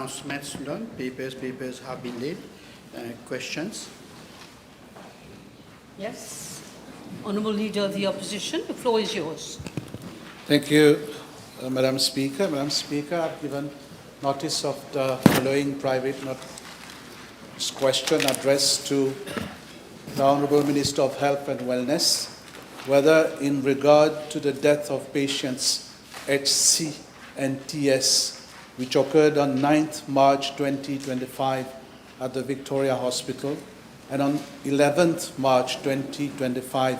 announcements done. Papers have been laid. Questions? Yes. Honourable Leader of the Opposition, the floor is yours. Thank you, Madam Speaker. Madam Speaker, I've given notice of the following private question addressed to the Honourable Minister of Health and Wellness, whether in regard to the death of patients HC and TS, which occurred on 9th March 2025 at the Victoria Hospital and on 11th March 2025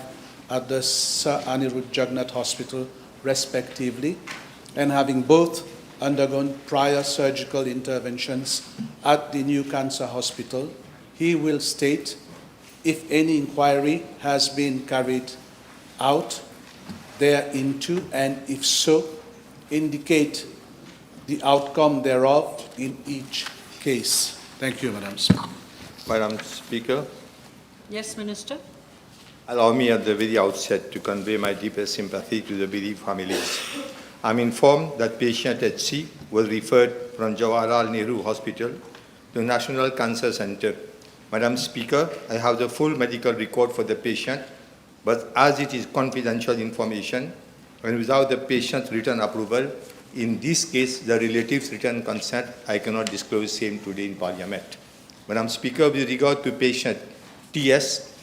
at the Sir Anirudh Hospital, respectively, and having both undergone prior surgical interventions at the New Cancer Hospital, he will state if any inquiry has been carried out thereinto, and if so, indicate the outcome thereof in each case. Thank you, Madam Speaker. Madam Speaker, Yes, Minister. allow me at the very outset to convey my deepest sympathy to the bereaved families. I'm informed that patient HC was referred from Jawaharlal Nehru Hospital to National Cancer Center. Madam Speaker, I have the full medical record for the patient, but as it is confidential information and without the patient's written approval, in this case, the relative's written consent, I cannot disclose same today in Parliament. Madam Speaker, with regard to patient TS,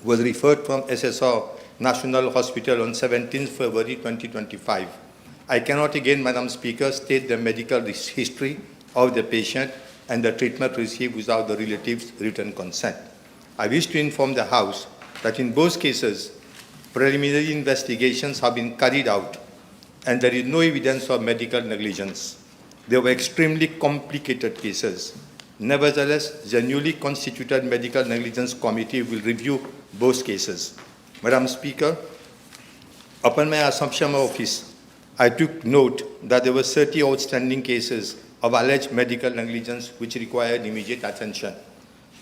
was referred from SSR National Hospital on 17th February 2025. I cannot again, Madam Speaker, state the medical history of the patient and the treatment received without the relative's written consent. I wish to inform the House that in both cases, preliminary investigations have been carried out and there is no evidence of medical negligence. They were extremely complicated cases. Nevertheless, the newly constituted Medical Negligence Committee will review both cases. Madam Speaker, upon my assumption of office, I took note that there were 30 outstanding cases of alleged medical negligence which required immediate attention.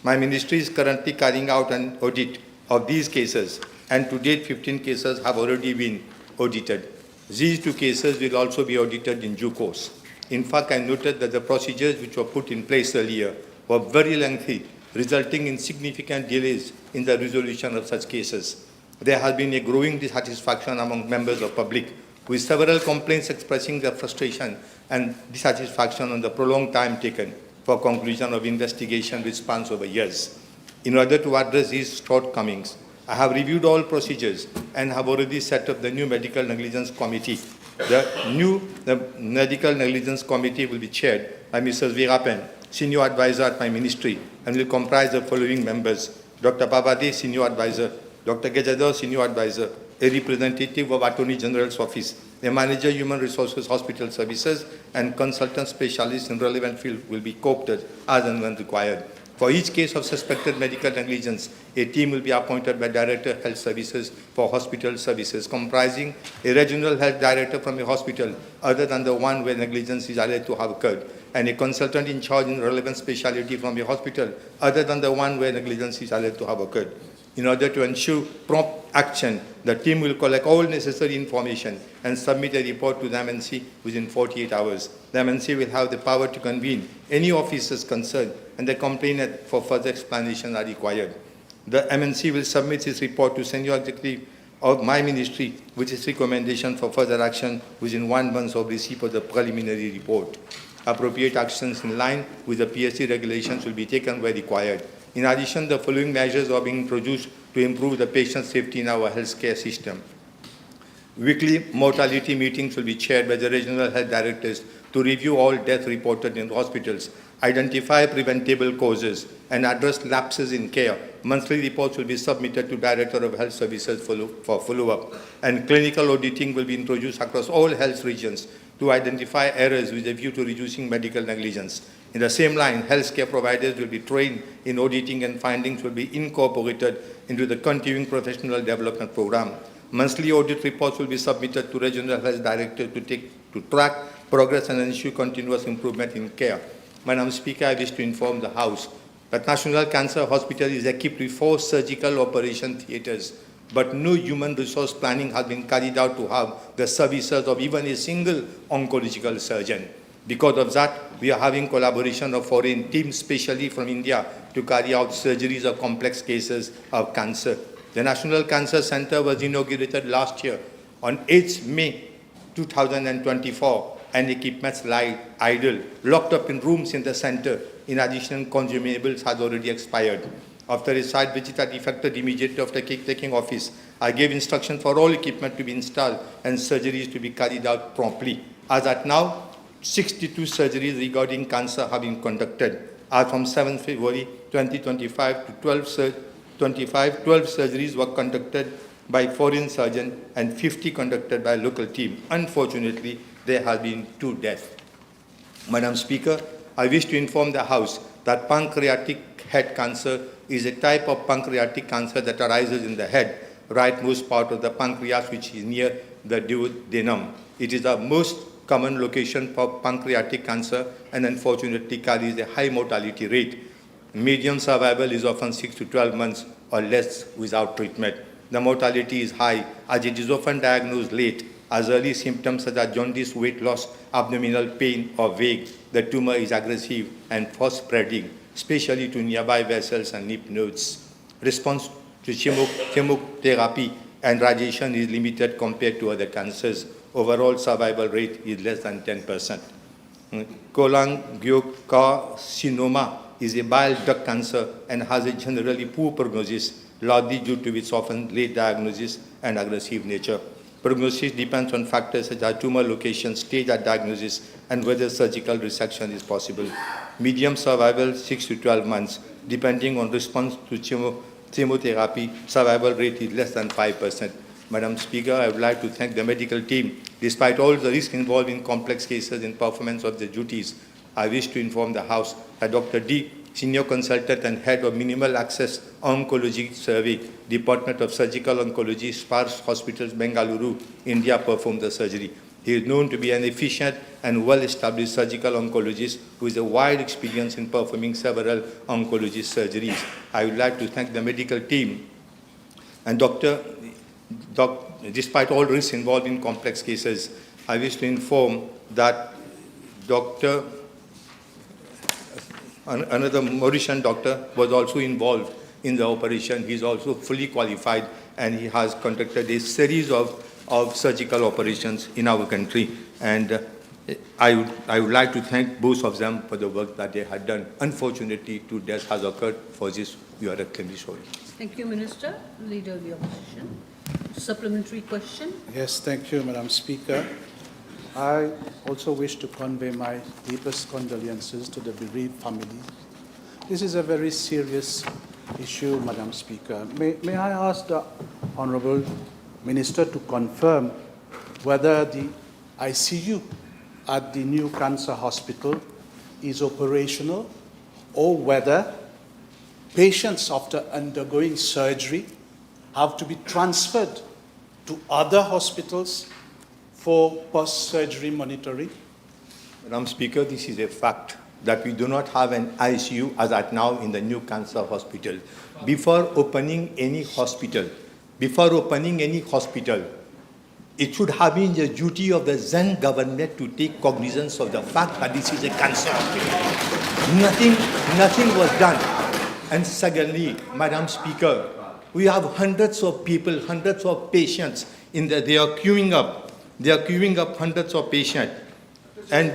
My ministry is currently carrying out an audit of these cases, and to date 15 cases have already been audited. These 2 cases will also be audited in due course. In fact, I noted that the procedures which were put in place earlier were very lengthy, resulting in significant delays in the resolution of such cases. There has been a growing dissatisfaction among members of the public, with several complaints expressing their frustration and dissatisfaction on the prolonged time taken for conclusion of investigation which spans over years. In order to address these shortcomings, I have reviewed all procedures and have already set up the new Medical Negligence Committee. The Medical Negligence Committee will be chaired by Mrs. Veerapan, Senior Advisor at my ministry, and will comprise the following members: Dr. Babade, Senior Advisor; Dr. Gejadar, Senior Advisor; a representative of Attorney General's Office; a manager, Human Resources Hospital Services, and consultant specialists in relevant field will be co-opted as and when required. For each case of suspected medical negligence, a team will be appointed by Director of Health Services for Hospital Services, comprising a regional health director from a hospital other than the one where negligence is alleged to have occurred, and a consultant in charge in relevant specialty from a hospital other than the one where negligence is alleged to have occurred. In order to ensure prompt action, the team will collect all necessary information and submit a report to the MNC within 48 hours. The MNC will have the power to convene any officers concerned, and the complainant for further explanation are required. The MNC will submit its report to Senior Executive of my ministry with its recommendation for further action within 1 month of receipt of the preliminary report. Appropriate actions in line with the PSC regulations will be taken where required. In addition, the following measures are being introduced to improve the patient safety in our healthcare system. Weekly mortality meetings will be chaired by the regional health directors to review all deaths reported in hospitals, identify preventable causes, and address lapses in care. Monthly reports will be submitted to Director of Health Services for follow-up, and clinical auditing will be introduced across all health regions to identify errors with a view to reducing medical negligence. In the same line, healthcare providers will be trained in auditing, and findings will be incorporated into the continuing professional development program. Monthly audit reports will be submitted to regional health directors to track progress and ensure continuous improvement in care. Madam Speaker, I wish to inform the House that National Cancer Hospital is equipped with 4 surgical operation theatres, but no human resource planning has been carried out to have the services of even a single oncological surgeon. Because of that, we are having collaboration of foreign teams, especially from India, to carry out surgeries of complex cases of cancer. The National Cancer Center was inaugurated last year on 8th May 2024, and equipments lie idle, locked up in rooms in the center. In addition, consumables has already expired. After a site visit I effected immediately after taking office, I gave instruction for all equipment to be installed and surgeries to be carried out promptly. As at now, 62 surgeries regarding cancer have been conducted. As from 7 February 2025 to 12 surgeries were conducted by foreign surgeons and 50 conducted by local team. Unfortunately, there have been 2 deaths. Madam Speaker, I wish to inform the House that pancreatic head cancer is a type of pancreatic cancer that arises in the head, rightmost part of the pancreas, which is near the duodenum. It is the most common location for pancreatic cancer and unfortunately carries a high mortality rate. Median survival is often 6 to 12 months or less without treatment. The mortality is high as it is often diagnosed late, as early symptoms such as jaundice, weight loss, abdominal pain or vague. The tumor is aggressive and fast spreading, especially to nearby vessels and lymph nodes. Response to chemotherapy and radiation is limited compared to other cancers. Overall survival rate is less than 10%. Cholangiocarcinoma is a bile duct cancer and has a generally poor prognosis, largely due to its often late diagnosis and aggressive nature. Prognosis depends on factors such as tumor location, stage at diagnosis, and whether surgical resection is possible. Medium survival 6 to 12 months. Depending on response to chemotherapy, survival rate is less than 5%. Madam Speaker, I would like to thank the medical team. Despite all the risk involved in complex cases in performance of their duties, I wish to inform the House that Dr. D, Senior Consultant and Head of Minimal Access Oncology Survey, Department of Surgical Oncology, Sparse Hospitals, Bengaluru, India, performed the surgery. He is known to be an efficient and well-established surgical oncologist with a wide experience in performing several oncology surgeries. I would like to thank the medical team and despite all risks involved in complex cases, I wish to inform that another Mauritian doctor was also involved in the operation. He is also fully qualified and he has conducted a series of surgical operations in our country. And I would like to thank both of them for the work that they had done. Unfortunately, 2 deaths has occurred. For this, we are extremely sorry. Thank you, Minister. Leader of the Opposition. Supplementary question. Yes, thank you, Madam Speaker. I also wish to convey my deepest condolences to the bereaved family. This is a very serious issue, Madam Speaker. May I ask the Honourable Minister to confirm whether the ICU at the new cancer hospital is operational or whether patients after undergoing surgery have to be transferred to other hospitals for post-surgery monitoring? Madam Speaker, this is a fact that we do not have an ICU as at now in the new cancer hospital. Before opening any hospital, it should have been the duty of the then government to take cognizance of the fact that this is a cancer hospital. Nothing was done. And secondly, Madam Speaker, we have hundreds of people, hundreds of patients they are queuing up. They are queuing up hundreds of patients and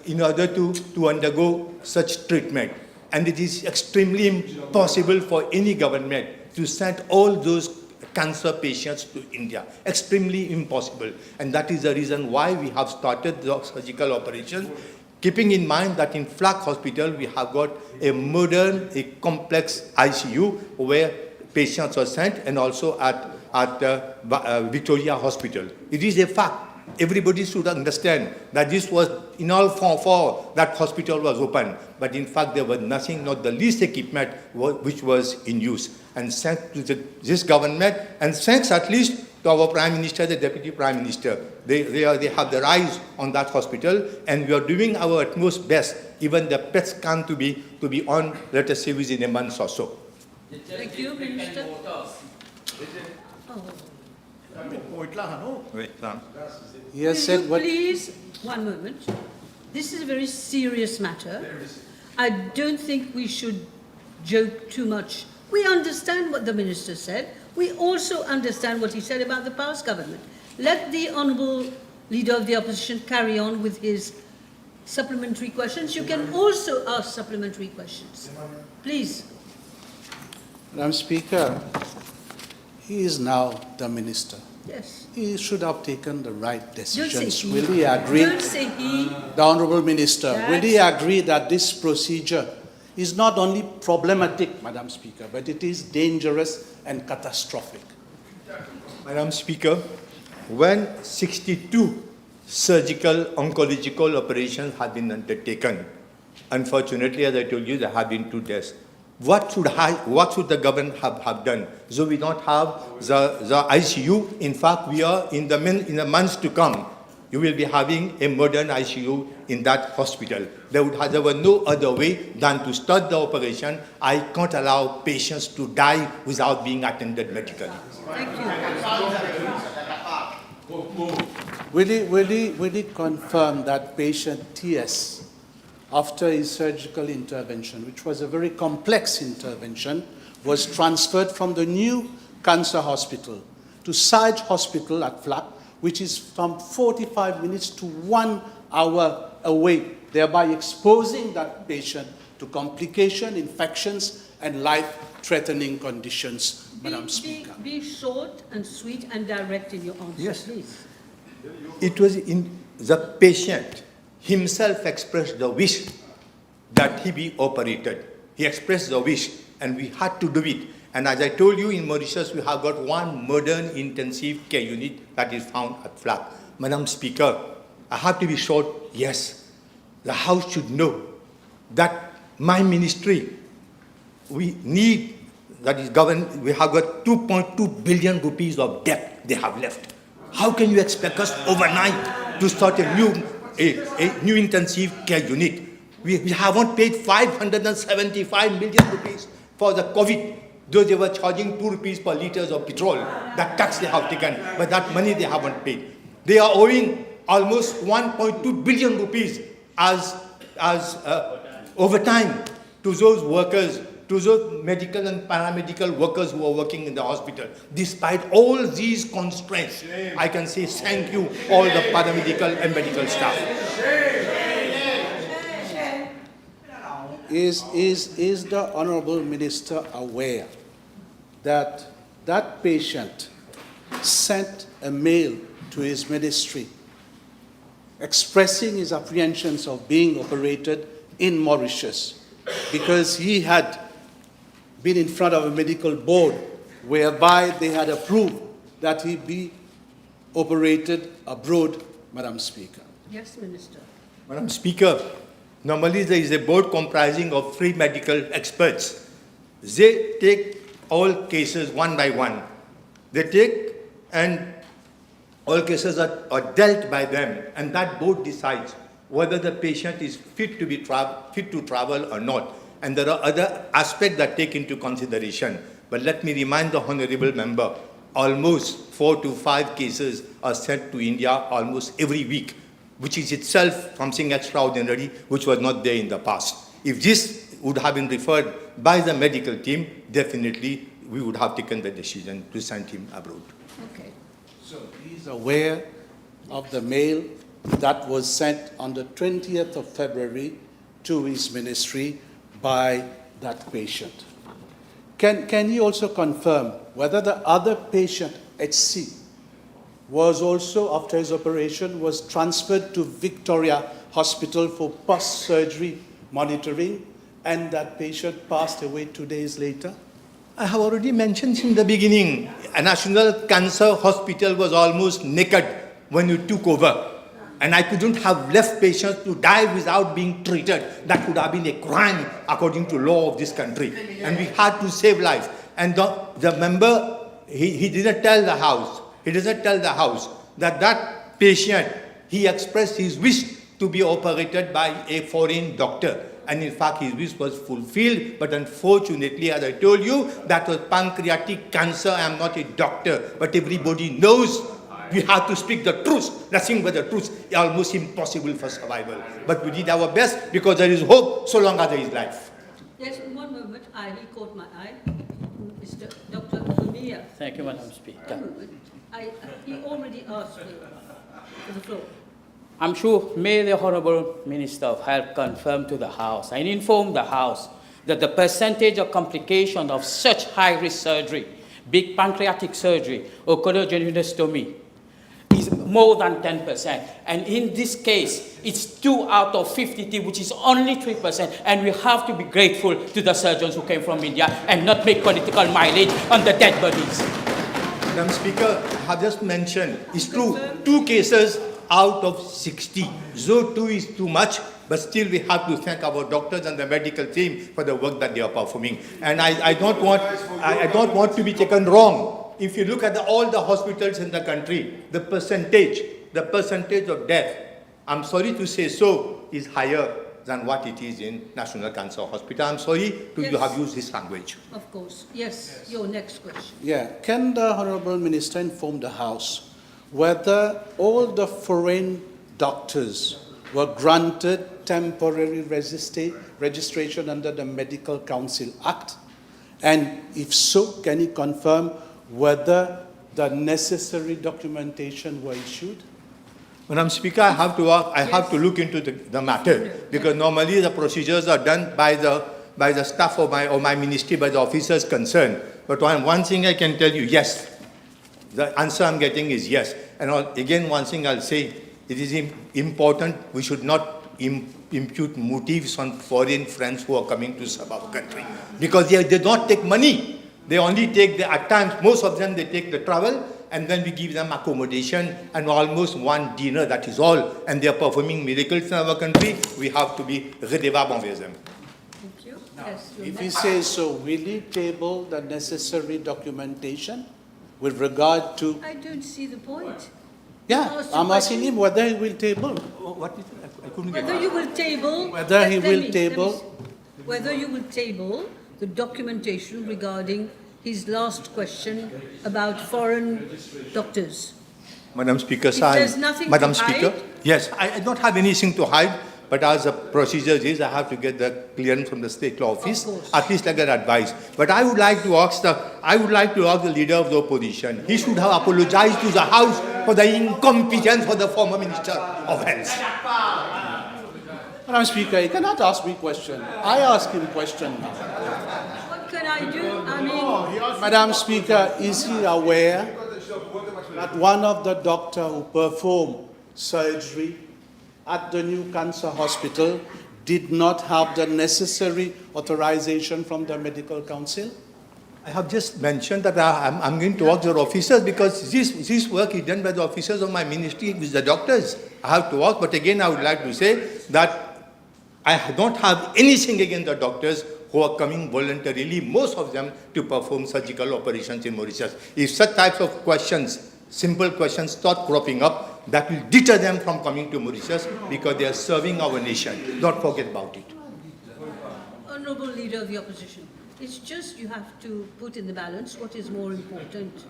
in order to undergo such treatment. And it is extremely impossible for any government to send all those cancer patients to India. Extremely impossible. And that is the reason why we have started the surgical operation, keeping in mind that in Flak Hospital we have got a modern, a complex ICU where patients are sent, and also at Victoria Hospital. It is a fact. Everybody should understand that this was in all for that hospital was open, but in fact there was nothing, not the least equipment which was in use. And thanks to this government, and thanks at least to our Prime Minister, the Deputy Prime Minister, they have their eyes on that hospital, and we are doing our utmost best, even the PET scan to be on, let us say, within a month or so. Thank you, Minister. He has said what... Please, one moment. This is a very serious matter. I don't think we should joke too much. We understand what the Minister said. We also understand what he said about the past government. Let the Honourable Leader of the Opposition carry on with his supplementary questions. You can also ask supplementary questions. Please. Madam Speaker, he is now the Minister. Yes. He should have taken the right Don't decisions. say he. Will he agree? Don't say he. The Honourable Minister, will he That's- agree that this procedure is not only problematic, Madam Speaker, but it is dangerous and catastrophic? Madam Speaker, when 62 surgical oncological operations have been undertaken, unfortunately, as I told you, there have been 2 deaths. What should the government have done? So we don't have the ICU. In fact, we are in the months to come, you will be having a modern ICU in that hospital. There was no other way than to start the operation. I can't allow patients to die without being attended medically. Thank you. Will he confirm that patient TS, after his surgical intervention, which was a very complex intervention, was transferred from the new cancer hospital to Sage Hospital at Flap, which is from 45 minutes to 1 hour away, thereby exposing that patient to complication, infections, and life-threatening conditions, Madam Speaker? Be short and sweet and direct in your answer, Yes. please. It was in the patient himself expressed the wish that he be operated. He expressed the wish, and we had to do it. And as I told you, in Mauritius, we have got one modern intensive care unit that is found at Flap. Madam Speaker, I have to be short. Yes, the House should know that my ministry, we need, that is governed, we have got 2.2 billion rupees of debt they have left. How can you expect us overnight to start a new intensive care unit? We haven't paid 575 million rupees for the COVID, though they were charging 2 rupees per litre of petrol. That tax they have taken, but that money they haven't paid. They are owing almost 1.2 billion rupees as overtime to those workers, to those medical and paramedical workers who are working in the hospital. Despite all these constraints, I can say thank you all the paramedical and medical staff. Is the Honourable Minister aware that that patient sent a mail to his ministry expressing his apprehensions of being operated in Mauritius because he had been in front of a medical board whereby they had approved that he be operated abroad, Madam Speaker? Yes, Minister. Madam Speaker, normally there is a board comprising of 3 medical experts. They take all cases one by one. They take, and all cases are dealt by them, and that board decides whether the patient is fit to travel or not. And there are other aspects that take into consideration. But let me remind the Honourable Member, almost 4 to 5 cases are sent to India almost every week, which is itself something extraordinary, which was not there in the past. If this would have been referred by the medical team, definitely we would have taken the decision to send him abroad. Okay. So he's aware of the mail that was sent on the 20th of February to his ministry by that patient. Can he also confirm whether the other patient, HC, was also, after his operation, was transferred to Victoria Hospital for post-surgery monitoring, and that patient passed away 2 days later? I have already mentioned in the beginning, a National Cancer Hospital was almost naked when you took over. And I couldn't have left patients to die without being treated. That would have been a crime according to law of this country. And we had to save lives. And the member, he didn't tell the House. He doesn't tell the House that patient, he expressed his wish to be operated by a foreign doctor. And in fact, his wish was fulfilled. But unfortunately, as I told you, that was pancreatic cancer. I am not a doctor. But everybody knows we have to speak the truth, nothing but the truth. It's almost impossible for survival. But we did our best because there is hope so long as there is life. Yes, one moment. He caught my eye. Mr. Dr. Lumia. Thank you, Madam Speaker. One moment. He already asked for the floor. I'm sure may the Honourable Minister of Health confirm to the House and inform the House that the percentage of complication of such high-risk surgery, big pancreatic surgery or colorectomy is more than 10%. And in this case, it's 2 out of 52, which is only 3%. And we have to be grateful to the surgeons who came from India and not make political mileage on the dead bodies. Madam Speaker, I have just mentioned, it's true, 2 cases out of 60. So 2 is too much, but still we have to thank our doctors and the medical team for the work that they are performing. And I don't want to be taken wrong. If you look at all the hospitals in the country, the percentage of death, I'm sorry to say so, is higher than what it is in National Cancer Hospital. I'm sorry to have used this language. Of course. Yes, your next question. Yeah, can the Honourable Minister inform the House whether all the foreign doctors were granted temporary registration under the Medical Council Act? And if so, can he confirm whether the necessary documentation were issued? Madam Speaker, I have to look into the matter, because normally the procedures are done by the staff of my ministry, by the officers concerned. But one thing I can tell you, yes. The answer I'm getting is yes. And again, one thing I'll say, it is important we should not impute motives on foreign friends who are coming to serve our country. Because they don't take money. They only take, at times, most of them, they take the travel, and then we give them accommodation and almost one dinner, that is all. And they are performing miracles in our country. We have to be redevable envers them. Thank you. Yes, If he says so, will he table the necessary documentation with regard to... I don't see the point. Yeah, I'm asking him whether he will table. What is it? I couldn't get Whether it. you will table... Whether he will table... Whether you will table the documentation regarding his last question about foreign doctors. Madam Speaker, If there's nothing Madam to Speaker, hide? yes, I don't have anything to hide, but as the procedure is, I have to get the clearance from the state law office, Of course. at least I get advice. But I would like to ask the leader of the opposition. He should have apologized to the House for the incompetence of the former Minister of Health. Madam Speaker, he cannot ask me question. I ask him question now. What can I do? I mean, Madam Speaker, is he aware that one of the doctors who performed surgery at the new cancer hospital did not have the necessary authorization from the Medical Council? I have just mentioned that I'm going to ask the officers, because this work is done by the officers of my ministry with the doctors. I have to ask, but again I would like to say that I don't have anything against the doctors who are coming voluntarily, most of them, to perform surgical operations in Mauritius. If such types of questions, simple questions, start cropping up, that will deter them from coming to Mauritius because they are serving our nation. Don't forget about it. Honourable Leader of the Opposition, it's just you have to put in the balance what is more important.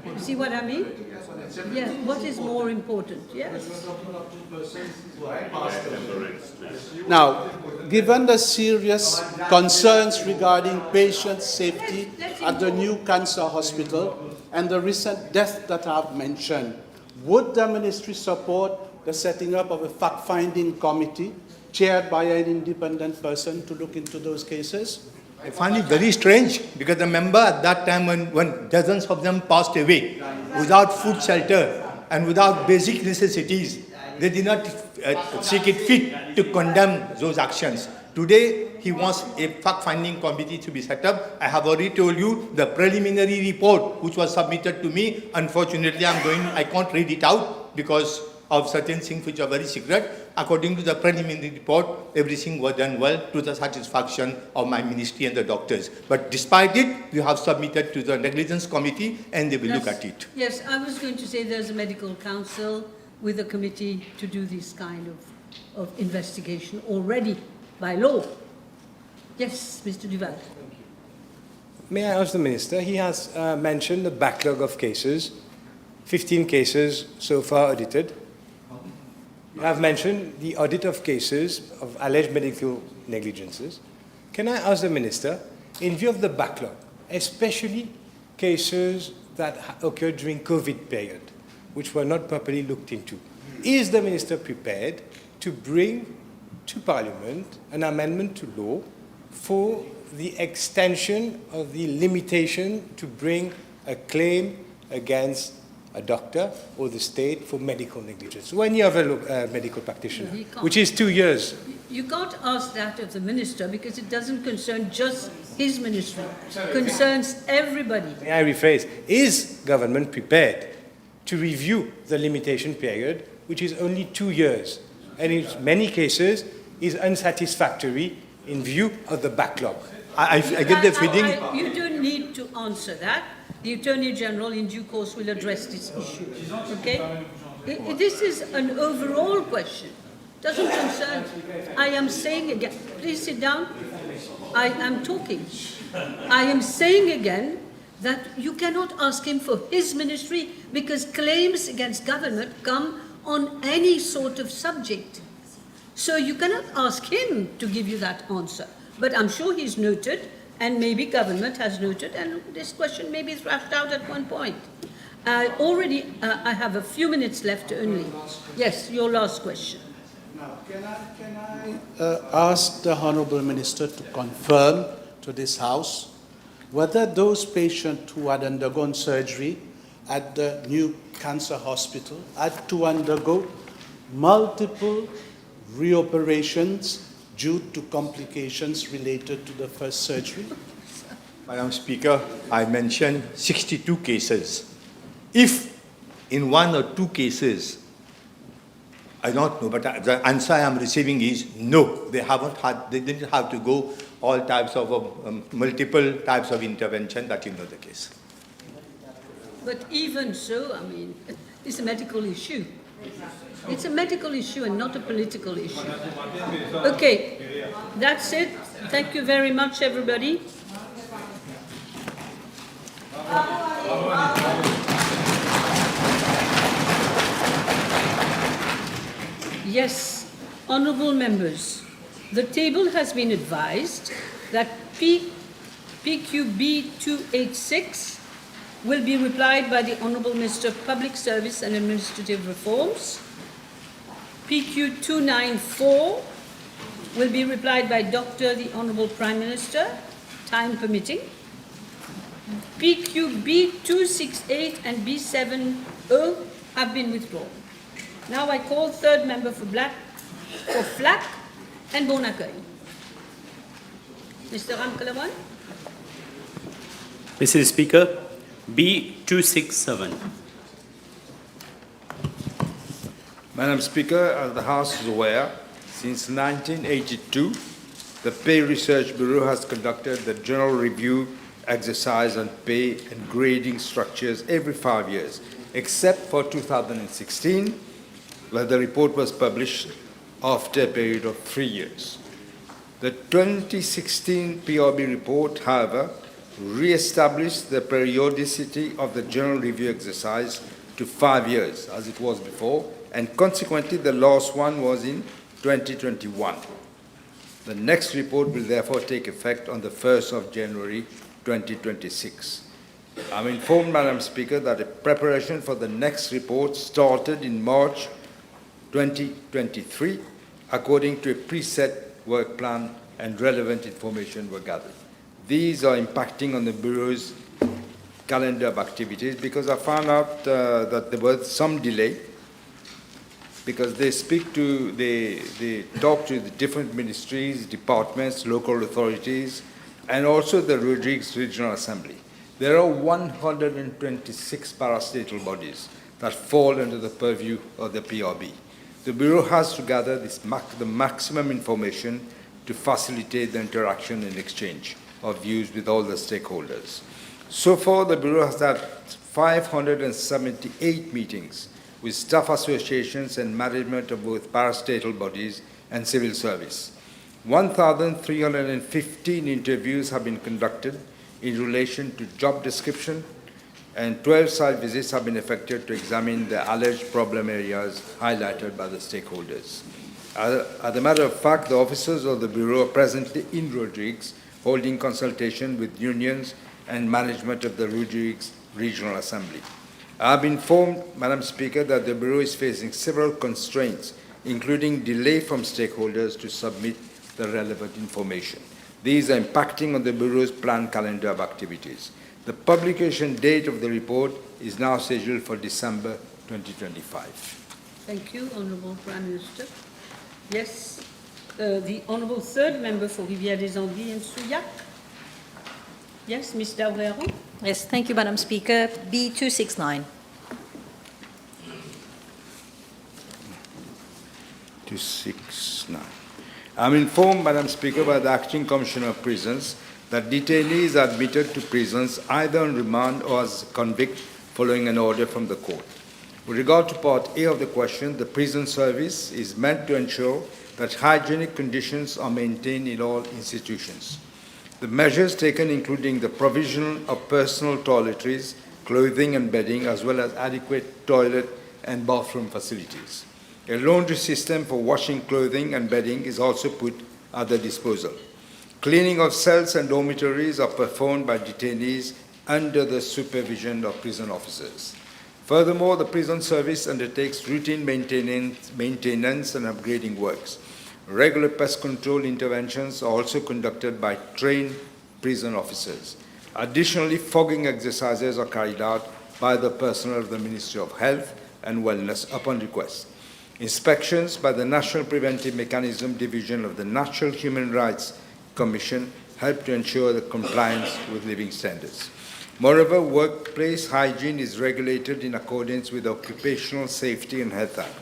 You see what I mean? Yeah, what is more important, yes. Now, given the serious concerns regarding patient safety at the new cancer hospital and the recent death that I've mentioned, would the ministry support the setting up of a fact-finding committee chaired by an independent person to look into those cases? I find it very strange, because remember at that time when dozens of them passed away without food, shelter and without basic necessities, they did not seek it fit to condemn those actions. Today, he wants a fact-finding committee to be set up. I have already told you the preliminary report which was submitted to me. Unfortunately, I can't read it out because of certain things which are very secret. According to the preliminary report, everything was done well to the satisfaction of my ministry and the doctors. But despite it, we have submitted to the negligence committee and they will look at it. Yes, I was going to say there's a medical council with a committee to do this kind of investigation already by law. Yes, Mr. Duval. May I ask the Minister, he has mentioned the backlog of cases. 15 cases so far audited. You have mentioned the audit of cases of alleged medical negligences. Can I ask the Minister, in view of the backlog, especially cases that occurred during COVID period, which were not properly looked into, is the Minister prepared to bring to Parliament an amendment to law for the extension of the limitation to bring a claim against a doctor or the state for medical negligence, or any other medical practitioner, which is 2 years? You can't ask that of the minister because it doesn't concern just his ministry. It concerns everybody. May I rephrase? Is government prepared to review the limitation period, which is only 2 years, and in many cases is unsatisfactory in view of the backlog? I get the feeling... You don't need to answer that. The Attorney General in due course will address this issue. Okay? This is an overall question. Doesn't concern... I am saying again... Please sit down. I am talking. I am saying again that you cannot ask him for his ministry because claims against government come on any sort of subject. So you cannot ask him to give you that answer. But I'm sure he's noted, and maybe government has noted, and this question may be thrashed out at one point. I have a few minutes left only. Yes, your last question. Now, can I ask the Honourable Minister to confirm to this House whether those patients who had undergone surgery at the new cancer hospital had to undergo multiple reoperations due to complications related to the first surgery? Madam Speaker, I mentioned 62 cases. If in 1 or 2 cases, I don't know, but the answer I am receiving is no, they didn't have to go all types of, multiple types of intervention, that is not the case. But even so, I mean, it's a medical issue. It's a medical issue and not a political issue. Okay, that's it. Thank you very much, everybody. Yes, honourable members, the table has been advised that PQB 286 will be replied by the Honourable Minister of Public Service and Administrative Reforms. PQ 294 will be replied by the Honourable Prime Minister, time permitting. PQ B268 and B70 have been withdrawn. Now I call third member for FLAC and Bon Accueil. Mr. Ramkalawan. Mr. Speaker, B267. Madam Speaker, as the House is aware, since 1982, the Pay Research Bureau has conducted the general review exercise on pay and grading structures every 5 years, except for 2016, where the report was published after a period of 3 years. The 2016 PRB report, however, re-established the periodicity of the general review exercise to 5 years, as it was before, and consequently the last one was in 2021. The next report will therefore take effect on the 1st of January 2026. I'm informed, Madam Speaker, that the preparation for the next report started in March 2023, according to a preset work plan, and relevant information were gathered. These are impacting on the Bureau's calendar of activities because I found out that there was some delay because they talk to the different ministries, departments, local authorities, and also the Rodrigues Regional Assembly. There are 126 parastatal bodies that fall under the purview of the PRB. The Bureau has to gather the maximum information to facilitate the interaction and exchange of views with all the stakeholders. So far, the Bureau has had 578 meetings with staff associations and management of both parastatal bodies and civil service. 1,315 interviews have been conducted in relation to job description, and 12 site visits have been effected to examine the alleged problem areas highlighted by the stakeholders. As a matter of fact, the officers of the Bureau are presently in Rodrigues, holding consultation with unions and management of the Rodrigues Regional Assembly. I have been informed, Madam Speaker, that the Bureau is facing several constraints, including delay from stakeholders to submit the relevant information. These are impacting on the Bureau's planned calendar of activities. The publication date of the report is now scheduled for December 2025. Thank you, Honourable Prime Minister. Yes, the Honourable Third Member for Rivière-des-Anguilles and Souillac. Yes, Ms. D'Alvero. Yes, thank you, Madam Speaker. B269. 269. I'm informed, Madam Speaker, by the Acting Commissioner of Prisons that detainees are admitted to prisons either on remand or as convict following an order from the court. With regard to Part A of the question, the prison service is meant to ensure that hygienic conditions are maintained in all institutions. The measures taken including the provision of personal toiletries, clothing and bedding, as well as adequate toilet and bathroom facilities. A laundry system for washing clothing and bedding is also put at the disposal. Cleaning of cells and dormitories are performed by detainees under the supervision of prison officers. Furthermore, the prison service undertakes routine maintenance and upgrading works. Regular pest control interventions are also conducted by trained prison officers. Additionally, fogging exercises are carried out by the personnel of the Ministry of Health and Wellness upon request. Inspections by the National Preventive Mechanism Division of the National Human Rights Commission help to ensure the compliance with living standards. Moreover, workplace hygiene is regulated in accordance with the Occupational Safety and Health Act.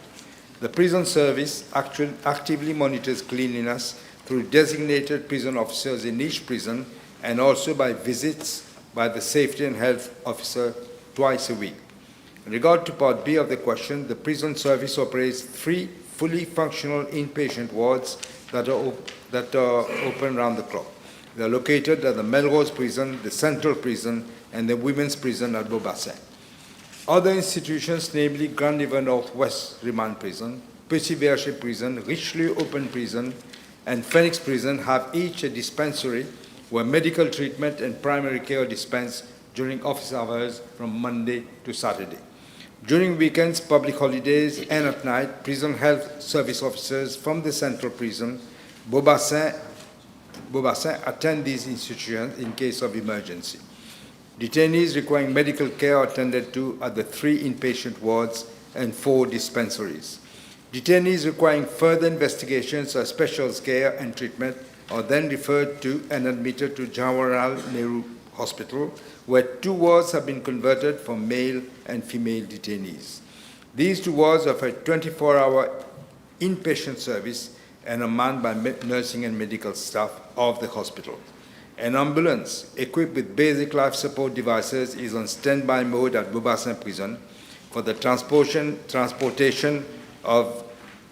The prison service actively monitors cleanliness through designated prison officers in each prison and also by visits by the Safety and Health Officer twice a week. In regard to Part B of the question, the prison service operates 3 fully functional inpatient wards that are open round the clock. They are located at the Melrose Prison, the Central Prison, and the Women's Prison at Beaubassin. Other institutions, namely Grand River Northwest Remand Prison, Petit Verger Prison, Richelieu Open Prison, and Phoenix Prison, have each a dispensary where medical treatment and primary care are dispensed during office hours from Monday to Saturday. During weekends, public holidays, and at night, prison health service officers from the Central Prison, Beaubassin attend these institutions in case of emergency. Detainees requiring medical care are attended to at the 3 inpatient wards and 4 dispensaries. Detainees requiring further investigations or special care and treatment are then referred to and admitted to Jawaharlal Nehru Hospital, where 2 wards have been converted for male and female detainees. These 2 wards offer a 24-hour inpatient service and are manned by nursing and medical staff of the hospital. An ambulance equipped with basic life support devices is on standby mode at Beaubassin Prison for the transportation of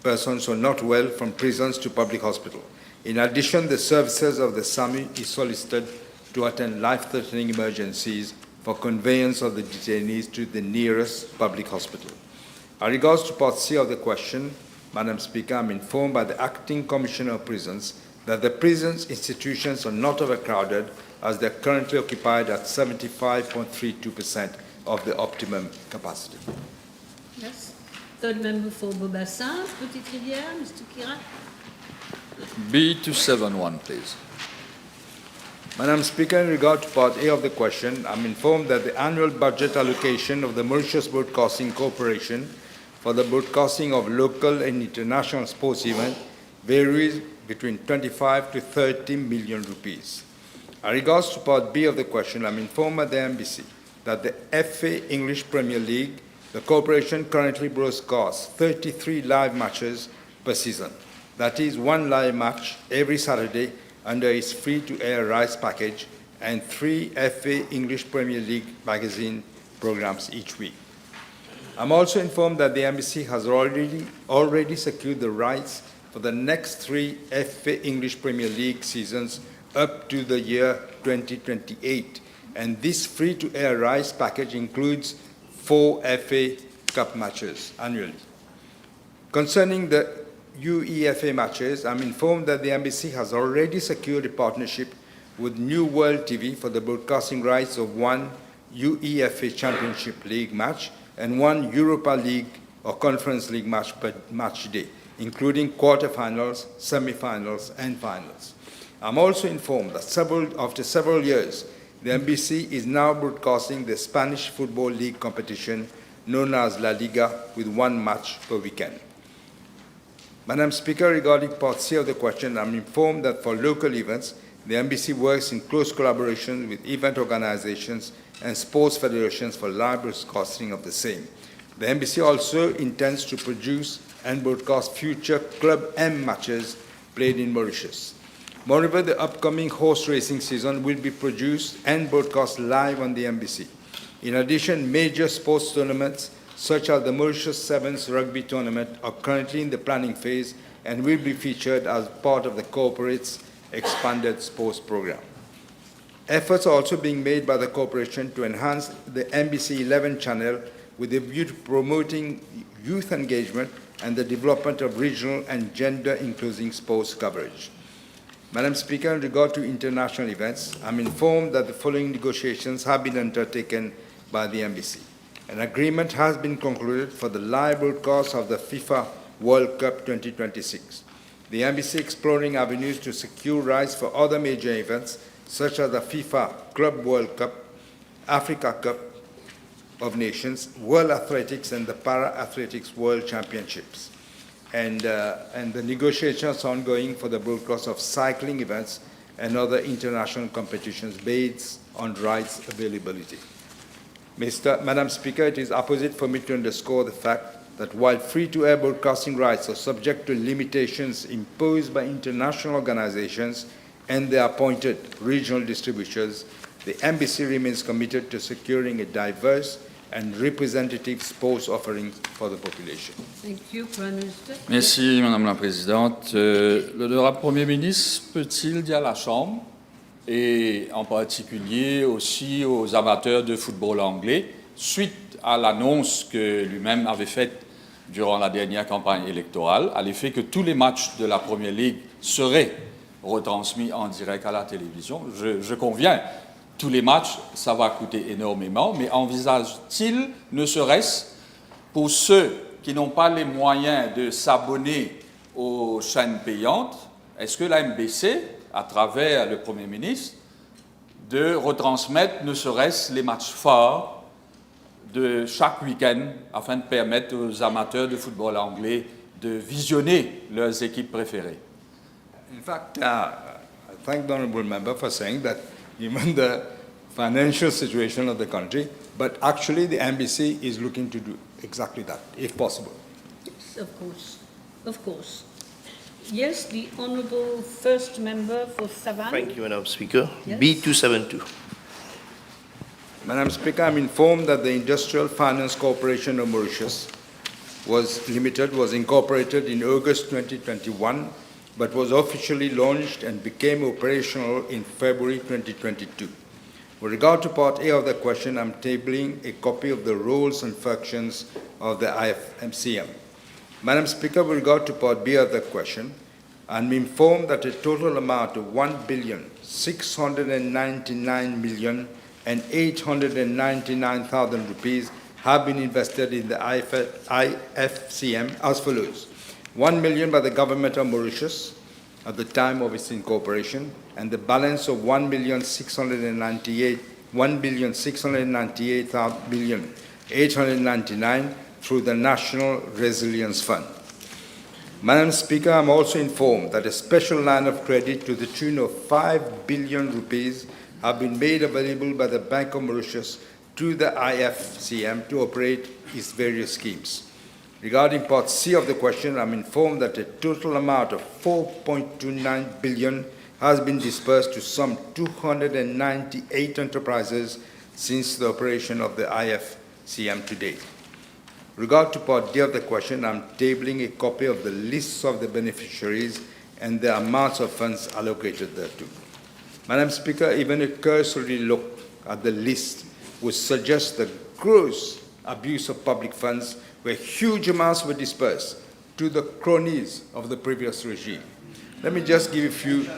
persons who are not well from prisons to public hospital. In addition, the services of the SAMU is solicited to attend life-threatening emergencies for conveyance of the detainees to the nearest public hospital. As regards to Part C of the question, Madam Speaker, I am informed by the Acting Commissioner of Prisons that the prisons institutions are not overcrowded as they are currently occupied at 75.32% of the optimum capacity. Yes. Third Member for Beaubassin, Petite Rivière, Mr. Kirak. B271, please. Madam Speaker, in regard to Part A of the question, I am informed that the annual budget allocation of the Mauritius Broadcasting Corporation for the broadcasting of local and international sports events varies between 25 to 30 million rupees. As regards to Part B of the question, I am informed by the MBC that the FA English Premier League, the corporation currently broadcasts 33 live matches per season. That is 1 live match every Saturday under its free-to-air rights package and 3 FA English Premier League magazine programs each week. I'm also informed that the embassy has already secured the rights for the next 3 FA English Premier League seasons up to the year 2028, And this free-to-air rights package includes 4 FA Cup matches annually. Concerning the UEFA matches, I'm informed that the embassy has already secured a partnership with New World TV for the broadcasting rights of one UEFA Championship League match and one Europa League or Conference League match per match day, including quarterfinals, semi-finals, and finals. I'm also informed that after several years, the embassy is now broadcasting the Spanish Football League competition known as La Liga with one match per weekend. Madam Speaker, regarding Part C of the question, I'm informed that for local events, the embassy works in close collaboration with event organizations and sports federations for live broadcasting of the same. The embassy also intends to produce and broadcast future Club M matches played in Mauritius. Moreover, the upcoming horse racing season will be produced and broadcast live on the embassy. In addition, major sports tournaments such as the Mauritius Sevens Rugby Tournament are currently in the planning phase and will be featured as part of the corporate's expanded sports program. Efforts are also being made by the corporation to enhance the NBC 11 channel with a view to promoting youth engagement and the development of regional and gender-inclusive sports coverage. Madam Speaker, in regard to international events, I'm informed that the following negotiations have been undertaken by the embassy. An agreement has been concluded for the live broadcast of the FIFA World Cup 2026. The embassy exploring avenues to secure rights for other major events such as the FIFA Club World Cup, Africa Cup of Nations, World Athletics, and the Para-Athletics World Championships. And the negotiations are ongoing for the broadcast of cycling events and other international competitions based on rights availability. Madam Speaker, it is apposite for me to underscore the fact that while free-to-air broadcasting rights are subject to limitations imposed by international organizations and their appointed regional distributors, the embassy remains committed to securing a diverse and representative sports offering for the population. Thank you, Prime Minister. Merci, Madame la Présidente. L'honorable Premier ministre peut-il dire à la Chambre, et en particulier aussi aux amateurs de football anglais, suite à l'annonce que lui-même avait faite durant la dernière campagne électorale, à l'effet que tous les matchs de la Premier League seraient retransmis en direct à la télévision. Je conviens, tous les matchs, ça va coûter énormément, mais envisage-t-il, ne serait-ce pour ceux qui n'ont pas les moyens de s'abonner aux chaînes payantes, est-ce que la MBC, à travers le Premier ministre, de retransmettre ne serait-ce les matchs forts de chaque week-end afin de permettre aux amateurs de football anglais de visionner leurs équipes préférées? In fact, I thank the Honourable Member for saying that given the financial situation of the country, but actually the embassy is looking to do exactly that, if possible. Yes, of course. Of course. Yes, the Honourable First Member for Savannah. Thank you, Madam Speaker. Yes. B272. Madam Speaker, I'm informed that the Industrial Finance Corporation of Mauritius was incorporated in August 2021, but was officially launched and became operational in February 2022. With regard to Part A of the question, I'm tabling a copy of the roles and functions of the IFMCM. Madam Speaker, with regard to Part B of the question, I'm informed that a total amount of 1,699,899,000 rupees have been invested in the IFCM as follows: 1 million by the government of Mauritius at the time of its incorporation, and the balance of 1,698,899 through the National Resilience Fund. Madam Speaker, I'm also informed that a special line of credit to the tune of 5 billion rupees have been made available by the Bank of Mauritius to the IFCM to operate its various schemes. Regarding Part C of the question, I'm informed that a total amount of 4.29 billion has been dispersed to some 298 enterprises since the operation of the IFCM to date. Regard to Part D of the question, I'm tabling a copy of the lists of the beneficiaries and the amounts of funds allocated thereto. Madam Speaker, even a cursory look at the list would suggest the gross abuse of public funds where huge amounts were dispersed to the cronies of the previous regime. Let me just give a few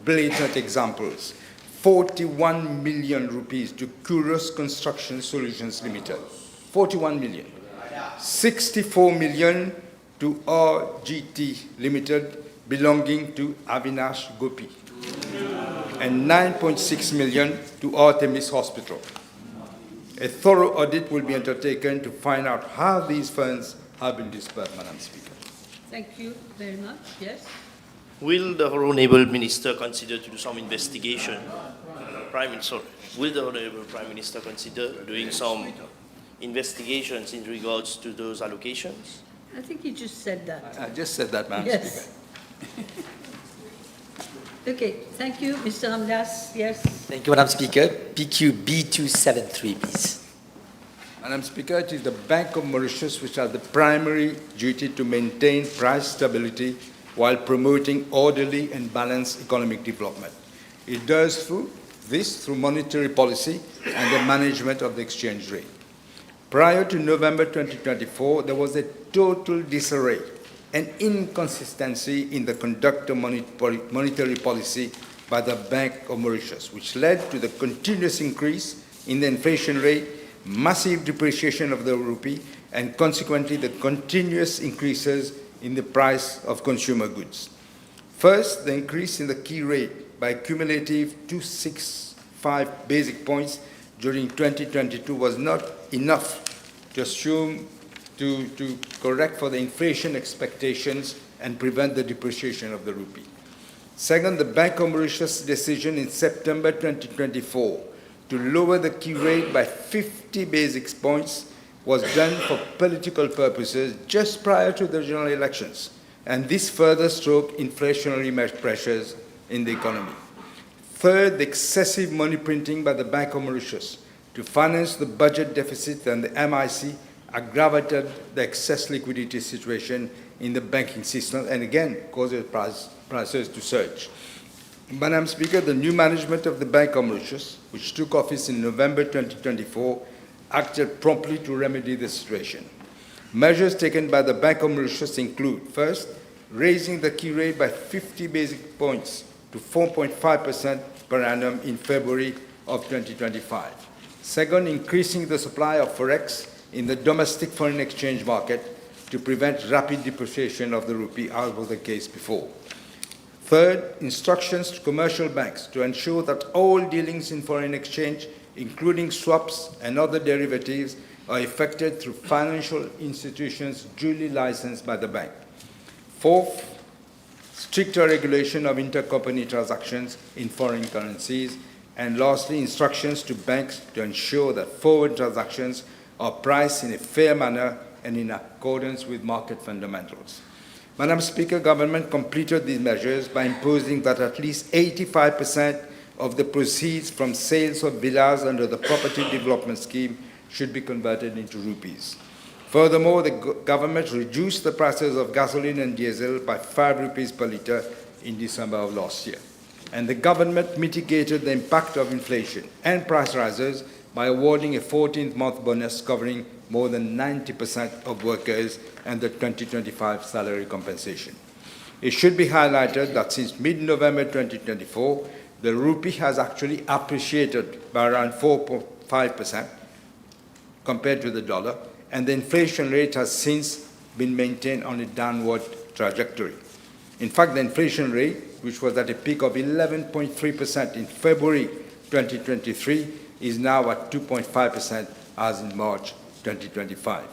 blatant examples. 41 million rupees to Curious Construction Solutions Limited. 41 million. 64 million to RGT Limited belonging to Avinash Gopi. And 9.6 million to Artemis Hospital. A thorough audit will be undertaken to find out how these funds have been dispersed, Madam Speaker. Thank you very much. Yes. Will the Honourable Minister consider to do some investigation? Will the Honourable Prime Minister consider doing some investigations in regards to those allocations? I think he just said that. I just said that, Madam Yes. Speaker. Okay, thank you, Mr. Ramdas. Yes. Thank you, Madam Speaker. PQ B273, please. Madam Speaker, it is the Bank of Mauritius which has the primary duty to maintain price stability while promoting orderly and balanced economic development. It does this through monetary policy and the management of the exchange rate. Prior to November 2024, there was a total disarray and inconsistency in the conduct of monetary policy by the Bank of Mauritius, which led to the continuous increase in the inflation rate, massive depreciation of the rupee, and consequently the continuous increases in the price of consumer goods. First, the increase in the key rate by cumulative 265 basic points during 2022 was not enough to assume to correct for the inflation expectations and prevent the depreciation of the rupee. Second, the Bank of Mauritius' decision in September 2024 to lower the key rate by 50 basic points was done for political purposes just prior to the general elections, and this further stroked inflationary pressures in the economy. Third, the excessive money printing by the Bank of Mauritius to finance the budget deficit and the MIC aggravated the excess liquidity situation in the banking system and again caused prices to surge. Madam Speaker, the new management of the Bank of Mauritius, which took office in November 2024, acted promptly to remedy the situation. Measures taken by the Bank of Mauritius include, first, raising the key rate by 50 basic points to 4.5% per annum in February of 2025. Second, increasing the supply of forex in the domestic foreign exchange market to prevent rapid depreciation of the rupee, as was the case before. Third, instructions to commercial banks to ensure that all dealings in foreign exchange, including swaps and other derivatives, are effected through financial institutions duly licensed by the bank. Fourth, stricter regulation of intercompany transactions in foreign currencies. And lastly, instructions to banks to ensure that forward transactions are priced in a fair manner and in accordance with market fundamentals. Madam Speaker, government completed these measures by imposing that at least 85% of the proceeds from sales of villas under the Property Development Scheme should be converted into rupees. Furthermore, the government reduced the prices of gasoline and diesel by 5 rupees per litre in December of last year. And the government mitigated the impact of inflation and price rises by awarding a 14th-month bonus covering more than 90% of workers and the 2025 salary compensation. It should be highlighted that since mid-November 2024, the rupee has actually appreciated by around 4.5% compared to the dollar, and the inflation rate has since been maintained on a downward trajectory. In fact, the inflation rate, which was at a peak of 11.3% in February 2023, is now at 2.5% as in March 2025.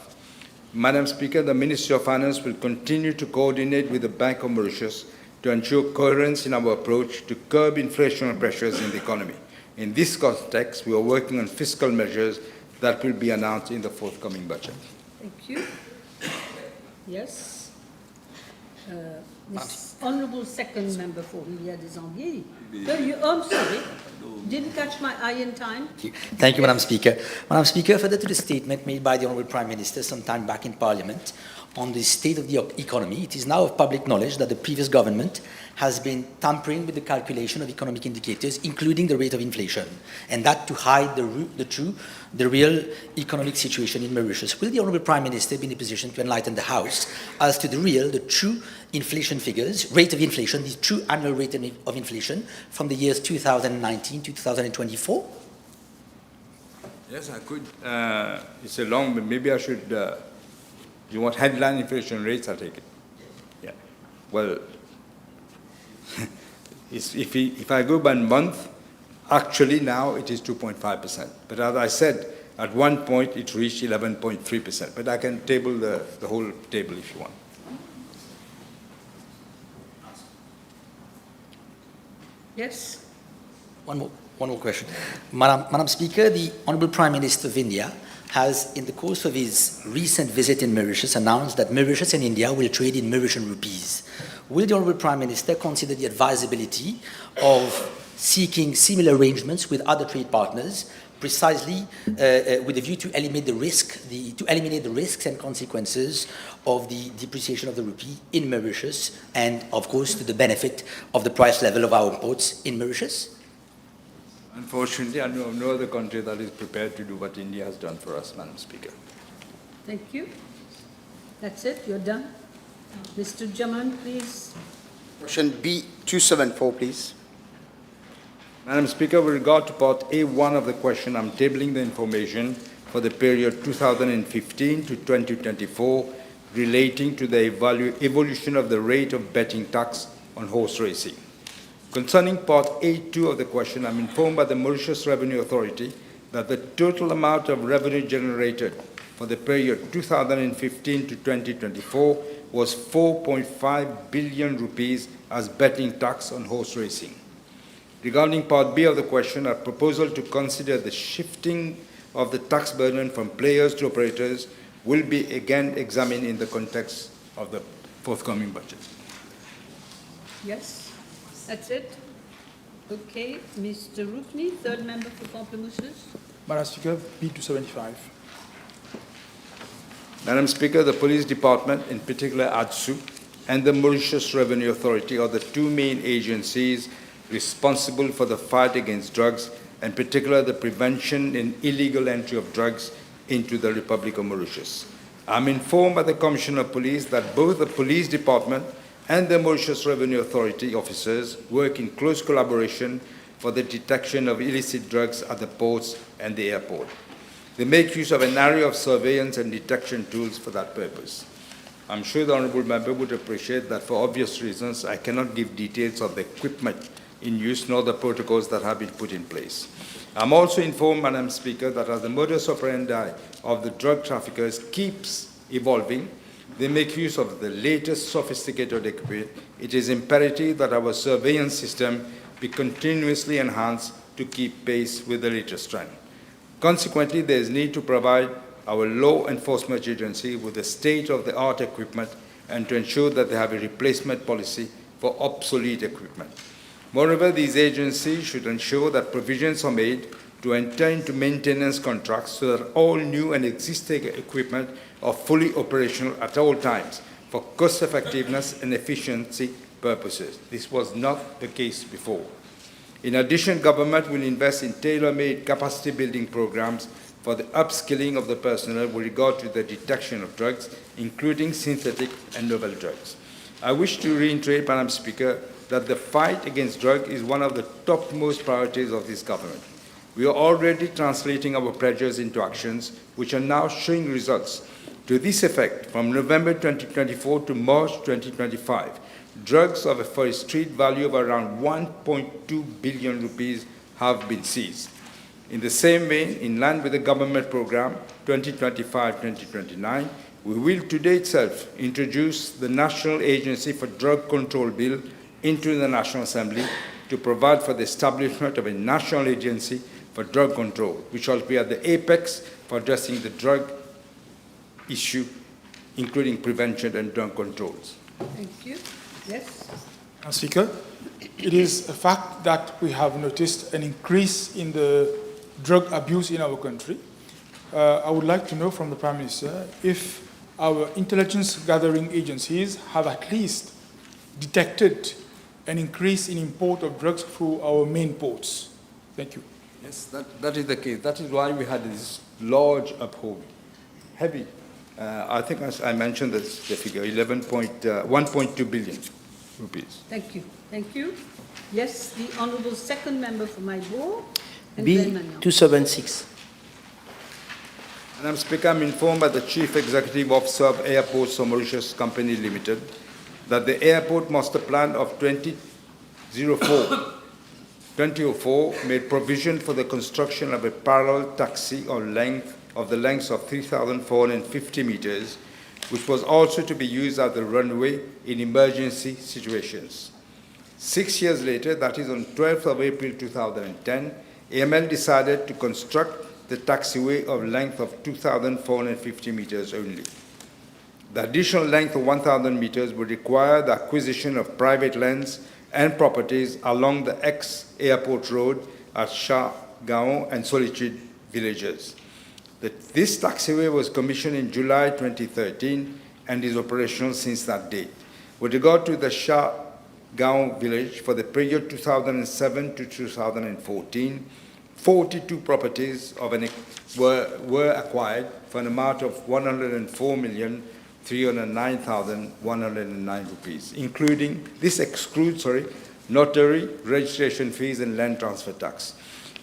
Madam Speaker, the Ministry of Finance will continue to coordinate with the Bank of Mauritius to ensure coherence in our approach to curb inflationary pressures in the economy. In this context, we are working on fiscal measures that will be announced in the forthcoming budget. Thank you. Yes. This Honourable Second Member for Hilliard des Anguilles. I'm sorry. Didn't catch my eye in time. Thank you, Madam Speaker. Madam Speaker, further to the statement made by the Honourable Prime Minister some time back in Parliament on the state of the economy, it is now of public knowledge that the previous government has been tampering with the calculation of economic indicators, including the rate of inflation, and that to hide the real economic situation in Mauritius. Will the Honourable Prime Minister be in a position to enlighten the House as to the true inflation figures, rate of inflation, the true annual rate of inflation from the years 2019 to 2024? Yes, I could. It's a long, but maybe I should. You want headline inflation rates? I'll take it. Yeah. Well, if I go by month, actually now it is 2.5%. But as I said, at one point it reached 11.3%. But I can table the whole table if you want. Yes? One more question. Madam Speaker, the Honourable Prime Minister of India has, in the course of his recent visit in Mauritius, announced that Mauritius and India will trade in Mauritian rupees. Will the Honourable Prime Minister consider the advisability of seeking similar arrangements with other trade partners, precisely with a view to eliminate the risks and consequences of the depreciation of the rupee in Mauritius, and of course to the benefit of the price level of our imports in Mauritius? Unfortunately, I know of no other country that is prepared to do what India has done for us, Madam Speaker. Thank you. That's it, you're done. Mr. Jaman, please. Question B274, please. Madam Speaker, with regard to part A1 of the question, I'm tabling the information for the period 2015 to 2024 relating to the evolution of the rate of betting tax on horse racing. Concerning part A2 of the question, I'm informed by the Mauritius Revenue Authority that the total amount of revenue generated for the period 2015 to 2024 was 4.5 billion rupees as betting tax on horse racing. Regarding part B of the question, a proposal to consider the shifting of the tax burden from players to operators will be again examined in the context of the forthcoming budget. Yes? That's it? Okay, Mr. Rukni, third member for Pamplemousses. Madam Speaker, B275. Madam Speaker, the Police Department, in particular ADSU, and the Mauritius Revenue Authority are the two main agencies responsible for the fight against drugs, and particularly the prevention and illegal entry of drugs into the Republic of Mauritius. I'm informed by the Commissioner of Police that both the Police Department and the Mauritius Revenue Authority officers work in close collaboration for the detection of illicit drugs at the ports and the airport. They make use of an array of surveillance and detection tools for that purpose. I'm sure the Honourable Member would appreciate that for obvious reasons I cannot give details of the equipment in use nor the protocols that have been put in place. I'm also informed, Madam Speaker, that as the modus operandi of the drug traffickers keeps evolving, they make use of the latest sophisticated equipment. It is imperative that our surveillance system be continuously enhanced to keep pace with the latest trend. Consequently, there is need to provide our law enforcement agency with the state-of-the-art equipment and to ensure that they have a replacement policy for obsolete equipment. Moreover, these agencies should ensure that provisions are made to enter into maintenance contracts so that all new and existing equipment are fully operational at all times for cost-effectiveness and efficiency purposes. This was not the case before. In addition, government will invest in tailor-made capacity-building programs for the upskilling of the personnel with regard to the detection of drugs, including synthetic and novel drugs. I wish to reiterate, Madam Speaker, that the fight against drugs is one of the topmost priorities of this government. We are already translating our pledges into actions, which are now showing results. To this effect, from November 2024 to March 2025, drugs for a street value of around 1.2 billion rupees have been seized. In the same vein, in line with the government program 2025-2029, we will today itself introduce the National Agency for Drug Control Bill into the National Assembly to provide for the establishment of a national agency for drug control, which will be at the apex for addressing the drug issue, including prevention and drug controls. Thank you. Yes? Madam Speaker, it is a fact that we have noticed an increase in the drug abuse in our country. I would like to know from the Prime Minister if, our intelligence gathering agencies have at least detected an increase in import of drugs through our main ports? Thank you. Yes, that is the case. That is why we had this large uphold, heavy. I think as I mentioned the figure, 1.2 billion rupees. Thank you. Thank you. Yes, the Honourable second member for my board. And then Manuel. B276. Madam Speaker, I'm informed by the Chief Executive Officer of Airports of Mauritius Company Limited that the airport master plan of 2004 made provision for the construction of a parallel taxi of the length of 3,450 meters, which was also to be used as the runway in emergency situations. 6 years later, that is on 12th of April 2010, AML decided to construct the taxiway of length of 2,450 meters only. The additional length of 1,000 meters would require the acquisition of private lands and properties along the ex-airport road at Shah, Gaon, and Solitude villages. This taxiway was commissioned in July 2013 and is operational since that date. With regard to the Shah, Gaon village, for the period 2007 to 2014, 42 properties were acquired for an amount of 104,309,109 rupees, including, this excludes, notary, registration fees, and land transfer tax.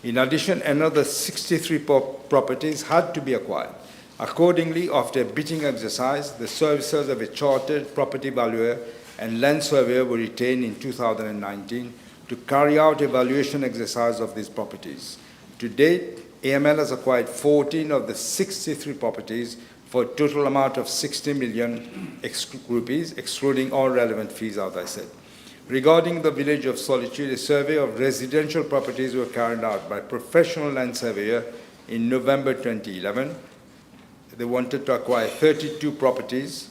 In addition, another 63 properties had to be acquired. Accordingly, after a bidding exercise, the services of a chartered property valuer and land surveyor were retained in 2019 to carry out a valuation exercise of these properties. To date, AML has acquired 14 of the 63 properties for a total amount of 60 million rupees, excluding all relevant fees, as I said. Regarding the village of Solitude, a survey of residential properties were carried out by a professional land surveyor in November 2011. They wanted to acquire 32 properties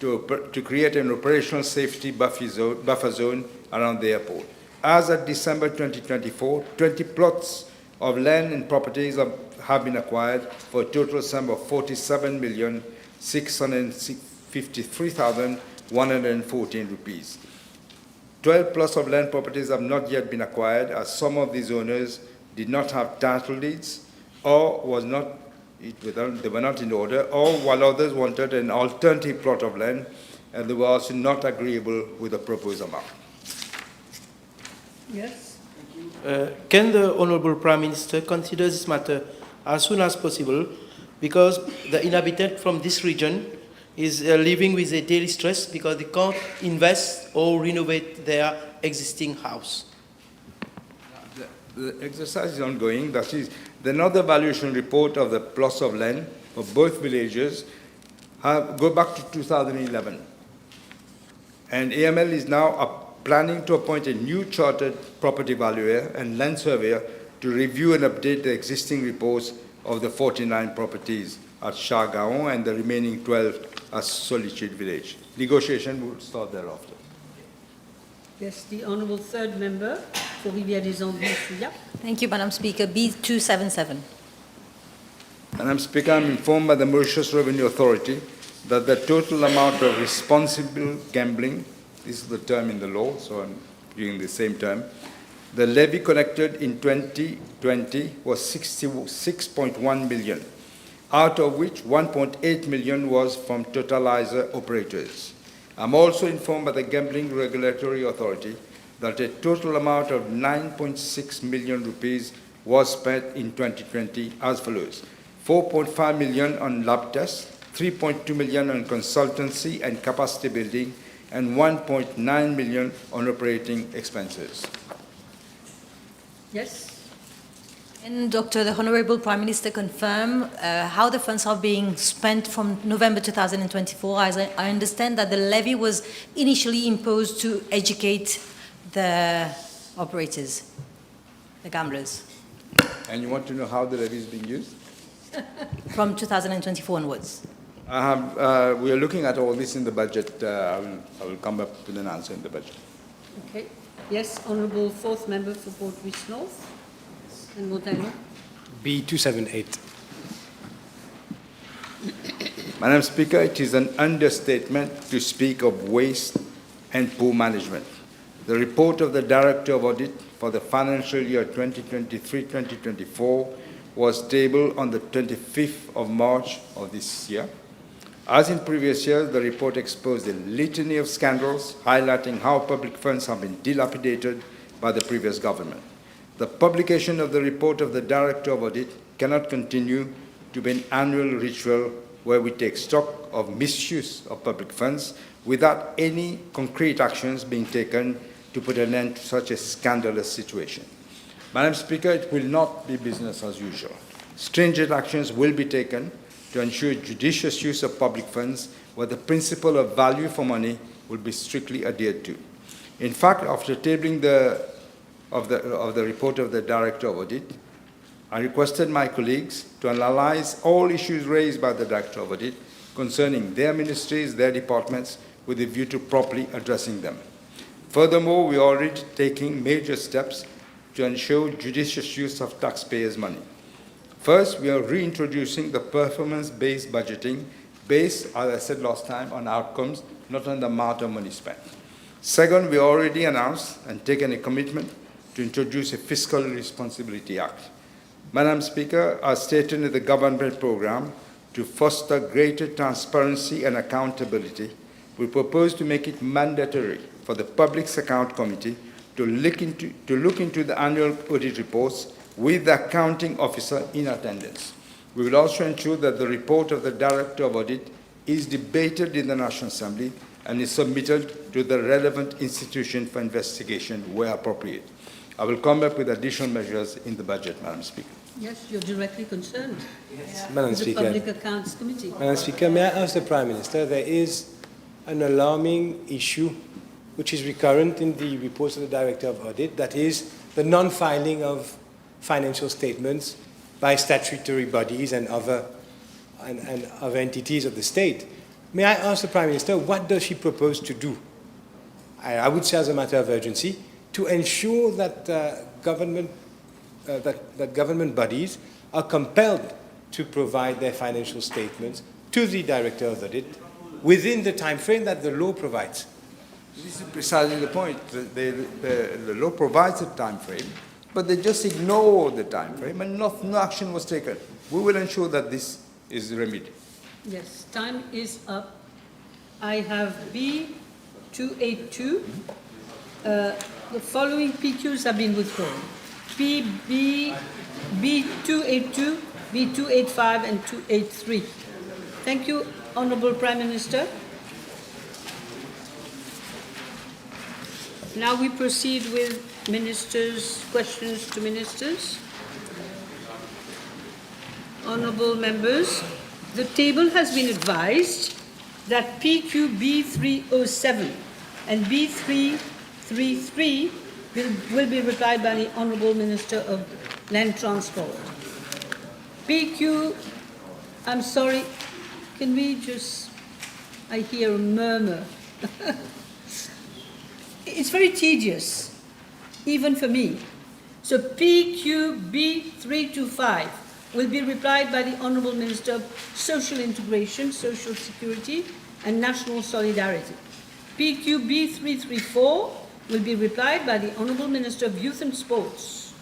to create an operational safety buffer zone around the airport. As of December 2024, 20 plots of land and properties have been acquired for a total sum of 47,653,114 rupees. 12 plots of land properties have not yet been acquired, as some of these owners did not have title deeds or they were not in order, or while others wanted an alternative plot of land, and they were also not agreeable with the proposed amount. Yes. Can the Honourable Prime Minister consider this matter as soon as possible, because the inhabitant from this region is living with a daily stress because they can't invest or renovate their existing house? The exercise is ongoing. That is, another valuation report of the plots of land of both villages go back to 2011. And AML is now planning to appoint a new chartered property valuer and land surveyor to review and update the existing reports of the 49 properties at Shah Gaon and the remaining 12 at Solitude village. Negotiation will start thereafter. Yes, the Honourable third member for Rivière-des-Anguilles. Thank you, Madam Speaker. B277. Madam Speaker, I'm informed by the Mauritius Revenue Authority that the total amount of responsible gambling, this is the term in the law, so I'm using the same term, the levy collected in 2020 was 66.1 million, out of which 1.8 million was from totalizer operators. I'm also informed by the Gambling Regulatory Authority that a total amount of 9.6 million rupees was spent in 2020 as follows: 4.5 million on lab tests, 3.2 million on consultancy and capacity building, and 1.9 million on operating expenses. Yes. And Dr. the Honourable Prime Minister confirm how the funds are being spent from November 2024. As I understand that the levy was initially imposed to educate the operators, the gamblers. And you want to know how the levy is being used? From 2024 onwards. We are looking at all this in the budget. I will come up with an answer in the budget. Okay. Yes, Honourable fourth member for Port-Louis North and Montagnard. B278. Madam Speaker, it is an understatement to speak of waste and poor management. The report of the Director of Audit for the financial year 2023-2024 was tabled on the 25th of March of this year. As in previous years, the report exposed a litany of scandals, highlighting how public funds have been dilapidated by the previous government. The publication of the report of the Director of Audit cannot continue to be an annual ritual where we take stock of misuse of public funds without any concrete actions being taken to put an end to such a scandalous situation. Madam Speaker, it will not be business as usual. Stringent actions will be taken to ensure judicious use of public funds where the principle of value for money will be strictly adhered to. In fact, after tabling the report of the Director of Audit, I requested my colleagues to analyze all issues raised by the Director of Audit concerning their ministries, their departments, with a view to properly addressing them. Furthermore, we are already taking major steps to ensure judicious use of taxpayers' money. First, we are reintroducing the performance-based budgeting based, as I said last time, on outcomes, not on the amount of money spent. Second, we already announced and taken a commitment to introduce a Fiscal Responsibility Act. Madam Speaker, as stated in the government program, to foster greater transparency and accountability, we propose to make it mandatory for the Public Account Committee to look into the annual audit reports with the accounting officer in attendance. We will also ensure that the report of the Director of Audit is debated in the National Assembly and is submitted to the relevant institution for investigation where appropriate. I will come up with additional measures in the budget, Madam Speaker. Yes, you're directly concerned. Yes. Madam The Speaker. Public Accounts Committee. Madam Speaker, may I ask the Prime Minister, there is an alarming issue which is recurrent in the reports of the Director of Audit, that is the non-filing of financial statements by statutory bodies and other entities of the state. May I ask the Prime Minister, what does she propose to do, I would say as a matter of urgency, to ensure that government bodies are compelled to provide their financial statements to the Director of Audit within the time frame that the law provides? This is precisely the point. The law provides a time frame, but they just ignore the time frame and no action was taken. We will ensure that this is remedied. Yes, time is up. I have B282. The following PQs have been withdrawn. B282, B285 and 283. Thank you, Honourable Prime Minister. Now we proceed with ministers' questions to ministers. Honourable members, the table has been advised that PQ B307 and B333 will be replied by the Honourable Minister of Land Transport. PQ, I'm sorry, can we just, I hear a murmur. It's very tedious, even for me. So PQB325 will be replied by the Honourable Minister of Social Integration, Social Security and National Solidarity. PQB334 will be replied by the Honourable Minister of Youth and Sports.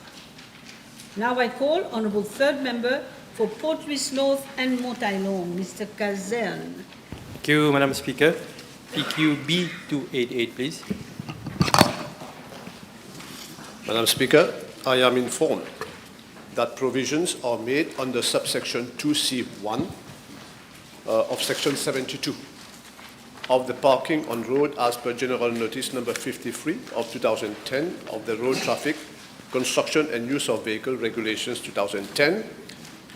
Now I call Honourable Third Member for Port Louis North and Montaillon, Mr. Kazerne. Thank you, Madam Speaker. PQB288, please. Madam Speaker, I am informed that provisions are made under subsection 2C1 of section 72 of the parking on road as per General Notice number 53 of 2010 of the Road Traffic, Construction and Use of Vehicle Regulations 2010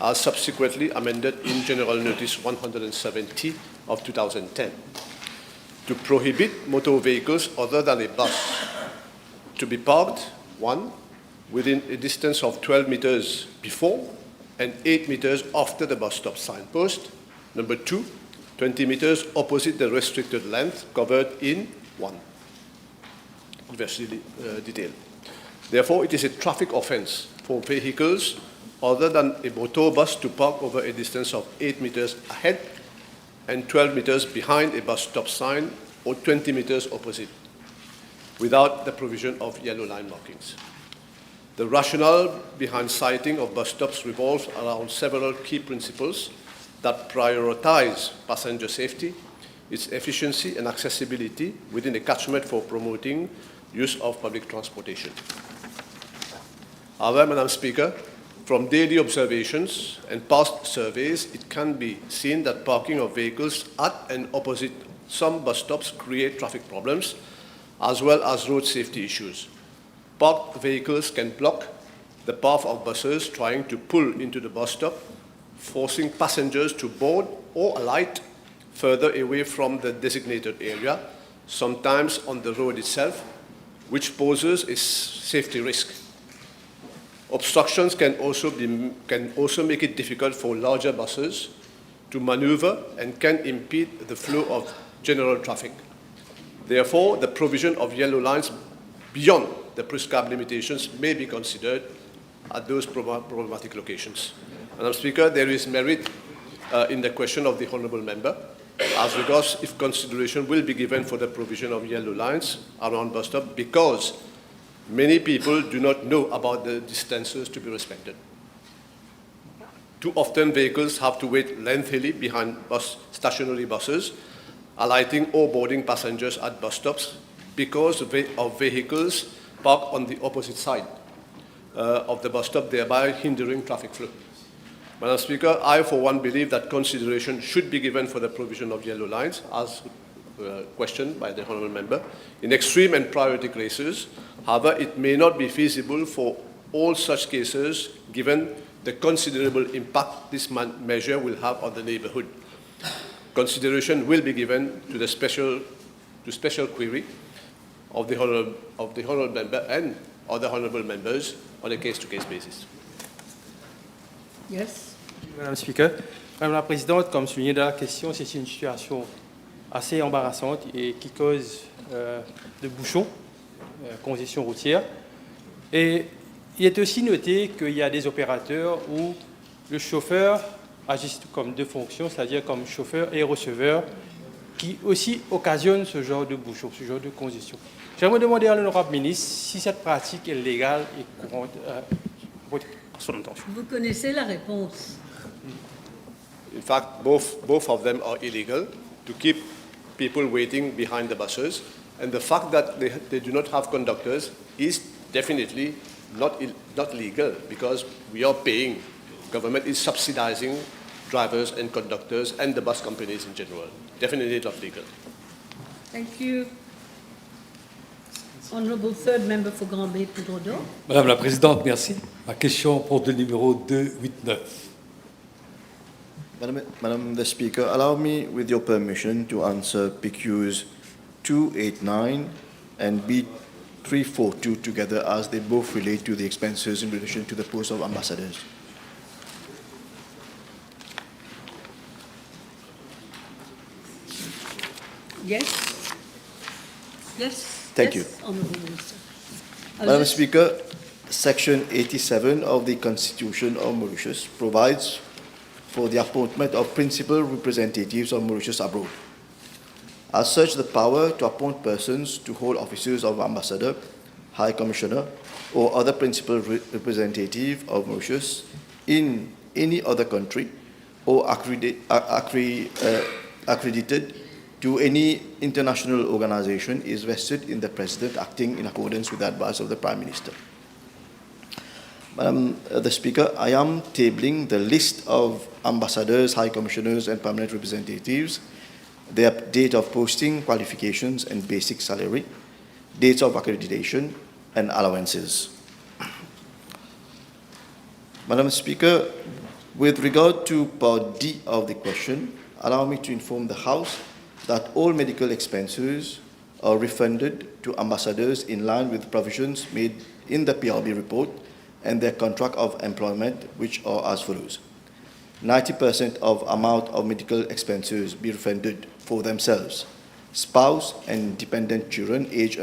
as subsequently amended in General Notice 170 of 2010 to prohibit motor vehicles other than a bus to be parked, 1, within a distance of 12 meters before and 8 meters after the bus stop signpost. Number 2, 20 meters opposite the restricted length covered in 1. Very detailed. Therefore, it is a traffic offence for vehicles other than a motor bus to park over a distance of 8 meters ahead and 12 meters behind a bus stop sign or 20 meters opposite, without the provision of yellow line markings. The rationale behind siting of bus stops revolves around several key principles that prioritize passenger safety, its efficiency and accessibility within a catchment for promoting use of public transportation. However, Madam Speaker, from daily observations and past surveys, it can be seen that parking of vehicles at and opposite some bus stops create traffic problems as well as road safety issues. Parked vehicles can block the path of buses trying to pull into the bus stop, forcing passengers to board or alight further away from the designated area, sometimes on the road itself, which poses a safety risk. Obstructions can also make it difficult for larger buses to maneuver and can impede the flow of general traffic. Therefore, the provision of yellow lines beyond the prescribed limitations may be considered at those problematic locations. Madam Speaker, there is merit in the question of the Honourable Member as regards if consideration will be given for the provision of yellow lines around bus stop, because many people do not know about the distances to be respected. Too often vehicles have to wait lengthily behind stationary buses, alighting or boarding passengers at bus stops because of vehicles parked on the opposite side of the bus stop, thereby hindering traffic flow. Madam Speaker, I for one believe that consideration should be given for the provision of yellow lines, as questioned by the Honourable Member, in extreme and priority cases. However, it may not be feasible for all such cases given the considerable impact this measure will have on the neighbourhood. Consideration will be given to the special query of the Honourable Member and other Honourable Members on a case-to-case basis. Yes. Madame Speaker, Madame la Présidente, comme souligné dans la question, c'est une situation assez embarrassante et qui cause de bouchons, congestion routière. Et il est aussi noté qu'il y a des opérateurs où le chauffeur agit comme deux fonctions, c'est-à-dire comme chauffeur et receveur, qui aussi occasionnent ce genre de bouchons, ce genre de congestion. J'aimerais demander à l'honorable ministre si cette pratique est légale et courante. Vous connaissez la réponse. In fact, both of them are illegal, to keep people waiting behind the buses. And the fact that they do not have conductors is definitely not legal, because we are paying, government is subsidizing drivers and conductors and the bus companies in general. Definitely not legal. Thank you. Honourable third member for Granby, Poudre-d'Or. Madame la Présidente, merci. Ma question porte le numéro 289. Madam the Speaker, allow me, with your permission, to answer PQs 289 and B342 together, as they both relate to the expenses in relation to the post of ambassadors. Yes. Yes. Thank yes, you. Honourable Minister. Madam Speaker, Section 87 of the Constitution of Mauritius provides for the appointment of principal representatives of Mauritius abroad. As such, the power to appoint persons to hold offices of ambassador, high commissioner, or other principal representative of Mauritius in any other country or accredited to any international organization is vested in the President, acting in accordance with the advice of the Prime Minister. Madam the Speaker, I am tabling the list of ambassadors, high commissioners, and permanent representatives, their date of posting, qualifications, and basic salary, dates of accreditation, and allowances. Madam Speaker, with regard to Part D of the question, allow me to inform the House that all medical expenses are refunded to ambassadors in line with provisions made in the PRB report and their contract of employment, which are as follows. 90% of amount of medical expenses be refunded for themselves, spouse and dependent children aged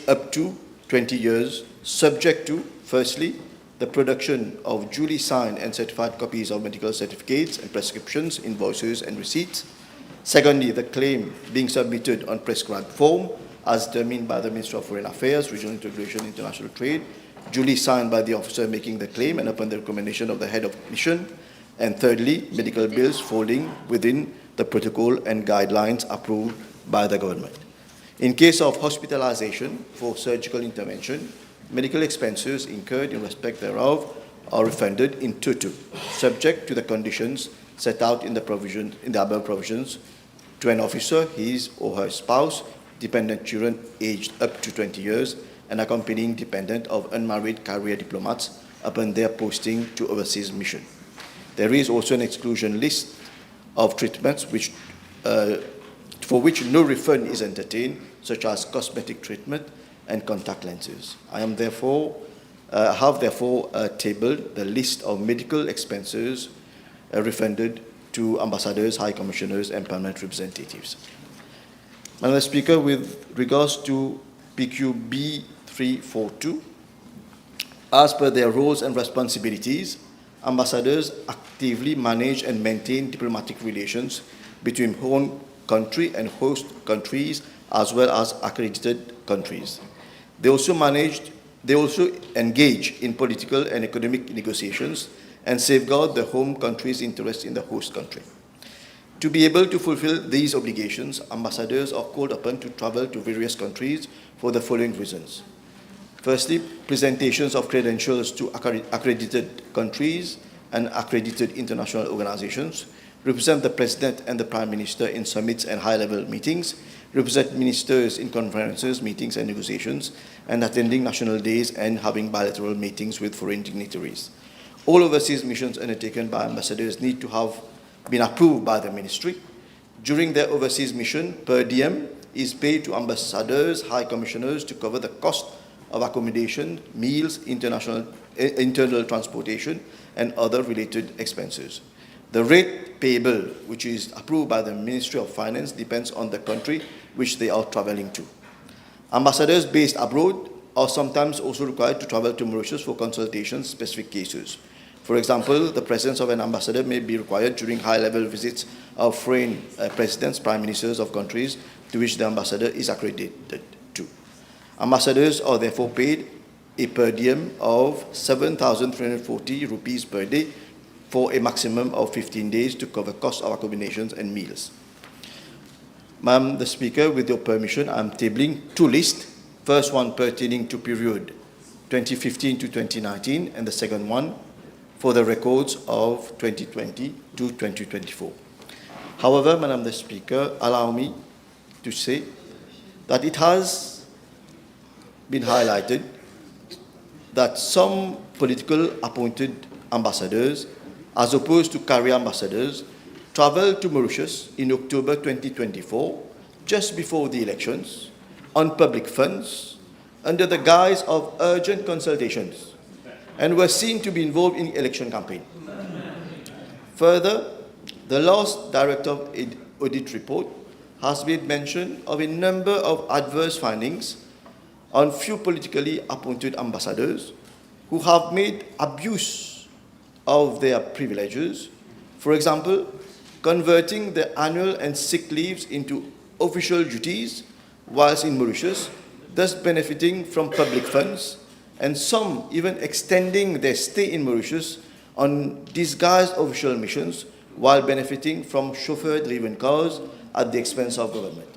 up to 20 years, subject to, firstly, the production of duly signed and certified copies of medical certificates and prescriptions, invoices and receipts. Secondly, the claim being submitted on prescribed form as determined by the Ministry of Foreign Affairs, Regional Integration, International Trade, duly signed by the officer making the claim and upon the recommendation of the head of mission. And thirdly, medical bills falling within the protocol and guidelines approved by the government. In case of hospitalization for surgical intervention, medical expenses incurred in respect thereof are refunded in toto, subject to the conditions set out in the above provisions to an officer, his or her spouse, dependent children aged up to 20 years, and accompanying dependent of unmarried career diplomats upon their posting to overseas mission. There is also an exclusion list of treatments for which no refund is entertained, such as cosmetic treatment and contact lenses. I have therefore tabled the list of medical expenses refunded to ambassadors, high commissioners, and permanent representatives. Madam Speaker, with regards to PQB 342, as per their roles and responsibilities, ambassadors actively manage and maintain diplomatic relations between home country and host countries, as well as accredited countries. They also engage in political and economic negotiations and safeguard the home country's interests in the host country. To be able to fulfill these obligations, ambassadors are called upon to travel to various countries for the following reasons. Firstly, presentations of credentials to accredited countries and accredited international organizations, represent the President and the Prime Minister in summits and high-level meetings, represent ministers in conferences, meetings and negotiations, and attending national days and having bilateral meetings with foreign dignitaries. All overseas missions undertaken by ambassadors need to have been approved by the Ministry. During their overseas mission, per diem is paid to ambassadors, high commissioners to cover the cost of accommodation, meals, internal transportation, and other related expenses. The rate payable, which is approved by the Ministry of Finance, depends on the country which they are traveling to. Ambassadors based abroad are sometimes also required to travel to Mauritius for consultations, specific cases. For example, the presence of an ambassador may be required during high-level visits of foreign presidents, prime ministers of countries to which the ambassador is accredited to. Ambassadors are therefore paid a per diem of 7,340 rupees per day for a maximum of 15 days to cover costs of accommodations and meals. Madam the Speaker, with your permission, I am tabling two lists. First one pertaining to period 2015 to 2019, and the second one for the records of 2020 to 2024. However, Madam the Speaker, allow me to say that it has been highlighted that some political appointed ambassadors, as opposed to career ambassadors, travelled to Mauritius in October 2024, just before the elections, on public funds, under the guise of urgent consultations, and were seen to be involved in election campaign. Further, the last Director of Audit report has made mention of a number of adverse findings on few politically appointed ambassadors who have made abuse of their privileges. For example, converting their annual and sick leaves into official duties whilst in Mauritius, thus benefiting from public funds, and some even extending their stay in Mauritius on disguised official missions while benefiting from chauffeur-driven cars at the expense of government.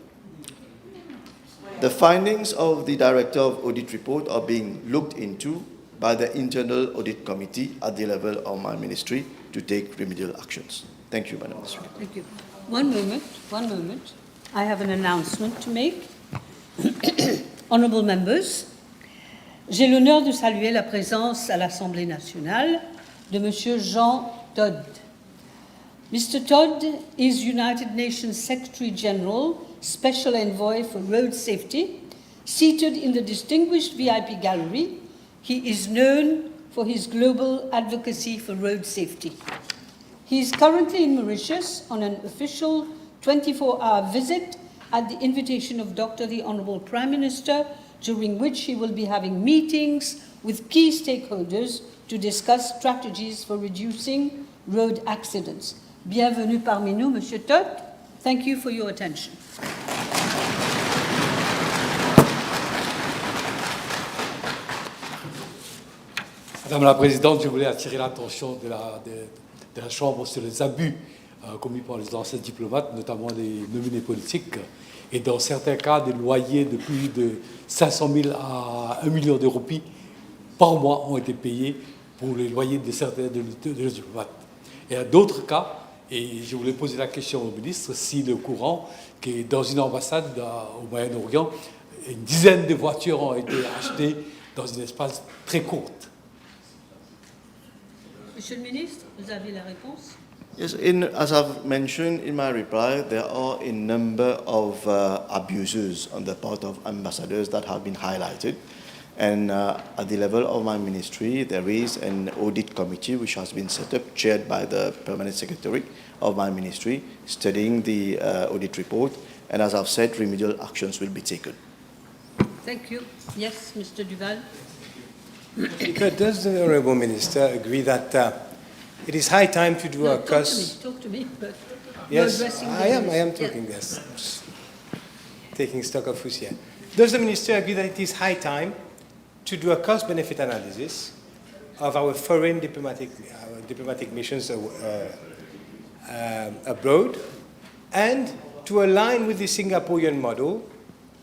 The findings of the Director of Audit report are being looked into by the Internal Audit Committee at the level of my ministry to take remedial actions. Thank you, Madam Speaker. Thank you. One moment. I have an announcement to make. Honourable members, j'ai l'honneur de saluer la présence à l'Assemblée nationale de Monsieur Jean Todd. Mr. Todd is United Nations Secretary General, Special Envoy for Road Safety. Seated in the distinguished VIP gallery, he is known for his global advocacy for road safety. He is currently in Mauritius on an official 24-hour visit at the invitation of the Honourable Prime Minister, during which he will be having meetings with key stakeholders to discuss strategies for reducing road accidents. Bienvenue parmi nous, Monsieur Todd. Thank you for your attention. Madame la Présidente, je voulais attirer l'attention de la Chambre sur les abus commis par les anciens diplomates, notamment les nominés politiques, et dans certains cas, des loyers de plus de 500 000 à 1 million de roupies par mois ont été payés pour les loyers de certains de nos diplomates. Et à d'autres cas, et je voulais poser la question au ministre, s'il est au courant que dans une ambassade au Moyen-Orient, une dizaine de voitures ont été achetées dans un espace très court. Monsieur le ministre, vous avez la réponse. Yes, as I've mentioned in my reply, there are a number of abuses on the part of ambassadors that have been highlighted. And at the level of my ministry, there is an audit committee which has been set up, chaired by the permanent secretary of my ministry, studying the audit report. And as I've said, remedial actions will be taken. Thank you. Yes, Mr. Duval. Speaker, does the Honourable Minister agree that it is high time to do a cost... Talk to me, but yes, you're addressing I am talking, yes. Just taking stock of who's here. Does the Minister agree that it is high time to do a cost-benefit analysis of our foreign diplomatic missions abroad, and to align with the Singaporean model,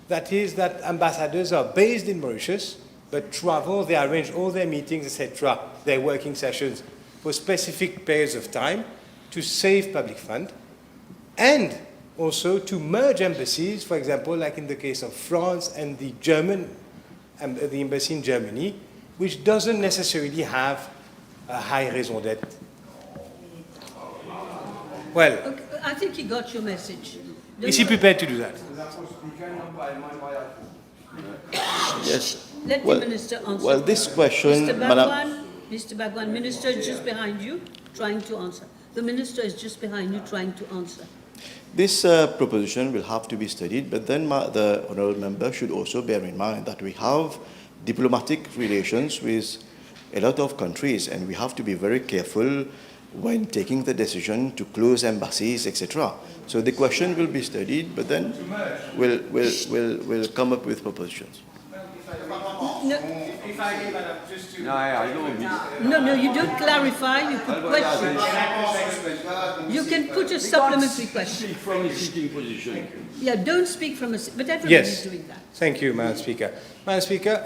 that is that ambassadors are based in Mauritius, but travel, they arrange all their meetings, etc., their working sessions for specific periods of time to save public fund, and also to merge embassies, for example, like in the case of France and the embassy in Germany, which doesn't necessarily have a high raison d'être. Well, Okay, I think he got your message. is he prepared to do that? Yes. Let the Minister answer. Well, this question, Mr. Bhagwan, Minister is just behind you, trying to answer. The Minister is just behind you, trying to answer. This proposition will have to be studied, but then the Honourable Member should also bear in mind that we have diplomatic relations with a lot of countries, and we have to be very careful when taking the decision to close embassies, etc. So the question will be studied, but then we'll come up with propositions. No, you don't clarify, you put questions. You can put a supplementary question. Yeah, don't speak from a... But everybody's doing that. Thank you, Madam Speaker. Madam Speaker,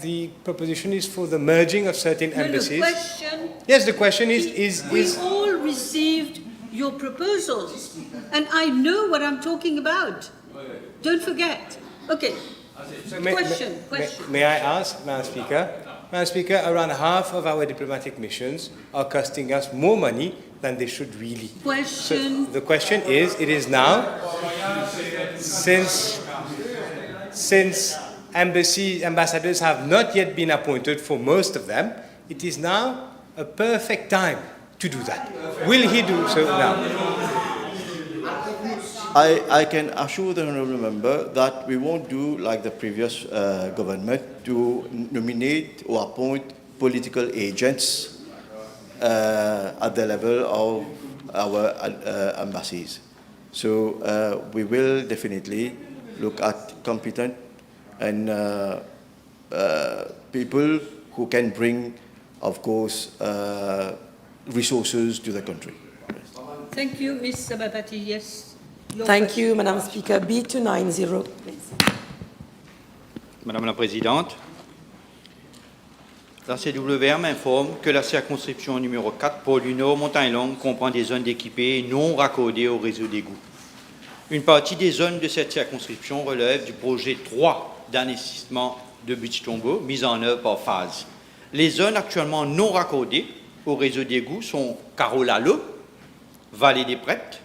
the proposition is for the merging of certain embassies. No, question... Yes, the question is... We all received your proposals, and I know what I'm talking about. Don't forget. Okay. So Question. May I ask, Madam Speaker? Madam Speaker, around half of our diplomatic missions are costing us more money than they should really. Question. So the question is, it is now, since ambassadors have not yet been appointed for most of them, it is now a perfect time to do that. Will he do so now? I can assure the Honourable Member that we won't do like the previous government to nominate or appoint political agents at the level of our embassies. So we will definitely look at competent and people who can bring, of course, resources to the country. Thank you, Ms. Sabapati. Yes. Thank you, Madam Speaker. B290, please. Madame la Présidente, la CWR m'informe que la circonscription numéro 4 pour du Nord Montagne Longue comprend des zones d'équipés non raccordées au réseau d'égouts. Une partie des zones de cette circonscription relève du projet 3 d'investissement de Butte-Tombeau, mis en œuvre par phase. Les zones actuellement non raccordées au réseau d'égouts sont Carolalo, Vallée des Prêtres,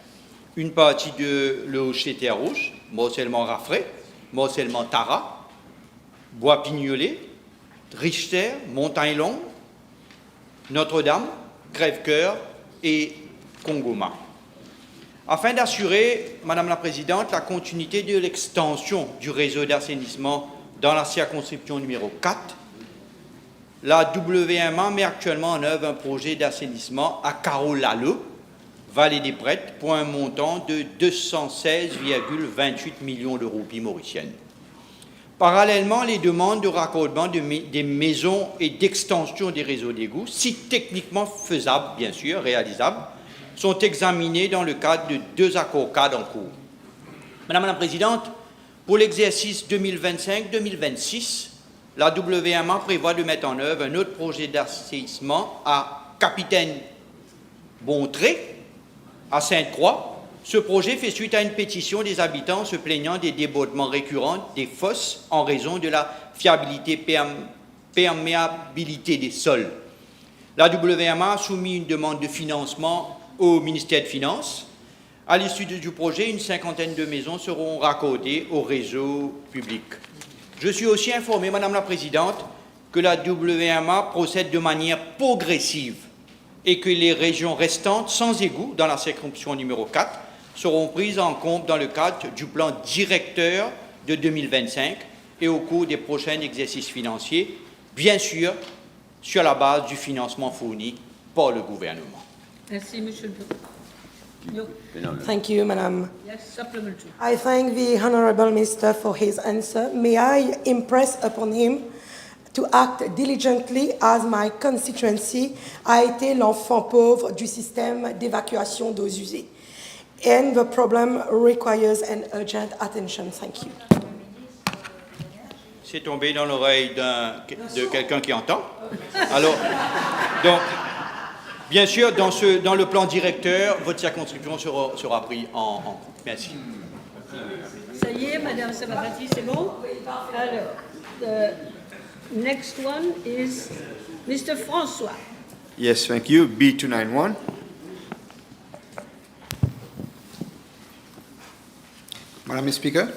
une partie de Le Hocher-Terre-Rouge, Morcellement-Raffray, Morcellement-Tara, Bois-Pignolet, Richter, Montagne-Longue, Notre-Dame, Crèvecoeur et Congoma. Afin d'assurer, Madame la Présidente, la continuité de l'extension du réseau d'assainissement dans la circonscription numéro 4, la WMA met actuellement en œuvre un projet d'assainissement à Carolale, Vallée des Prêtres, pour un montant de 216,28 millions de roupies mauriciennes. Parallèlement, les demandes de raccordement des maisons et d'extension des réseaux d'égouts, si techniquement faisables, bien sûr, réalisables, sont examinées dans le cadre de 2 accords-cadres en cours. Madame la Présidente, pour l'exercice 2025-2026, la WMA prévoit de mettre en œuvre un autre projet d'assainissement à Capitaine-Bontré, à Sainte-Croix. Ce projet fait suite à une pétition des habitants se plaignant des débordements récurrents des fosses en raison de la perméabilité des sols. La WMA a soumis une demande de financement au ministère des Finances. À l'issue du projet, une 50aine de maisons seront raccordées au réseau public. Je suis aussi informé, Madame la Présidente, que la WMA procède de manière progressive et que les régions restantes sans égout dans la circonscription numéro 4 seront prises en compte dans le cadre du plan directeur de 2025 et au cours des prochains exercices financiers, bien sûr sur la base du financement fourni par le gouvernement. Merci, Monsieur le Président. Thank you, Madam. Yes, supplementary. I thank the Honourable Minister for his answer. May I impress upon him to act diligently as my constituency a été l'enfant pauvre du système d'évacuation d'eaux usées. And the problem requires an urgent attention. Thank you. C'est tombé dans l'oreille de quelqu'un qui entend. Alors, donc, bien sûr, dans le plan directeur, votre circonscription sera prise en compte. Merci. Ça y est, Madame Samarati, c'est bon? Alors, the next one is Mr. François. Yes, thank you. B291. Madam Speaker,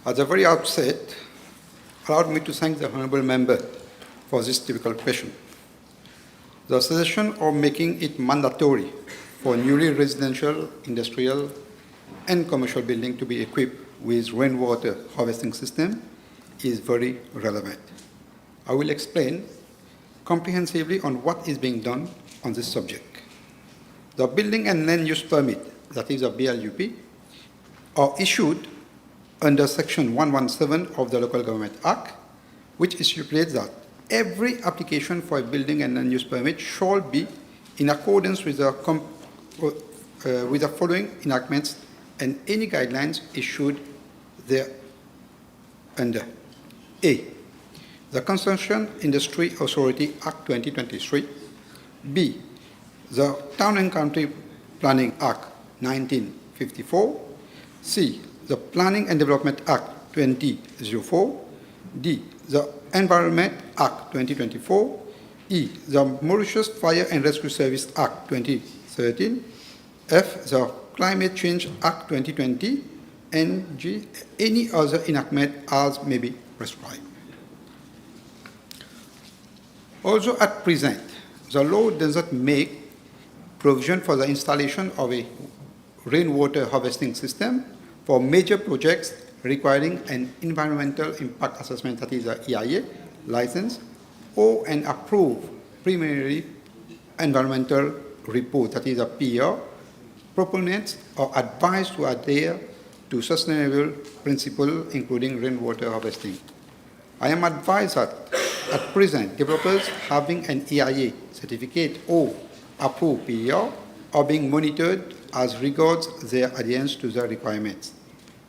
at the very outset, allow me to thank the Honourable Member for this difficult question. The suggestion of making it mandatory for newly residential, industrial, and commercial buildings to be equipped with rainwater harvesting system is very relevant. I will explain comprehensively on what is being done on this subject. The Building and Land Use Permit, that is a BLUP, are issued under Section 117 of the Local Government Act, which stipulates that every application for a building and land use permit shall be in accordance with the following enactments and any guidelines issued there under. A. The Congestion Industry Authority Act 2023. B. The Town and County Planning Act 1954. C. The Planning and Development Act 2004. D. The Environment Act 2024. E. The Mauritius Fire and Rescue Service Act 2013. F. The Climate Change Act 2020. And G. Any other enactment as may be prescribed. Also at present, the law does not make provision for the installation of a rainwater harvesting system for major projects requiring an environmental impact assessment, that is a EIA license, or an approved preliminary environmental report, that is a PER. Proponents are advised to adhere to sustainable principles, including rainwater harvesting. I am advised that at present, developers having an EIA certificate or approved PER are being monitored as regards their adherence to the requirements.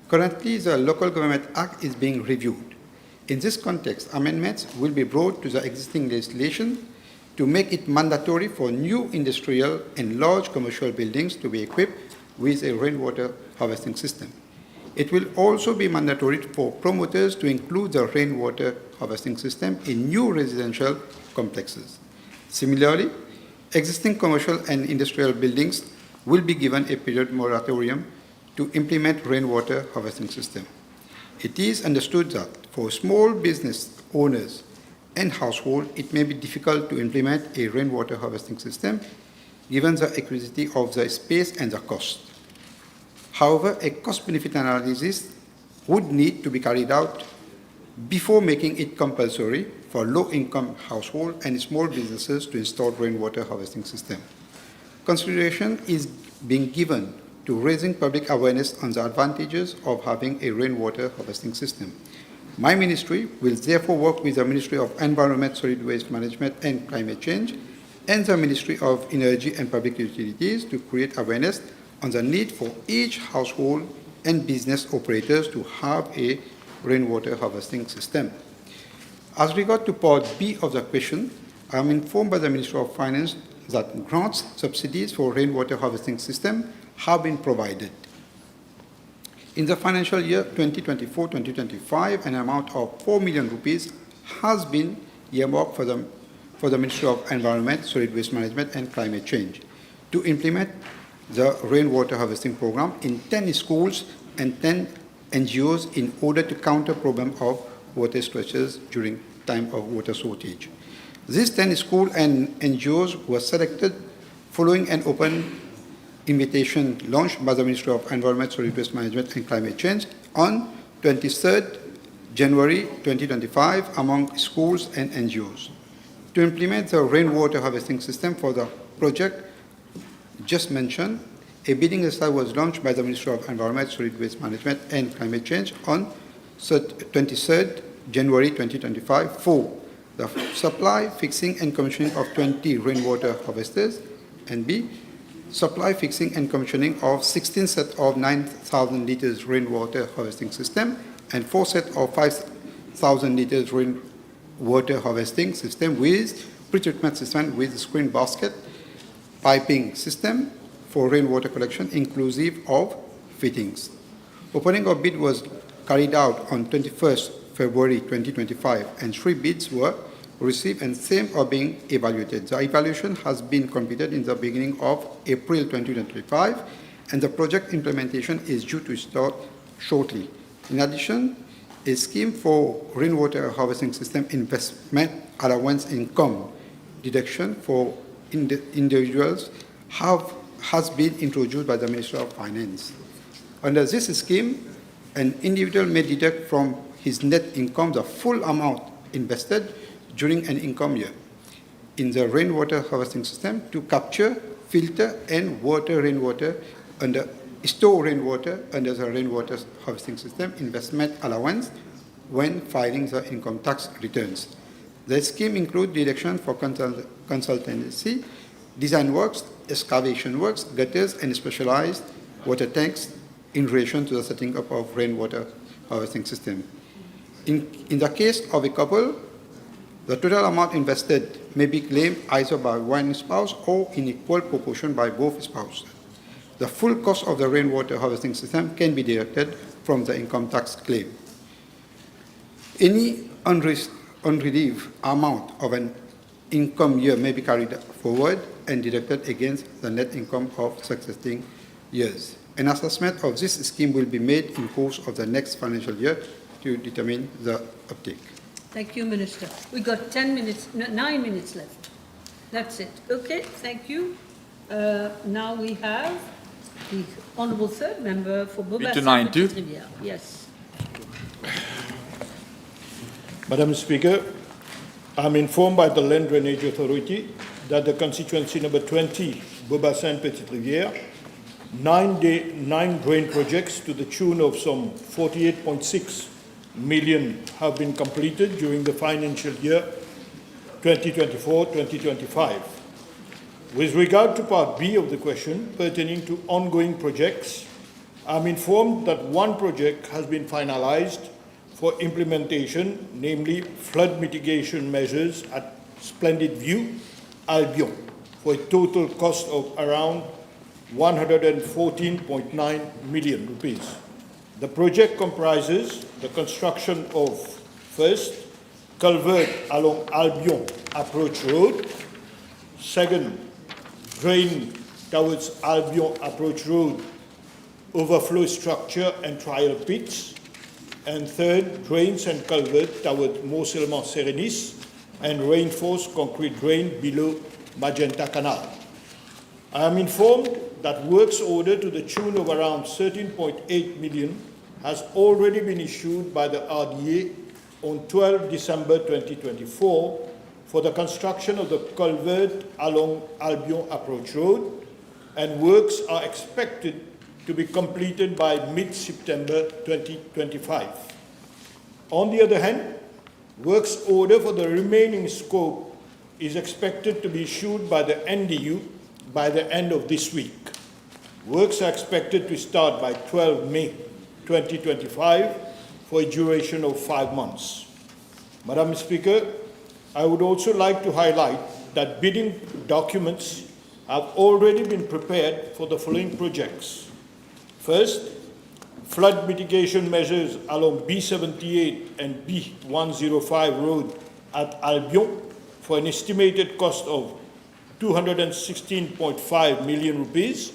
Currently, the Local Government Act is being reviewed. In this context, amendments will be brought to the existing legislation to make it mandatory for new industrial and large commercial buildings to be equipped with a rainwater harvesting system. It will also be mandatory for promoters to include the rainwater harvesting system in new residential complexes. Similarly, existing commercial and industrial buildings will be given a period moratorium to implement rainwater harvesting system. It is understood that for small business owners and households, it may be difficult to implement a rainwater harvesting system given the equity of the space and the cost. However, a cost-benefit analysis would need to be carried out before making it compulsory for low-income households and small businesses to install rainwater harvesting system. Consideration is being given to raising public awareness on the advantages of having a rainwater harvesting system. My ministry will therefore work with the Ministry of Environment, Solid Waste Management and Climate Change and the Ministry of Energy and Public Utilities to create awareness on the need for each household and business operators to have a rainwater harvesting system. As regard to part B of the question, I am informed by the Minister of Finance that grants subsidies for rainwater harvesting system have been provided. In the financial year 2024-2025, an amount of 4 million rupees has been earmarked for the Ministry of Environment, Solid Waste Management and Climate Change to implement the rainwater harvesting program in 10 schools and 10 NGOs in order to counter problem of water stretches during time of water shortage. These 10 schools and NGOs were selected following an open invitation launched by the Ministry of Environment, Solid Waste Management and Climate Change on 23rd January 2025 among schools and NGOs. To implement the rainwater harvesting system for the project just mentioned, a bidding exercise was launched by the Ministry of Environment, Solid Waste Management and Climate Change on 23rd January 2025 for the supply, fixing and commissioning of 20 rainwater harvesters, and B, supply, fixing and commissioning of 16 sets of 9,000 liters rainwater harvesting system and 4 sets of 5,000 liters rainwater harvesting system with pre-treatment system with screen basket piping system for rainwater collection inclusive of fittings. Opening of bid was carried out on 21st February 2025 and 3 bids were received and same are being evaluated. The evaluation has been completed in the beginning of April 2025 and the project implementation is due to start shortly. In addition, a scheme for rainwater harvesting system investment allowance income deduction for individuals has been introduced by the Ministry of Finance. Under this scheme, an individual may deduct from his net income the full amount invested during an income year in the rainwater harvesting system to capture, filter, and water rainwater store rainwater under the rainwater harvesting system investment allowance when filing the income tax returns. The scheme includes deduction for consultancy, design works, excavation works, gutters, and specialized water tanks in relation to the setting up of rainwater harvesting system. In the case of a couple, the total amount invested may be claimed either by one spouse or in equal proportion by both spouses. The full cost of the rainwater harvesting system can be deducted from the income tax claim. Any unrelieved amount of an income year may be carried forward and deducted against the net income of succeeding years. An assessment of this scheme will be made in course of the next financial year to determine the uptake. Thank you, Minister. We got 9 minutes left. That's it. Okay, thank you. Now we have the Honourable Third Member for Beaubassin. Yes. Madam Speaker, I'm informed by the Land Drainage Authority that the constituency number 20, Beaubassin Petite Rivière, 9 drain projects to the tune of some 48.6 million have been completed during the financial year 2024-2025. With regard to part B of the question pertaining to ongoing projects, I'm informed that one project has been finalized for implementation, namely flood mitigation measures at Splendid View, Albion, for a total cost of around 114.9 million rupees. The project comprises the construction of, first, culvert along Albion Approach Road, second, drain towards Albion Approach Road, overflow structure and trial pits, and third, drains and culvert towards Morcellement Serenis and reinforced concrete drain below Magenta Canal. I am informed that works order to the tune of around 13.8 million has already been issued by the RDA on 12 December 2024 for the construction of the culvert along Albion Approach Road, and works are expected to be completed by mid-September 2025. On the other hand, works order for the remaining scope is expected to be issued by the NDU by the end of this week. Works are expected to start by 12 May 2025 for a duration of 5 months. Madam Speaker, I would also like to highlight that bidding documents have already been prepared for the following projects. First, flood mitigation measures along B78 and B105 road at Albion for an estimated cost of 216.5 million rupees,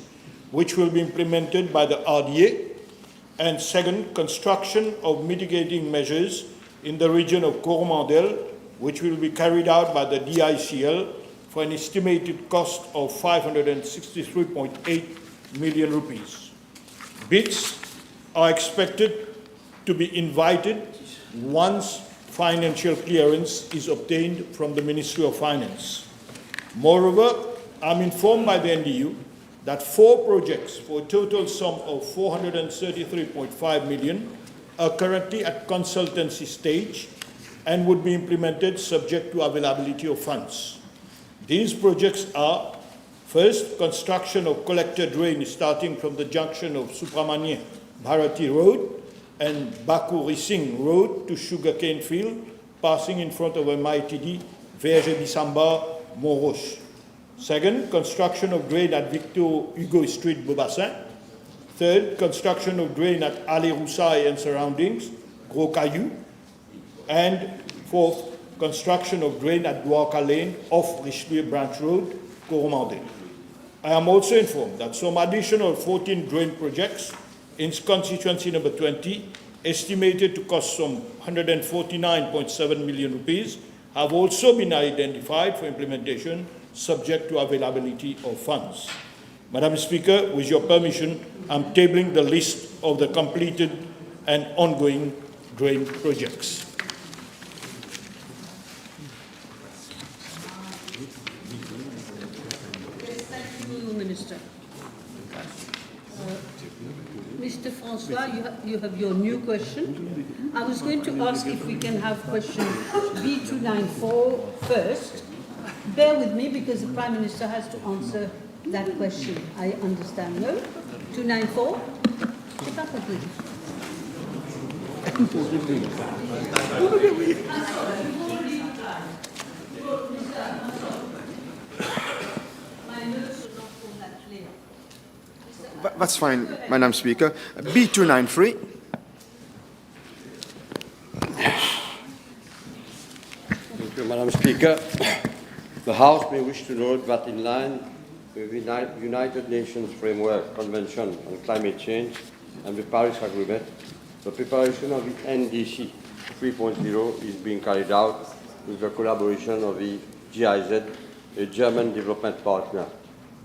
which will be implemented by the RDA. And second, construction of mitigating measures in the region of Coromandel, which will be carried out by the DICL for an estimated cost of 563.8 million rupees. Bids are expected to be invited once financial clearance is obtained from the Ministry of Finance. Moreover, I'm informed by the NDU that 4 projects for a total sum of 433.5 million are currently at consultancy stage and would be implemented subject to availability of funds. These projects are: first, construction of collector drain starting from the junction of Supramania Bharati Road and Bakuri Singh Road to Sugarcane Field, passing in front of MITD, Verge Bissamba, Montroche. Second, construction of drain at Victor Hugo Street, Beaubassin. Third, construction of drain at Allée Roussaille and surroundings, Gros Caillou. And fourth, construction of drain at Douarca Lane off Richelieu Branch Road, Coromandel. I am also informed that some additional 14 drain projects in constituency number 20, estimated to cost some 149.7 million rupees, have also been identified for implementation, subject to availability of funds. Madam Speaker, with your permission, I'm tabling the list of the completed and ongoing drain projects. Minister. Mr. Francois, you have your new question. I was going to ask if we can have question B294 first. Bear with me because the Prime Minister has to answer that question. I understand. No? 294? C'est pas compris. That's fine, Madam Speaker. B293. Thank you, Madam Speaker. The House may wish to note that in line with the United Nations Framework Convention on Climate Change and the Paris Agreement, the preparation of the NDC 3.0 is being carried out with the collaboration of the GIZ, a German development partner,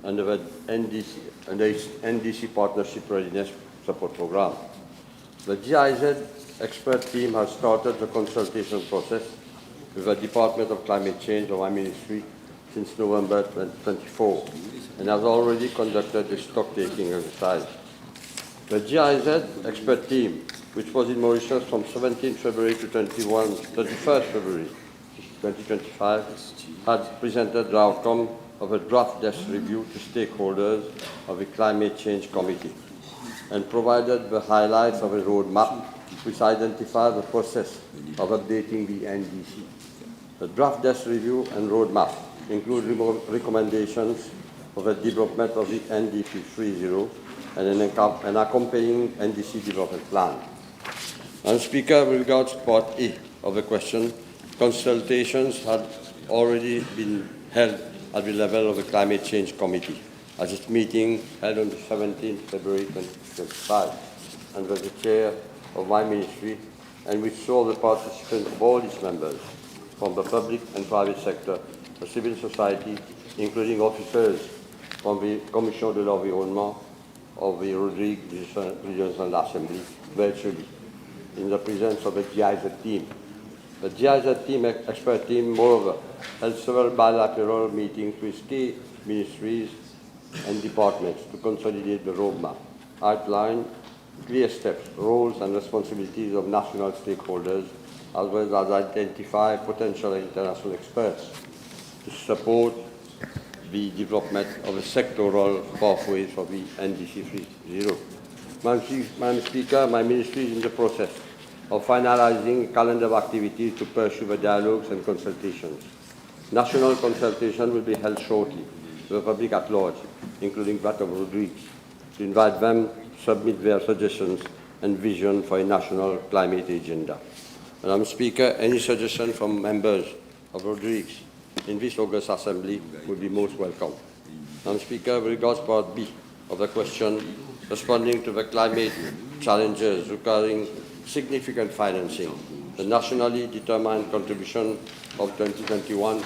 under the NDC Partnership Readiness Support Program. The GIZ expert team has started the consultation process with the Department of Climate Change of my ministry since November 2024 and has already conducted a stock-taking exercise. The GIZ expert team, which was in Mauritius from 17 February to 21st February 2025, had presented the outcome of a draft desk review to stakeholders of the Climate Change Committee and provided the highlights of a roadmap which identified the process of updating the NDC. The draft desk review and roadmap include recommendations for the development of the NDP 3.0 and an accompanying NDC development plan. Madam Speaker, with regards to Part A of the question, consultations had already been held at the level of the Climate Change Committee at its meeting held on the 17th February 2025 under the chair of my ministry, and which saw the participation of all its members from the public and private sector, the civil society, including officers from the Commission de l'Environnement of the Rodrigues Regional Assembly, virtually, in the presence of the GIZ team, The GIZ expert team, moreover, held several bilateral meetings with key ministries and departments to consolidate the roadmap, outline clear steps, roles and responsibilities of national stakeholders, as well as identify potential international experts to support the development of a sectoral pathway for the NDC 3.0. Madam Speaker, my ministry is in the process of finalizing a calendar of activities to pursue the dialogues and consultations. National consultation will be held shortly with the public at large, including that of Rodrigues, to invite them to submit their suggestions and vision for a national climate agenda. Madam Speaker, any suggestion from members of Rodrigues in this August Assembly would be most welcome. Madam Speaker, with regards to Part B of the question, responding to the climate challenges requiring significant financing, the nationally determined contribution of 2021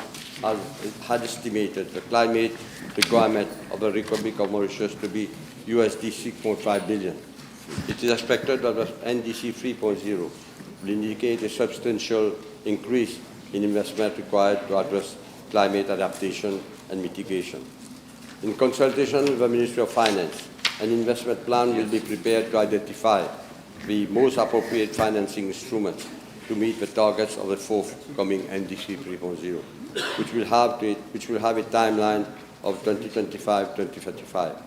had estimated the climate requirement of the Republic of Mauritius to be USD 6.5 billion. It is expected that the NDC 3.0 will indicate a substantial increase in investment required to address climate adaptation and mitigation. In consultation with the Ministry of Finance, an investment plan will be prepared to identify the most appropriate financing instruments to meet the targets of the forthcoming NDC 3.0, which will have a timeline of 2025-2035.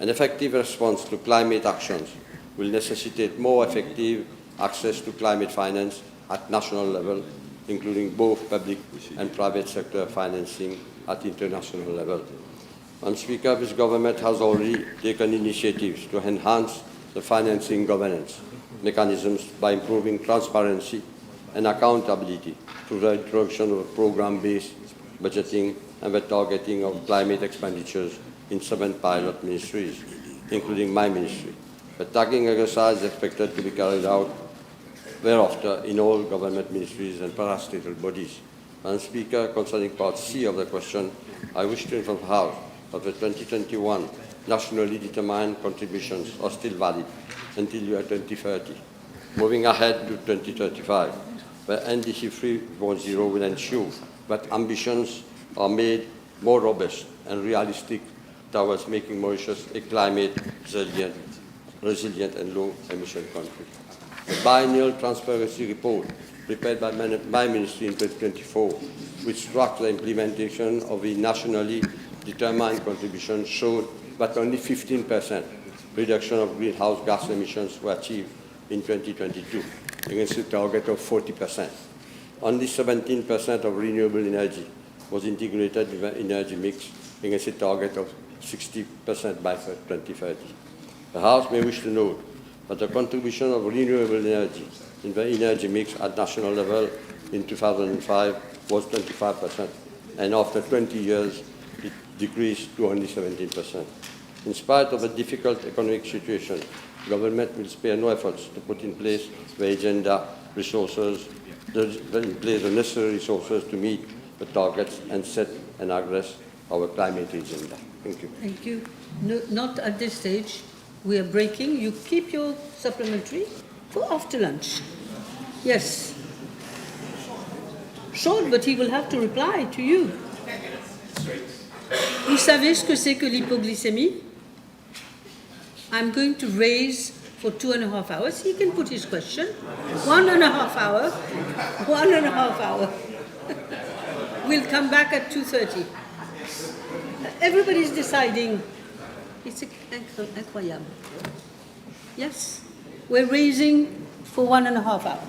An effective response to climate actions will necessitate more effective access to climate finance at national level, including both public and private sector financing at international level. Madam Speaker, this government has already taken initiatives to enhance the financing governance mechanisms by improving transparency and accountability through the introduction of program-based budgeting and the targeting of climate expenditures in 7 pilot ministries, including my ministry. The tagging exercise is expected to be carried out thereafter in all government ministries and parastatal bodies. Madam Speaker, concerning Part C of the question, I wish to inform the House that the 2021 nationally determined contributions are still valid until year 2030. Moving ahead to 2035, the NDC 3.0 will ensure that ambitions are made more robust and realistic towards making Mauritius a climate resilient and low-emission country. The biennial transparency report prepared by my ministry in 2024, which tracked the implementation of the nationally determined contributions, showed that only 15% reduction of greenhouse gas emissions were achieved in 2022, against a target of 40%. Only 17% of renewable energy was integrated in the energy mix, against a target of 60% by 2030. The House may wish to note that the contribution of renewable energy in the energy mix at national level in 2005 was 25%, and after 20 years, it decreased to only 17%. In spite of a difficult economic situation, government will spare no efforts to put in place the agenda resources, the necessary resources to meet the targets and set and address our climate agenda. Thank you. Thank you. No, not at this stage. We are breaking. You keep your supplementary for after lunch. Yes. Short, but he will have to reply to you. Vous savez ce que c'est que l'hypoglycémie? I'm going to raise for 2.5 hours. He can put his question. 1.5 hour. 1.5 hour. We'll come back at 2:30. Everybody's deciding. It's incroyable. Yes, we're raising for 1.5 hours.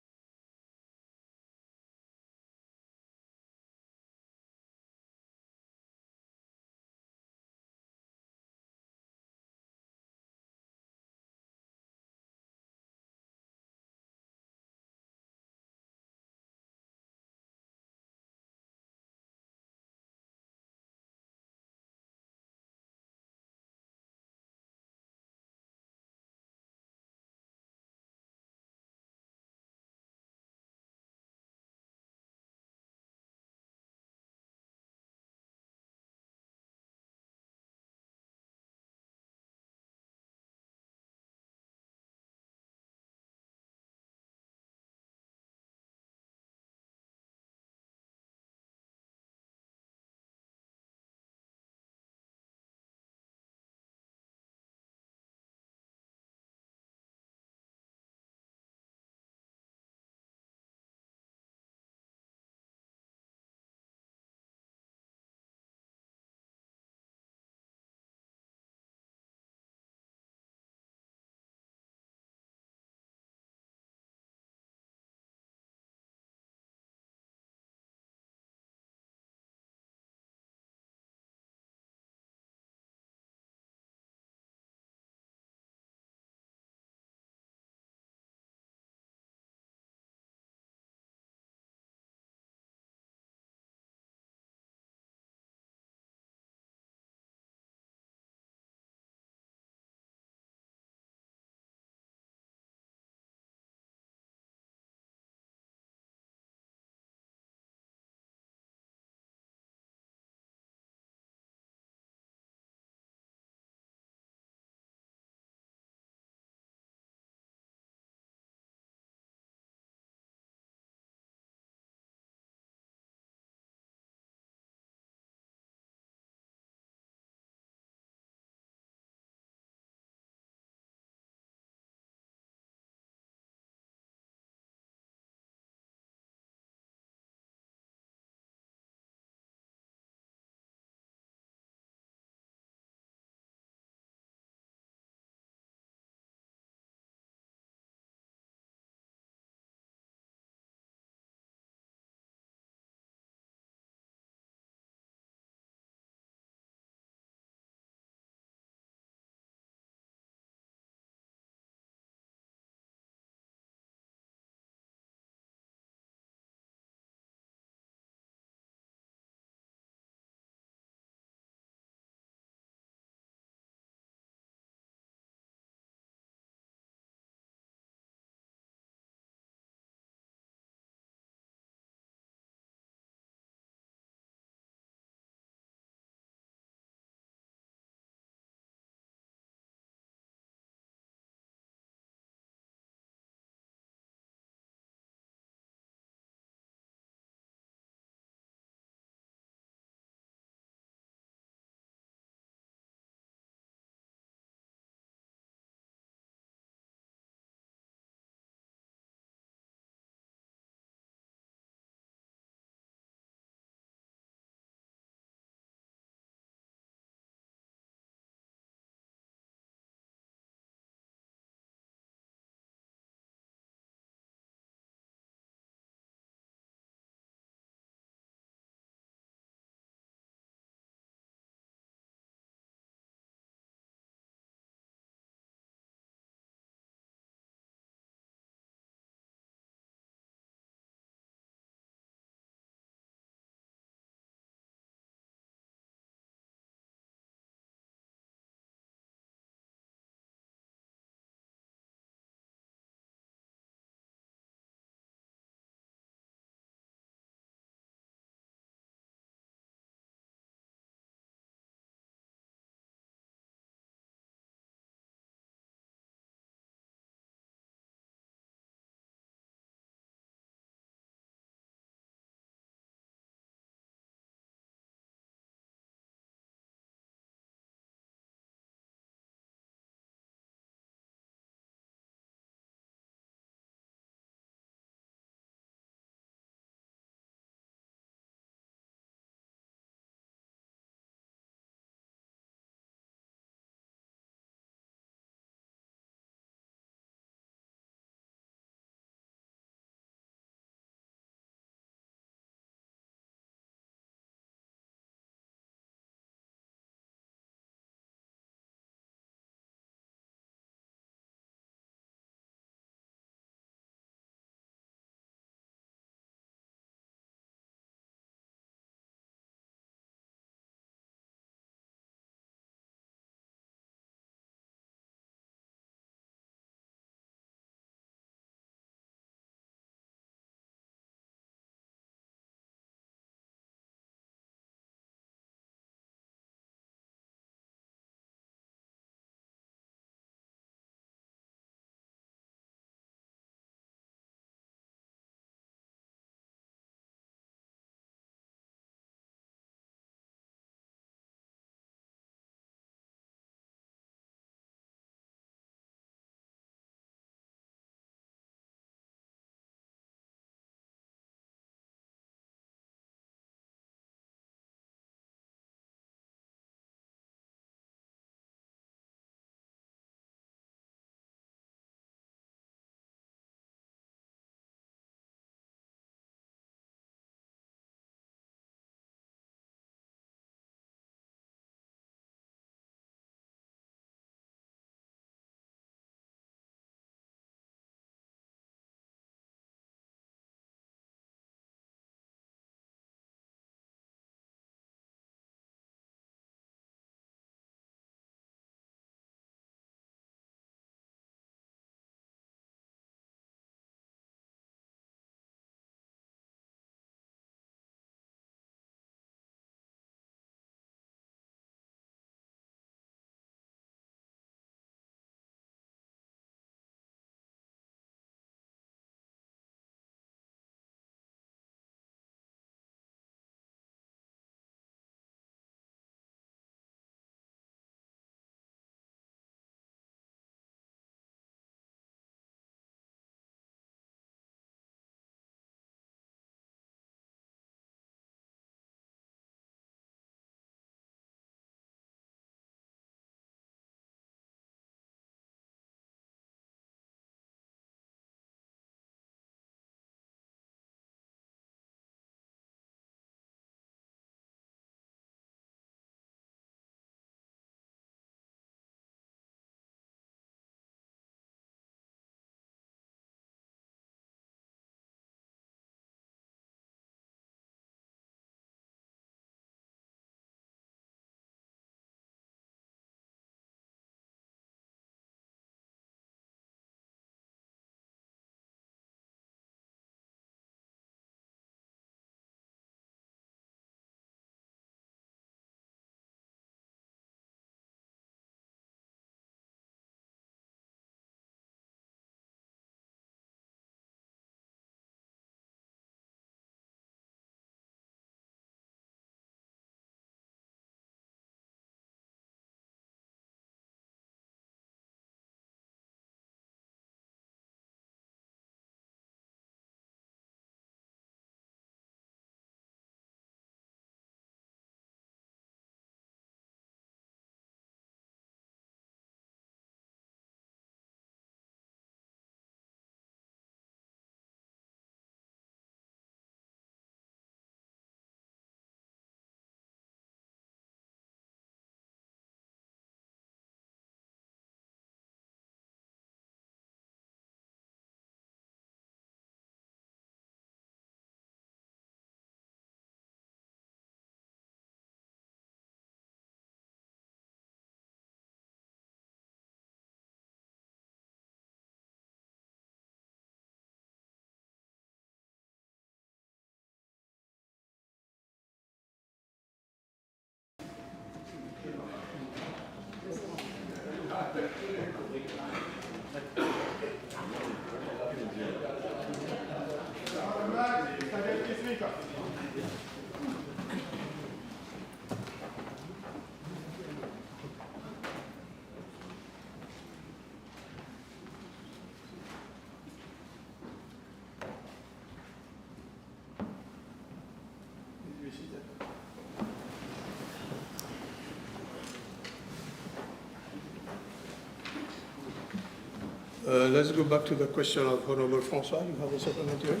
Let's go back to the question of Honourable François. You have a supplementary?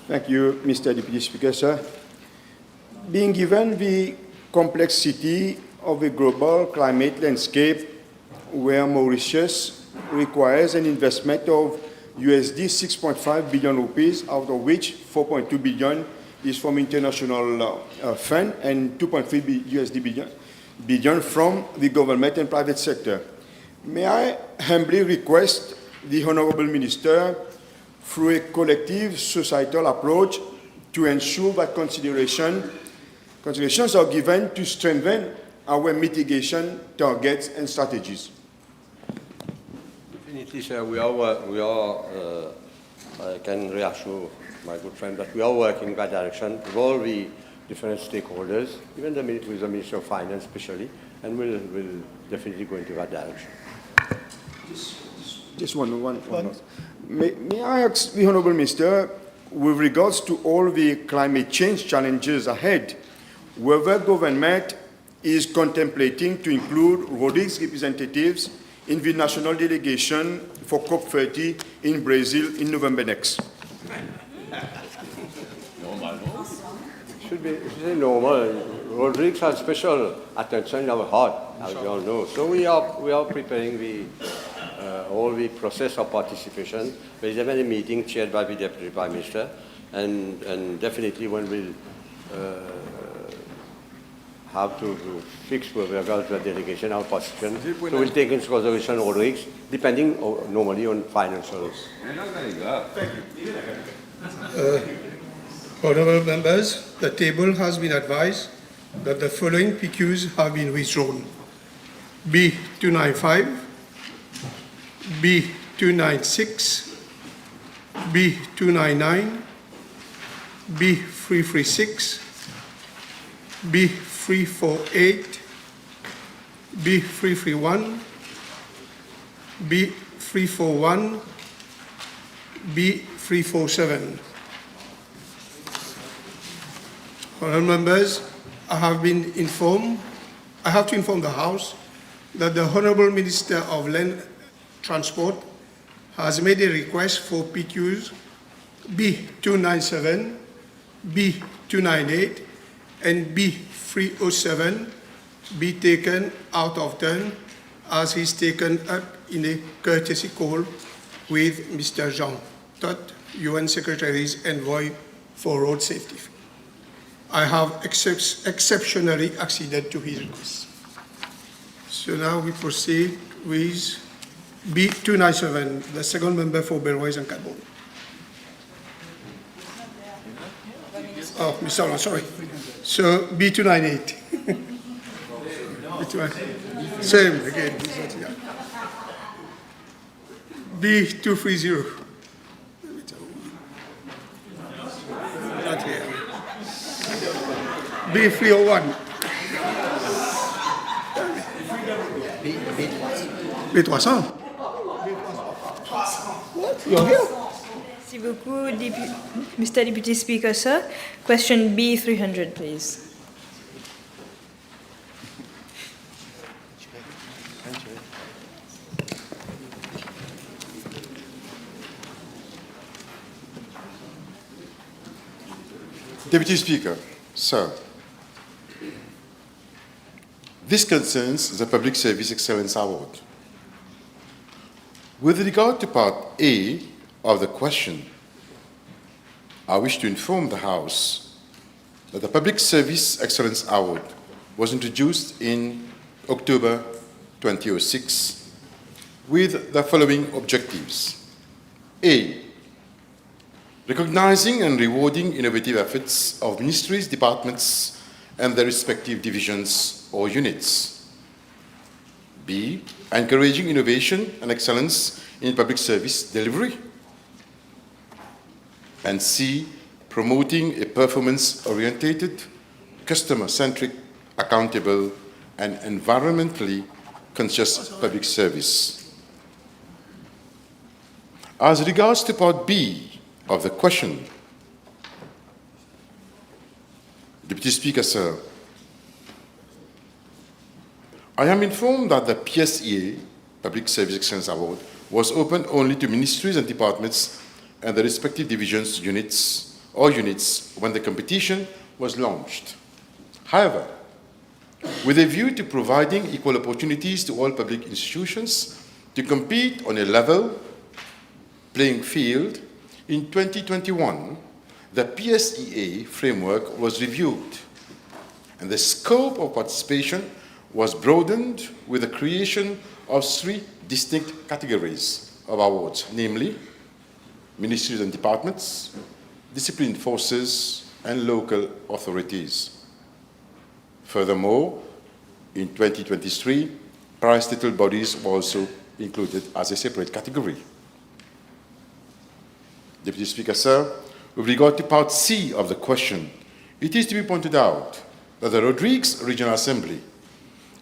Thank you, Mr. Deputy Speaker, sir. Being given the complexity of the global climate landscape, where Mauritius requires an investment of USD 6.5 billion rupees, out of which 4.2 billion is from international fund and 2.3 USD billion from the government and private sector. May I humbly request the Honourable Minister, through a collective societal approach, to ensure that considerations are given to strengthen our mitigation targets and strategies. Definitely, sir. I can reassure my good friend that we are working in that direction with all the different stakeholders, even with the Minister of Finance especially, and we'll definitely go into that direction. Just one. May I ask the Honourable Minister, with regards to all the climate change challenges ahead, whether government is contemplating to include Rodrigues representatives in the national delegation for COP30 in Brazil in November next? Should be normal. Rodrigues has special attention in our heart, as you all know. So we are preparing all the process of participation. There is even a meeting chaired by the Deputy Prime Minister, and definitely when we'll have to fix with regards to the delegation our position. So we'll take into consideration Rodrigues, depending normally on financial. Thank you. Honourable members, the table has been advised that the following PQs have been withdrawn: B295, B296, B299, B336, B348, B331, B341, B347. Honourable members, I have to inform the House that the Honourable Minister of Land Transport has made a request for PQs B297, B298, and B307 be taken out of turn, as he's taken up in a courtesy call with Mr. Jean Todt, UN Secretary's Envoy for Road Safety. I have exceptionally acceded to his request. So now we proceed with B297, the second member for Belrose and Cabot. Oh, Mr. Alwan, sorry. So B298. Same again. B230. Not here. B301. B300. What? You're here? Merci beaucoup, Mr. Deputy Speaker, sir. Question B300, please. Deputy Speaker, sir, this concerns the Public Service Excellence Award. With regard to Part A of the question, I wish to inform the House that the Public Service Excellence Award was introduced in October 2006 with the following objectives. A, recognizing and rewarding innovative efforts of ministries, departments, and their respective divisions or units. B, encouraging innovation and excellence in public service delivery. And C, promoting a performance-oriented, customer-centric, accountable, and environmentally conscious public service. As regards to Part B of the question, Deputy Speaker, sir, I am informed that the PSEA, Public Service Excellence Award, was open only to ministries and departments and the respective divisions, units when the competition was launched. However, with a view to providing equal opportunities to all public institutions to compete on a level playing field, in 2021, the PSEA framework was reviewed, and the scope of participation was broadened with the creation of 3 distinct categories of awards, namely ministries and departments, disciplined forces, and local authorities. Furthermore, in 2023, parastatal bodies were also included as a separate category. Deputy Speaker, sir, with regard to Part C of the question, it is to be pointed out that the Rodrigues Regional Assembly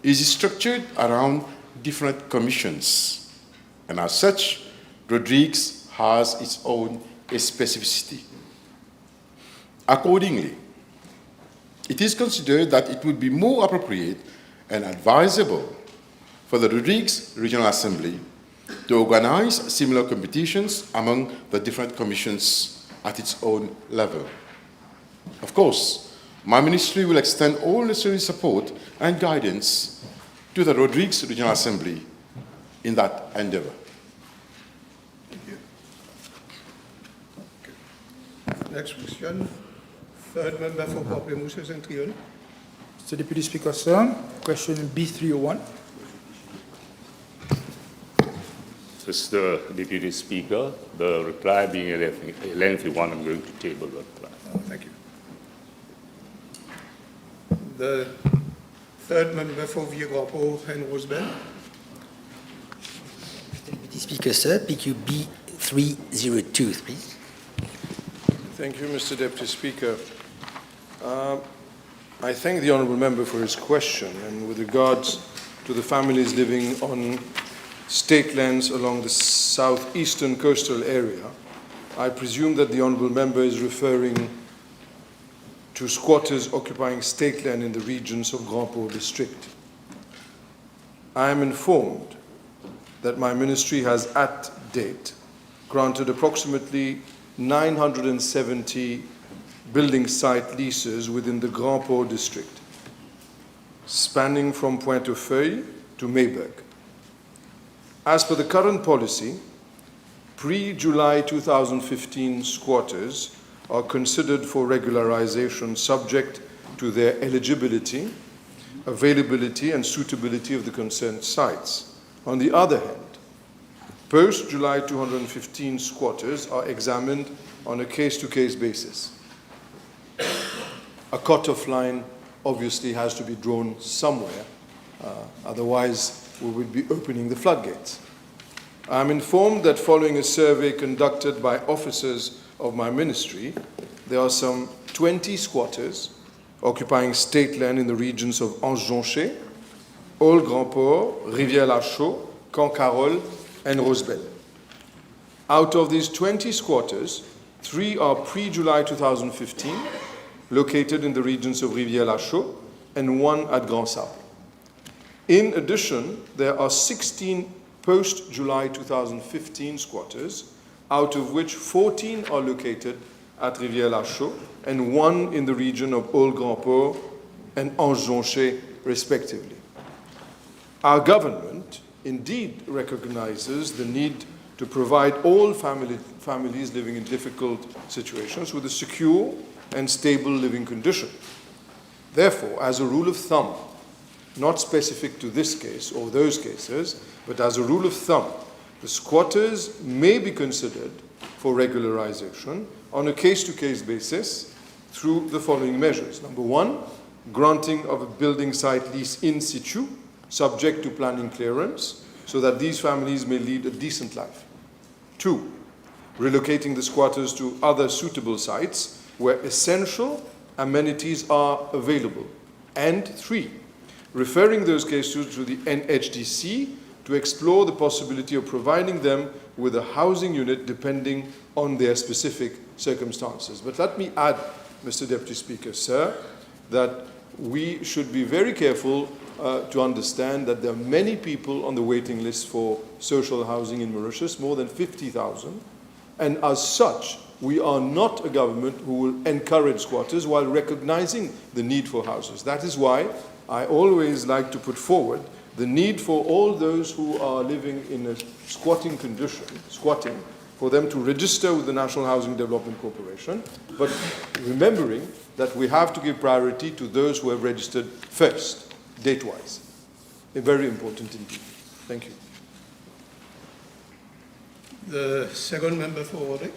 is structured around different commissions, and as such, Rodrigues has its own specificity. Accordingly, it is considered that it would be more appropriate and advisable for the Rodrigues Regional Assembly to organize similar competitions among the different commissions at its own level. Of course, my ministry will extend all necessary support and guidance to the Rodrigues Regional Assembly in that endeavor. Thank you. Okay. Next question. Third member for Pamplemousses and Trion. Mr. Deputy Speaker, sir, question B301. Mr. Deputy Speaker, the reply being a lengthy one, I'm going to table the reply. Thank you. The third member for Vieux-Grand-Port and Rosebel. Mr. Deputy Speaker, sir, PQB 302, please. Thank you, Mr. Deputy Speaker. I thank the Honourable Member for his question, and with regards to the families living on state lands along the southeastern coastal area, I presume that the Honourable Member is referring to squatters occupying state land in the regions of Grand Port District. I am informed that my ministry has, at date, granted approximately 970 building site leases within the Grand Port District, spanning from Pointe-aux-Feuilles to Mayberg. As per the current policy, pre-July 2015 squatters are considered for regularization subject to their eligibility, availability, and suitability of the concerned sites. On the other hand, post-July 2015 squatters are examined on a case-to-case basis. A cut-off line obviously has to be drawn somewhere, otherwise we would be opening the floodgates. I am informed that following a survey conducted by officers of my ministry, there are some 20 squatters occupying state land in the regions of Ange-Jonché, Old Grand Port, Rivière-la-Chaux, Caen-Carole, and Rosebel. Out of these 20 squatters, 3 are pre-July 2015, located in the regions of Rivière-la-Chaux, and 1 at Grand Sable. In addition, there are 16 post-July 2015 squatters, out of which 14 are located at Rivière-la-Chaux and 1 in the region of Old Grand Port and Ange-Jonché, respectively. Our government indeed recognizes the need to provide all families living in difficult situations with a secure and stable living condition. Therefore, as a rule of thumb, not specific to this case or those cases, but as a rule of thumb, the squatters may be considered for regularization on a case-to-case basis through the following measures. Number 1, granting of a building site lease in situ, subject to planning clearance, so that these families may lead a decent life. 2, relocating the squatters to other suitable sites where essential amenities are available. And 3, referring those cases to the NHDC to explore the possibility of providing them with a housing unit depending on their specific circumstances. But let me add, Mr. Deputy Speaker, sir, that we should be very careful to understand that there are many people on the waiting list for social housing in Mauritius, more than 50,000, and as such, we are not a government who will encourage squatters while recognizing the need for houses. That is why I always like to put forward the need for all those who are living in a squatting condition, for them to register with the National Housing Development Corporation, but remembering that we have to give priority to those who have registered first, date-wise. Very important indeed. Thank you. The second member for Rodrigues.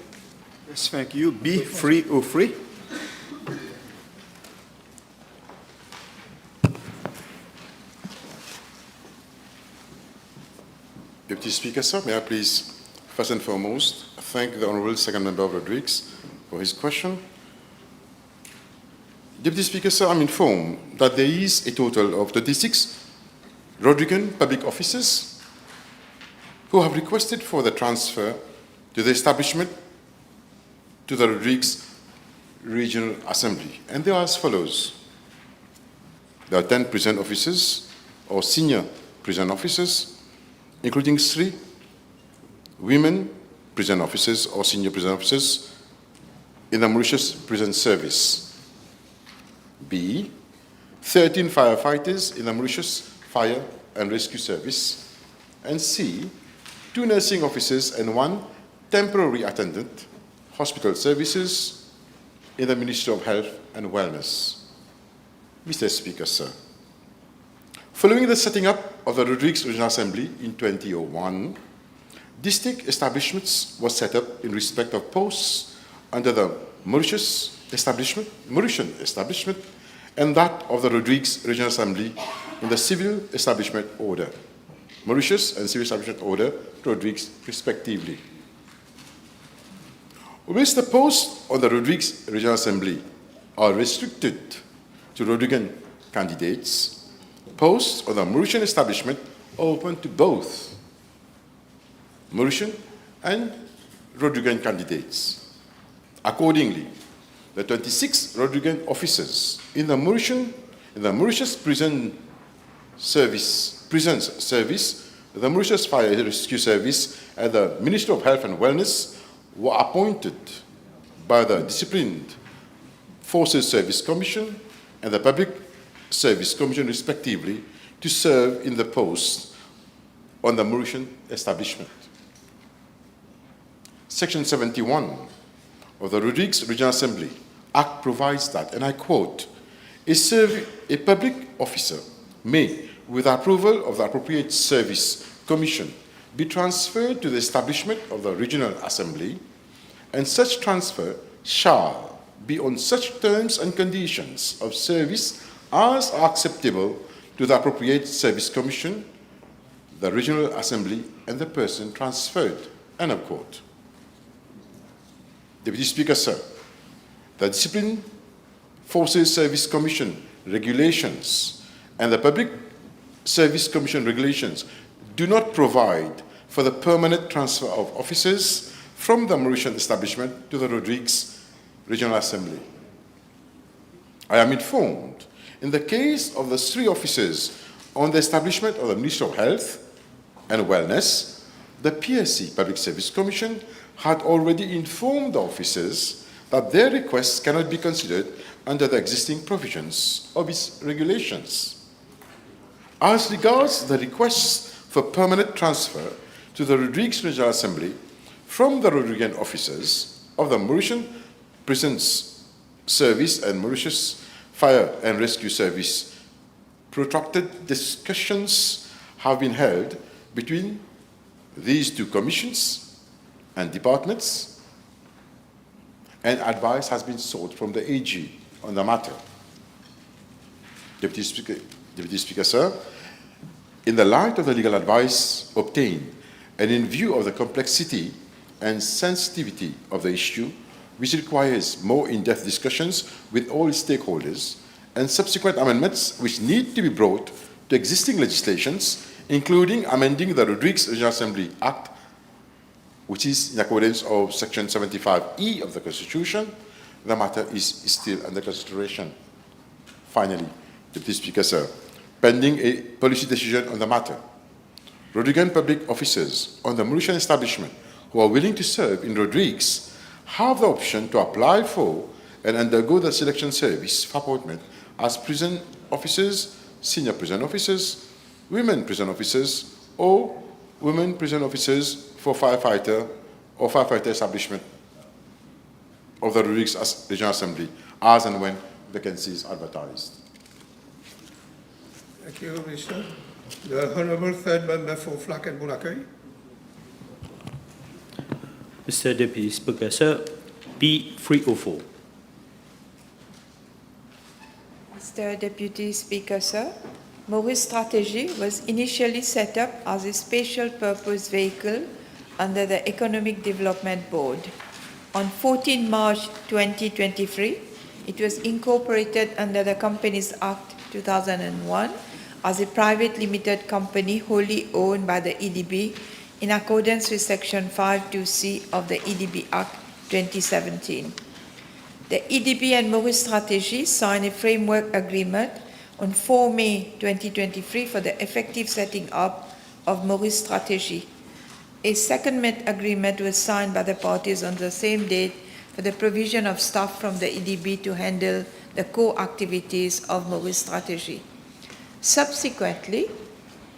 Yes, thank you. B303. Deputy Speaker, sir, may I please, first and foremost, thank the Honourable Second Member of Rodrigues for his question. Deputy Speaker, sir, I'm informed that there is a total of 36 Rodrigues public officers who have requested for the transfer to the establishment to the Rodrigues Regional Assembly. And they are as follows. There are 10 prison officers or senior prison officers, including 3 women prison officers or senior prison officers in the Mauritius Prison Service. B, 13 firefighters in the Mauritius Fire and Rescue Service. And C, 2 nursing officers and 1 temporary attendant, hospital services in the Ministry of Health and Wellness. Mr. Speaker, sir, following the setting up of the Rodrigues Regional Assembly in 2001, distinct establishments were set up in respect of posts under the Mauritian establishment and that of the Rodrigues Regional Assembly in the Civil Establishment Order, Mauritius and Civil Establishment Order, Rodrigues respectively. Whilst the posts on the Rodrigues Regional Assembly are restricted to Rodrigues candidates, posts on the Mauritian establishment are open to both Mauritian and Rodrigues candidates. Accordingly, the 26 Rodrigues officers in the Mauritius Prison Service, the Mauritius Fire and Rescue Service, and the Ministry of Health and Wellness were appointed by the Disciplined Forces Service Commission and the Public Service Commission, respectively, to serve in the posts on the Mauritian establishment. Section 71 of the Rodrigues Regional Assembly Act provides that, and I quote, a public officer may, with approval of the Appropriate Service Commission, be transferred to the establishment of the Regional Assembly, and such transfer shall be on such terms and conditions of service as are acceptable to the Appropriate Service Commission, the Regional Assembly, and the person transferred. End of quote. Deputy Speaker, sir, the Disciplined Forces Service Commission regulations and the Public Service Commission regulations do not provide for the permanent transfer of officers from the Mauritian establishment to the Rodrigues Regional Assembly. I am informed, in the case of the 3 officers on the establishment of the Ministry of Health and Wellness, the PSC, Public Service Commission, had already informed the officers that their requests cannot be considered under the existing provisions of its regulations. As regards the requests for permanent transfer to the Rodrigues Regional Assembly from the Rodrigues officers of the Mauritian Prison Service and Mauritius Fire and Rescue Service, protracted discussions have been held between these 2 commissions and departments, and advice has been sought from the AG on the matter. Deputy Speaker, sir, in the light of the legal advice obtained and in view of the complexity and sensitivity of the issue, which requires more in-depth discussions with all stakeholders, and subsequent amendments which need to be brought to existing legislations, including amending the Rodrigues Regional Assembly Act, which is in accordance of Section 75E of the Constitution. The matter is still under consideration. Finally, Deputy Speaker, sir, pending a policy decision on the matter, Rodrigues public officers on the Mauritian establishment who are willing to serve in Rodrigues have the option to apply for and undergo the selection service for appointment as prison officers, senior prison officers, women prison officers, or women prison officers for firefighter or firefighter establishment of the Rodrigues Regional Assembly, as and when vacancies are advertised. Thank you, Minister. The Honourable Third Member for Flac and Bon-Accueil. Mr. Deputy Speaker, sir, B304. Mr. Deputy Speaker, sir, Maurice Strategy was initially set up as a special purpose vehicle under the Economic Development Board. On 14 March 2023, it was incorporated under the Companies Act 2001 as a private limited company wholly owned by the EDB in accordance with Section 52C of the EDB Act 2017. The EDB and Maurice Strategy signed a framework agreement on 4 May 2023 for the effective setting up of Maurice Strategy. A secondment agreement was signed by the parties on the same date for the provision of staff from the EDB to handle the core activities of Maurice Strategy. Subsequently,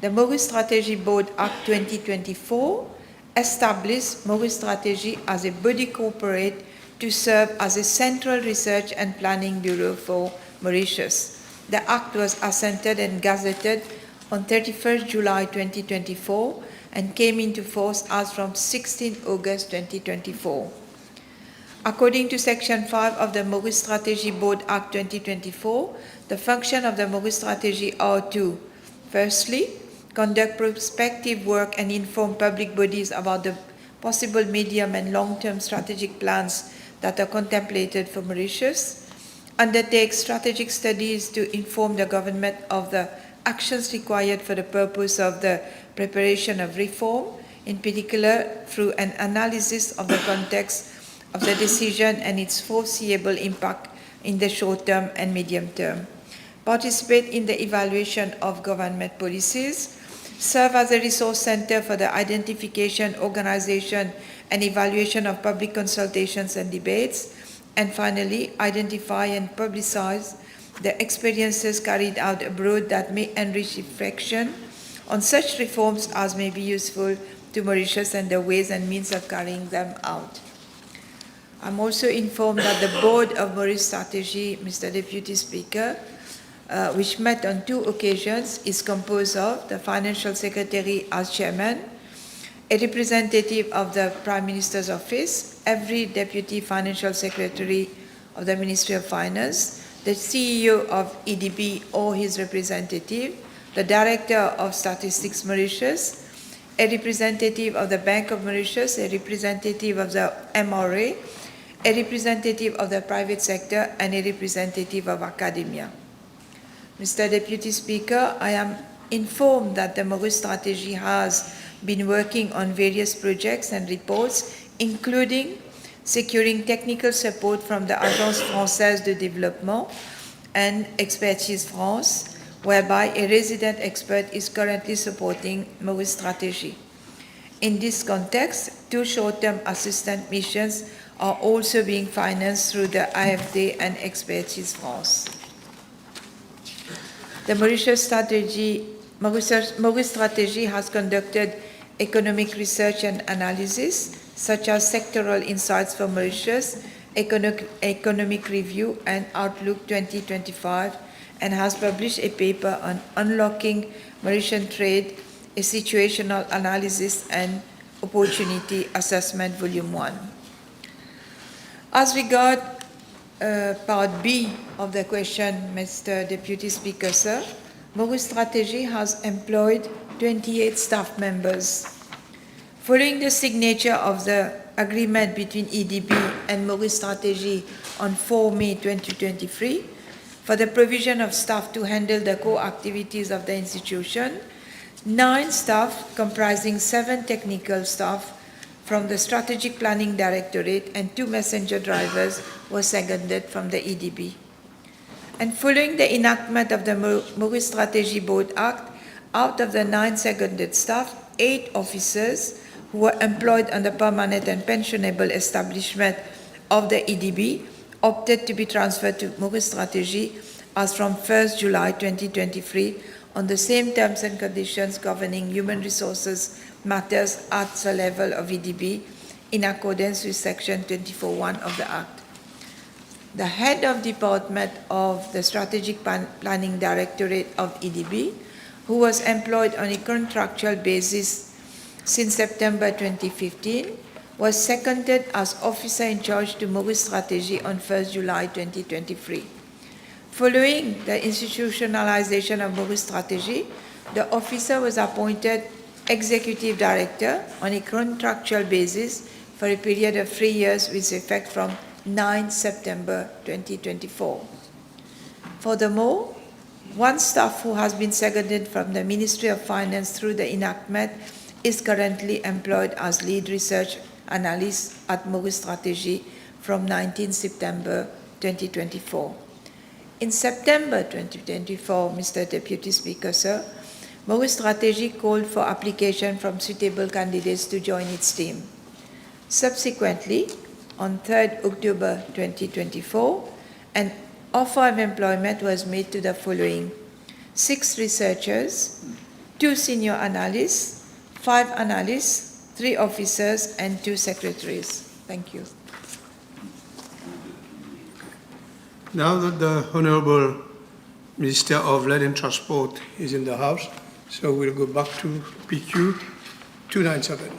the Maurice Strategy Board Act 2024 established Maurice Strategy as a body corporate to serve as a central research and planning bureau for Mauritius. The Act was assented and gazetted on 31st July 2024 and came into force as from 16 August 2024. According to Section 5 of the Maurice Strategy Board Act 2024, the function of the Maurice Strategy are to, firstly, conduct prospective work and inform public bodies about the possible medium and long-term strategic plans that are contemplated for Mauritius, undertake strategic studies to inform the government of the actions required for the purpose of the preparation of reform, in particular through an analysis of the context of the decision and its foreseeable impact in the short term and medium term, participate in the evaluation of government policies, serve as a resource center for the identification, organization, and evaluation of public consultations and debates, and finally, identify and publicize the experiences carried out abroad that may enrich reflection on such reforms as may be useful to Mauritius and the ways and means of carrying them out. I'm also informed that the board of Maurice Strategy, Mr. Deputy Speaker, which met on 2 occasions, is composed of the Financial Secretary as Chairman, a representative of the Prime Minister's Office, every Deputy Financial Secretary of the Ministry of Finance, the CEO of EDB or his representative, the Director of Statistics Mauritius, a representative of the Bank of Mauritius, a representative of the MRA, a representative of the private sector, and a representative of academia. Mr. Deputy Speaker, I am informed that the Maurice Strategy has been working on various projects and reports, including securing technical support from the Agence Française de Développement and Expertise France, whereby a resident expert is currently supporting Maurice Strategy. In this context, 2 short-term assistant missions are also being financed through the AFD and Expertise France. The Maurice Strategy has conducted economic research and analysis, such as sectoral insights for Mauritius, economic review, and Outlook 2025, and has published a paper on unlocking Mauritian trade, a situational analysis and opportunity assessment, Volume 1. As regard Part B of the question, Mr. Deputy Speaker, sir, Maurice Strategy has employed 28 staff members. Following the signature of the agreement between EDB and Maurice Strategy on 4 May 2023 for the provision of staff to handle the core activities of the institution, 9 staff comprising 7 technical staff from the Strategic Planning Directorate and 2 messenger drivers were seconded from the EDB. And following the enactment of the Maurice Strategy Board Act, out of the 9 seconded staff, 8 officers who were employed on the permanent and pensionable establishment of the EDB opted to be transferred to Maurice Strategy as from 1st July 2023 on the same terms and conditions governing human resources matters at the level of EDB in accordance with Section 24(1) of the Act. The head of department of the Strategic Planning Directorate of EDB, who was employed on a contractual basis since September 2015, was seconded as officer in charge to Maurice Strategy on 1st July 2023. Following the institutionalization of Maurice Strategy, the officer was appointed executive director on a contractual basis for a period of 3 years with effect from 9 September 2024. Furthermore, 1 staff who has been seconded from the Ministry of Finance through the enactment is currently employed as lead research analyst at Maurice Strategy from 19 September 2024. In September 2024, Mr. Deputy Speaker, sir, Maurice Strategy called for application from suitable candidates to join its team. Subsequently, on 3rd October 2024, an offer of employment was made to the following: 6 researchers, 2 senior analysts, 5 analysts, 3 officers, and 2 secretaries. Thank you. Now that the Honourable Minister of Land and Transport is in the House, so we'll go back to PQ 297.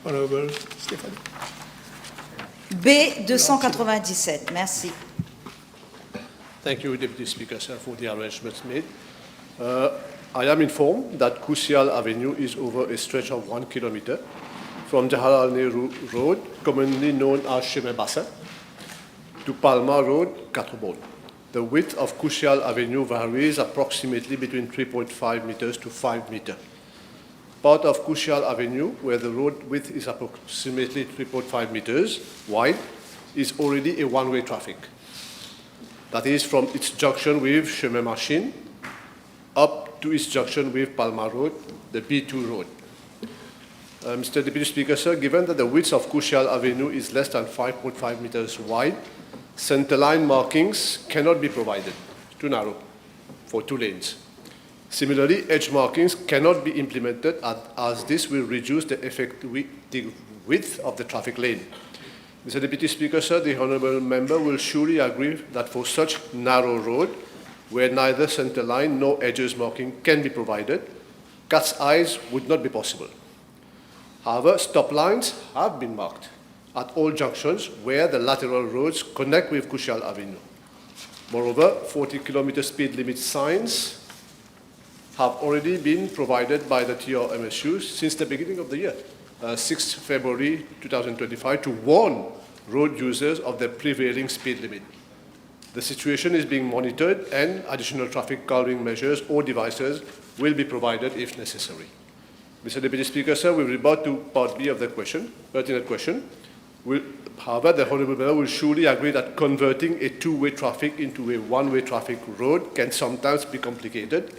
Honourable Stéphanie. B 297, merci. Thank you, Deputy Speaker, sir, for the arrangements made. I am informed that Kusial Avenue is over a stretch of 1 kilometer from Jawaharlal Nehru Road, commonly known as Chemin Bassin, to Palma Road, Katobon. The width of Kusial Avenue varies approximately between 3.5 meters to 5 meters. Part of Kusial Avenue, where the road width is approximately 3.5 meters wide, is already a one-way traffic. That is from its junction with Chemin Machine up to its junction with Palma Road, the B2 road. Mr. Deputy Speaker, sir, given that the width of Kusial Avenue is less than 5.5 meters wide, centerline markings cannot be provided, too narrow for 2 lanes. Similarly, edge markings cannot be implemented as this will reduce the effective width of the traffic lane. Mr. Deputy Speaker, sir, the Honourable Member will surely agree that for such narrow road, where neither centerline nor edges marking can be provided, cat's eyes would not be possible. However, stop lines have been marked at all junctions where the lateral roads connect with Kusial Avenue. Moreover, 40-kilometer speed limit signs have already been provided by the TRMSU since the beginning of the year, 6th February 2025, to warn road users of the prevailing speed limit. The situation is being monitored and additional traffic calming measures or devices will be provided if necessary. Mr. Deputy Speaker, sir, with regard to Part B of the question, pertinent question, however, the Honourable Member will surely agree that converting a 2-way traffic into a 1-way traffic road can sometimes be complicated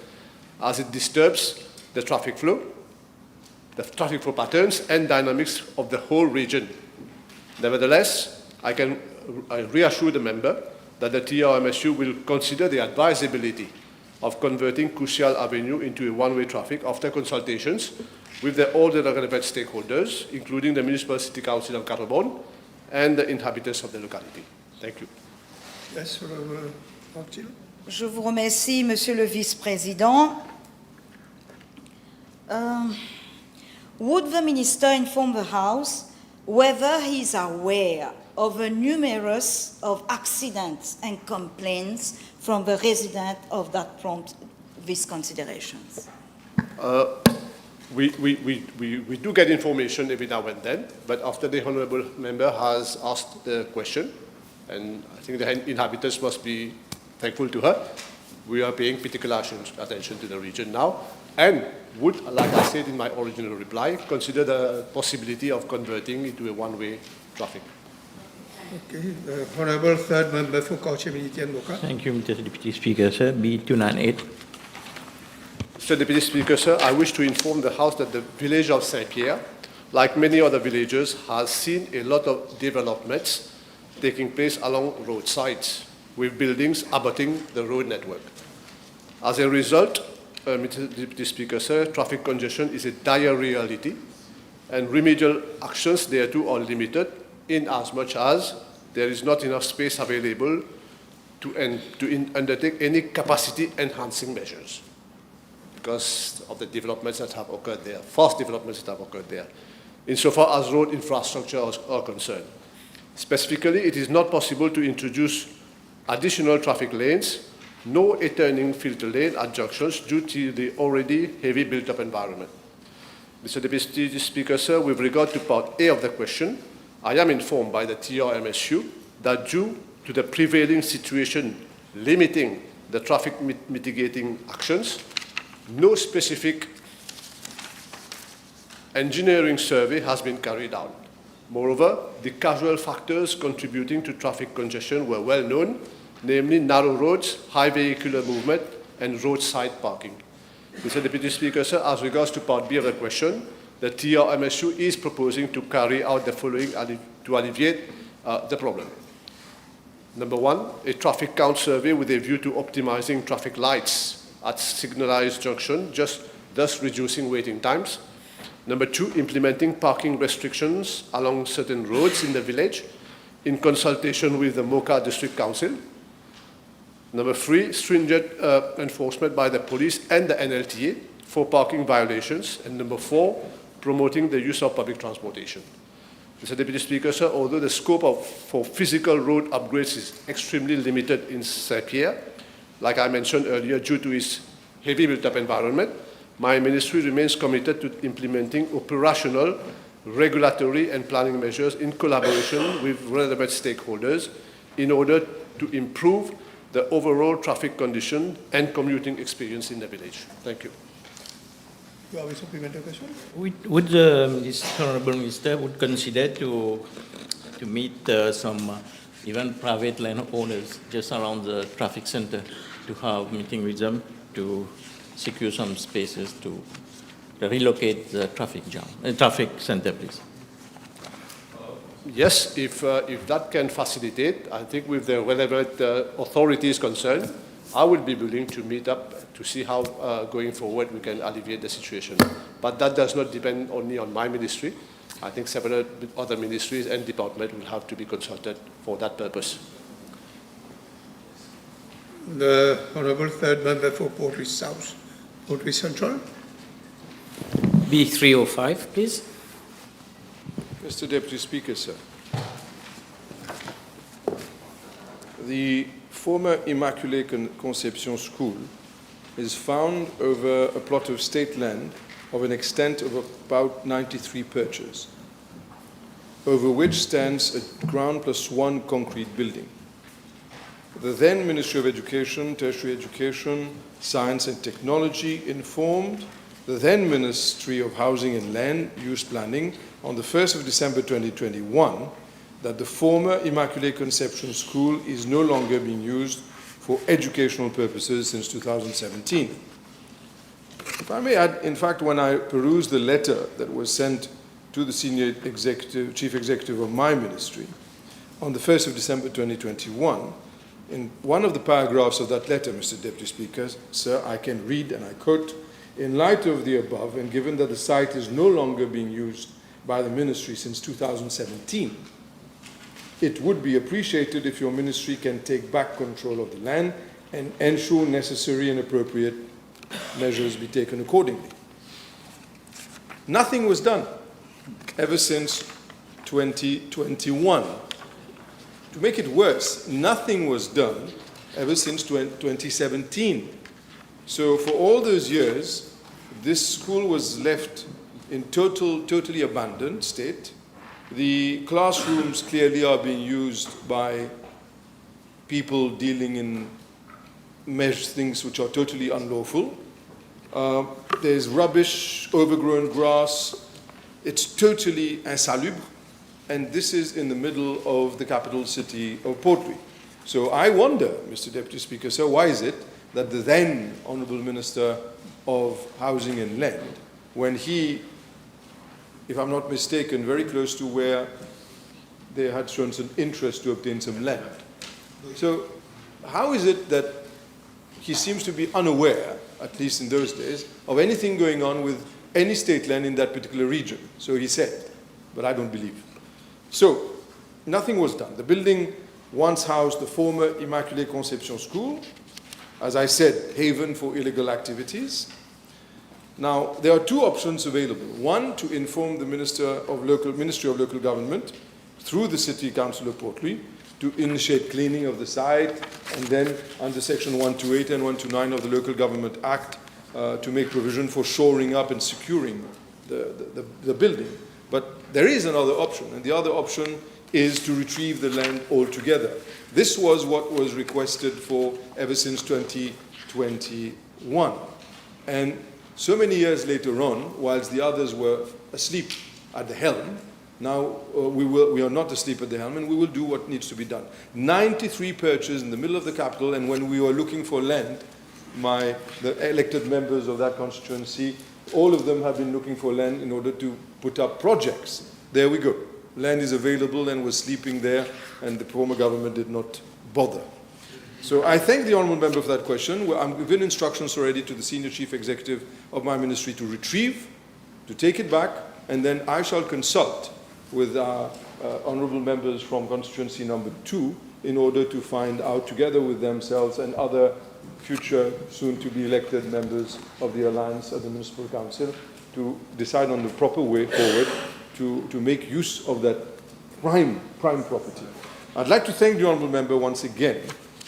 as it disturbs the traffic flow patterns and dynamics of the whole region. Nevertheless, I reassure the member that the TRMSU will consider the advisability of converting Kusial Avenue into a 1-way traffic after consultations with all the relevant stakeholders, including the Municipal City Council of Katobon and the inhabitants of the locality. Thank you. Yes, Je vous remercie, Monsieur le Vice-président. Would the Minister inform the House whether he is aware of a numerous of accidents and complaints from the residents of that prompt these considerations? we do get information every now and then, but after the Honourable Member has asked the question, and I think the inhabitants must be thankful to her, we are paying particular attention to the region now, and would, like I said in my original reply, consider the possibility of converting into a one-way traffic. Okay, the Honourable Third Member for Coachability and Boka. Thank you, Mr. Deputy Speaker, sir. B298. Mr. Deputy Speaker, sir, I wish to inform the House that the village of Saint-Pierre, like many other villages, has seen a lot of developments taking place along roadsides, with buildings abutting the road network. As a result, Mr. Deputy Speaker, sir, traffic congestion is a dire reality, and remedial actions thereto are limited in as much as there is not enough space available to undertake any capacity enhancing measures because of the developments that have occurred there, fast developments that have occurred there, insofar as road infrastructure are concerned. Specifically, it is not possible to introduce additional traffic lanes, no a turning filter lane at junctions due to the already heavy built-up environment. Mr. Deputy Speaker, sir, with regard to part A of the question, I am informed by the TRMSU that due to the prevailing situation limiting the traffic mitigating actions, no specific engineering survey has been carried out. Moreover, the causal factors contributing to traffic congestion were well known, namely narrow roads, high vehicular movement, and roadside parking. Mr. Deputy Speaker, sir, as regards to part B of the question, the TRMSU is proposing to carry out the following to alleviate the problem. Number one, a traffic count survey with a view to optimizing traffic lights at signalized junction, thus reducing waiting times. Number two, implementing parking restrictions along certain roads in the village in consultation with the Mocha District Council. Number three, stringent enforcement by the police and the NLTA for parking violations. And number four, promoting the use of public transportation. Mr. Deputy Speaker, sir, although the scope for physical road upgrades is extremely limited in Saint-Pierre, like I mentioned earlier, due to its heavy built-up environment, my ministry remains committed to implementing operational, regulatory and planning measures in collaboration with relevant stakeholders in order to improve the overall traffic condition and commuting experience in the village. Thank you. You have a supplementary question? Would this Honourable Minister would consider to meet some even private landowners just around the traffic center to have meeting with them to secure some spaces to relocate the traffic center, please? Yes, if that can facilitate, I think with the relevant authorities concerned, I would be willing to meet up to see how going forward we can alleviate the situation. But that does not depend only on my ministry. I think several other ministries and departments will have to be consulted for that purpose. The Honourable Third Member for Portrush South, Portrush Central. B305, please. Mr. Deputy Speaker, sir. The former Immaculate Conception School is found over a plot of state land of an extent of about 93 perches, over which stands a ground plus one concrete building. The then Ministry of Education, Tertiary Education, Science and Technology informed the then Ministry of Housing and Land Use Planning on the 1st of December 2021 that the former Immaculate Conception School is no longer being used for educational purposes since 2017. If I may add, in fact, when I perused the letter that was sent to the senior chief executive of my ministry on the 1st of December 2021, in one of the paragraphs of that letter, Mr. Deputy Speaker, sir, I can read, and I quote, "In light of the above, and given that the site is no longer being used by the ministry since 2017, it would be appreciated if your ministry can take back control of the land and ensure necessary and appropriate measures be taken accordingly." Nothing was done ever since 2021. To make it worse, nothing was done ever since 2017. So for all those years, this school was left in totally abandoned state. The classrooms clearly are being used by people dealing in things which are totally unlawful. There's rubbish, overgrown grass. It's totally insalubre. And this is in the middle of the capital city of Port-Louis. So I wonder, Mr. Deputy Speaker, sir, why is it that the then Honourable Minister of Housing and Land, when he, if I'm not mistaken, very close to where they had shown some interest to obtain some land. So how is it that he seems to be unaware, at least in those days, of anything going on with any state land in that particular region? So he said, but I don't believe. So nothing was done. The building once housed the former Immaculée Conception School, as I said, haven for illegal activities. Now, there are two options available. One, to inform the Ministry of Local Government through the City Council of Port-Louis to initiate cleaning of the site, and then under Section 128 and 129 of the Local Government Act to make provision for shoring up and securing the building. But there is another option, and the other option is to retrieve the land altogether. This was what was requested for ever since 2021. And so many years later on, whilst the others were asleep at the helm, now we are not asleep at the helm, and we will do what needs to be done. 93 perches in the middle of the capital, and when we were looking for land, the elected members of that constituency, all of them have been looking for land in order to put up projects. There we go. Land is available and was sleeping there, and the former government did not bother. So I thank the Honourable Member for that question. I've given instructions already to the Senior Chief Executive of my ministry to retrieve, to take it back, and then I shall consult with our Honourable Members from Constituency number 2 in order to find out, together with themselves and other future soon-to-be elected members of the Alliance at the Municipal Council, to decide on the proper way forward to make use of that prime property. I'd like to thank the Honourable Member once again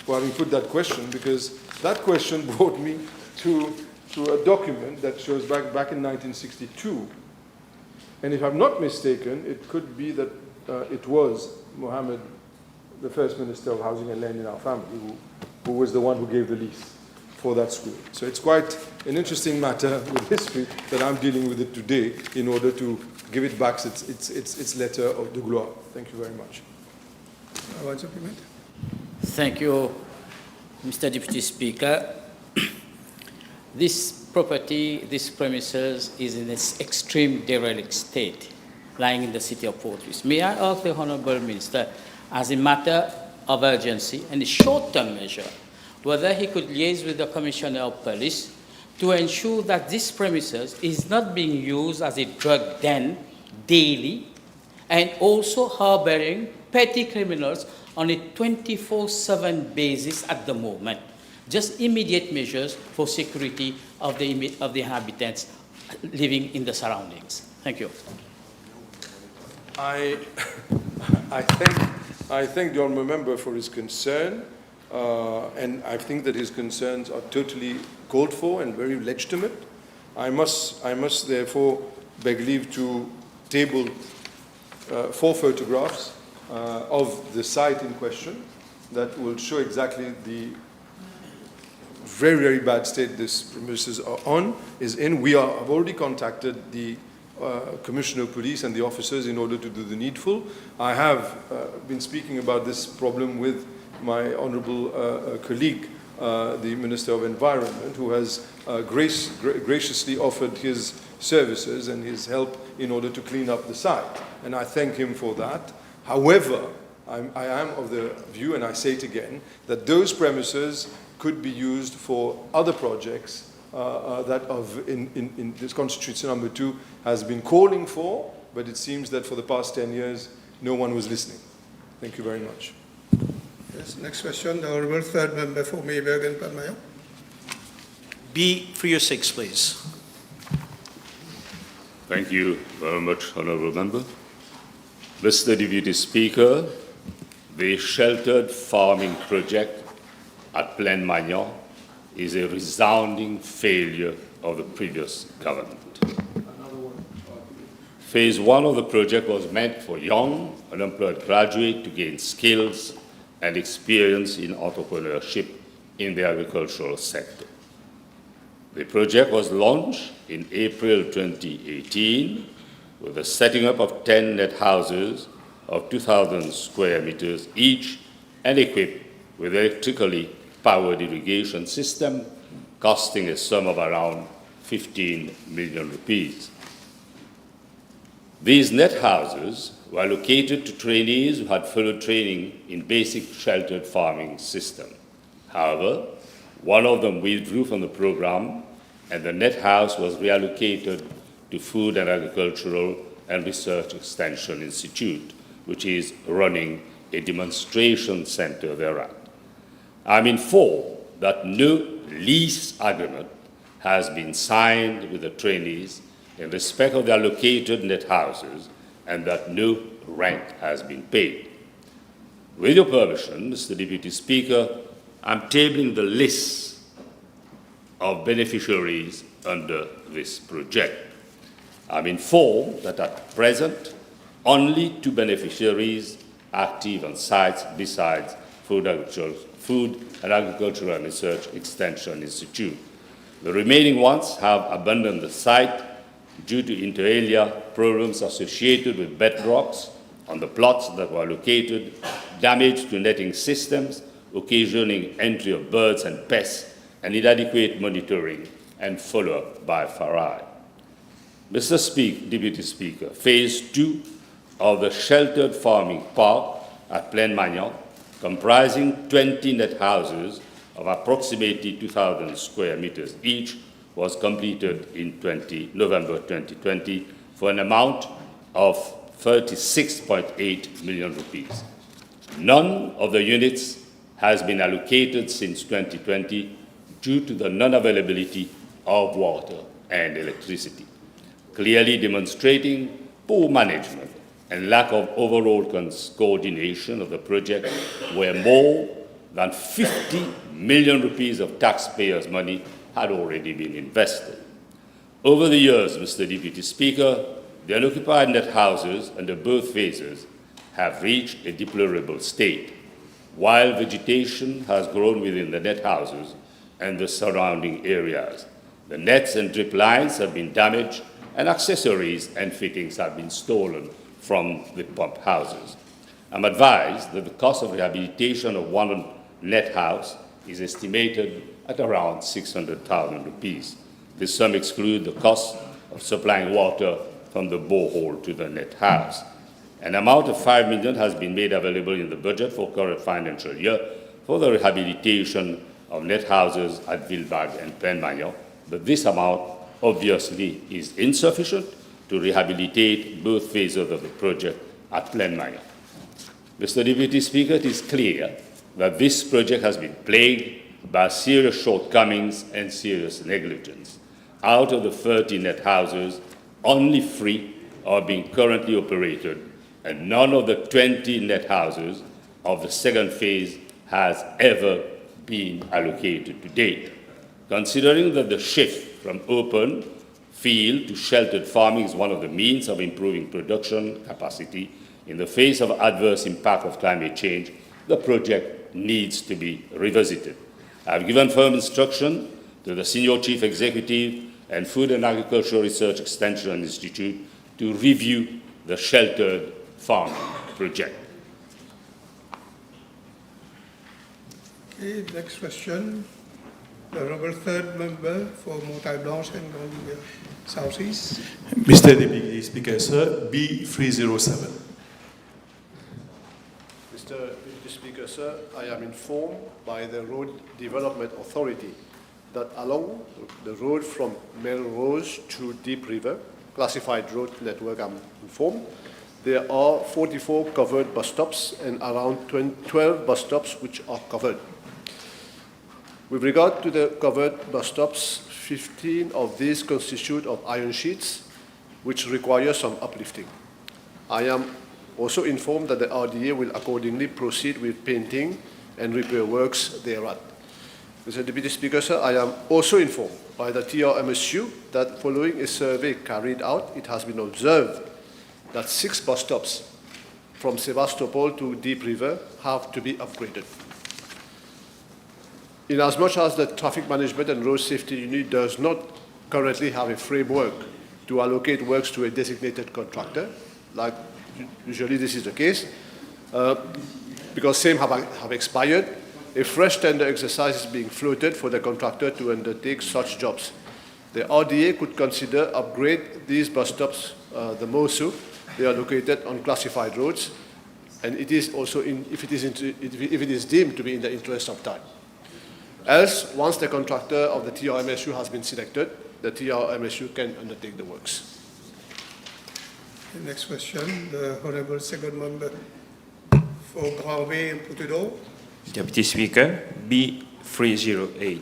for having put that question, because that question brought me to a document that shows back in 1962. And if I'm not mistaken, it could be that it was Mohammed, the first Minister of Housing and Land in our family, who was the one who gave the lease for that school. So it's quite an interesting matter with history that I'm dealing with it today in order to give it back its letter of de gloire. Thank you very much. One supplement. Thank you, Mr. Deputy Speaker. This property, this premises is in its extreme derelict state, lying in the city of Port-Louis. May I ask the Honourable Minister, as a matter of urgency and a short-term measure, whether he could liaise with the Commissioner of Police to ensure that this premises is not being used as a drug den daily and also harboring petty criminals on a 24/7 basis at the moment. Just immediate measures for security of the inhabitants living in the surroundings. Thank you. I thank the Honourable Member for his concern, and I think that his concerns are totally called for and very legitimate. I must therefore beg leave to table 4 photographs of the site in question that will show exactly the very, very bad state this premises is in. I've already contacted the Commissioner of Police and the officers in order to do the needful. I have been speaking about this problem with my honourable colleague, the Minister of Environment, who has graciously offered his services and his help in order to clean up the site. And I thank him for that. However, I am of the view, and I say it again, that those premises could be used for other projects that in this Constituency number 2 has been calling for, but it seems that for the past 10 years, no one was listening. Thank you very much. Yes, next question, the Honourable Third Member for Mayberg and Palmaya. B306, please. Thank you very much, Honourable Member. Mr. Deputy Speaker, the sheltered farming project at Plaine Magnan is a resounding failure of the previous government. Phase 1 of the project was meant for young, unemployed graduates to gain skills and experience in entrepreneurship in the agricultural sector. The project was launched in April 2018 with the setting up of 10 net houses of 2,000 square meters each and equipped with electrically powered irrigation system costing a sum of around 15 million rupees. These net houses were allocated to trainees who had followed training in basic sheltered farming system. However, one of them withdrew from the program and the net house was reallocated to Food and Agricultural and Research Extension Institute, which is running a demonstration center thereat. I'm informed that no lease agreement has been signed with the trainees in respect of the allocated net houses and that no rent has been paid. With your permission, Mr. Deputy Speaker, I'm tabling the list of beneficiaries under this project. I'm informed that at present, only 2 beneficiaries active on sites besides Food and Agricultural and Research Extension Institute. The remaining ones have abandoned the site due to inter alia problems associated with bedrocks on the plots that were located, damage to netting systems, occasioning entry of birds and pests, and inadequate monitoring and follow-up by FARI. Mr. Deputy Speaker, Phase 2 of the sheltered farming park at Plaine Magnan, comprising 20 net houses of approximately 2,000 square meters each, was completed in November 2020 for an amount of 36.8 million rupees. None of the units has been allocated since 2020 due to the non-availability of water and electricity, clearly demonstrating poor management and lack of overall coordination of the project, where more than 50 million rupees of taxpayers' money had already been invested. Over the years, Mr. Deputy Speaker, the unoccupied net houses under both phases have reached a deplorable state, while vegetation has grown within the net houses and the surrounding areas. The nets and drip lines have been damaged, and accessories and fittings have been stolen from the pump houses. I'm advised that the cost of rehabilitation of one net house is estimated at around 600,000 rupees. This sum excludes the cost of supplying water from the borehole to the net house. An amount of 5 million has been made available in the budget for current financial year for the rehabilitation of net houses at Villebag and Plaine Magnan, but this amount obviously is insufficient to rehabilitate both phases of the project at Plaine Magnan. Mr. Deputy Speaker, it is clear that this project has been plagued by serious shortcomings and serious negligence. Out of the 30 net houses, only 3 are being currently operated, and none of the 20 net houses of the second phase has ever been allocated to date. Considering that the shift from open field to sheltered farming is one of the means of improving production capacity in the face of adverse impact of climate change, the project needs to be revisited. I have given firm instruction to the Senior Chief Executive and Food and Agricultural Research Extension Institute to review the sheltered farming project. Okay, next question. The Honourable third member for Montagne Blanche and Gambia Southeast. Mr. Deputy Speaker, sir, B307. Mr. Deputy Speaker, sir, I am informed by the Road Development Authority that along the road from Melrose to Deep River, classified road network, I'm informed, there are 44 covered bus stops and around 12 bus stops which are covered. With regard to the covered bus stops, 15 of these constitute of iron sheets, which require some uplifting. I am also informed that the RDA will accordingly proceed with painting and repair works thereat. Mr. Deputy Speaker, sir, I am also informed by the TRMSU that following a survey carried out, it has been observed that 6 bus stops from Sevastopol to Deep River have to be upgraded. Inasmuch as the Traffic Management and Road Safety Unit does not currently have a framework to allocate works to a designated contractor, like usually this is the case, because same have expired, a fresh tender exercise is being floated for the contractor to undertake such jobs. The RDA could consider upgrade these bus stops the more so they are located on classified roads, and it is also if it is deemed to be in the interest of time. Else, once the contractor of the TRMSU has been selected, the TRMSU can undertake the works. The next question, the Honourable Second Member for Granby and Poteau. Deputy Speaker, B308.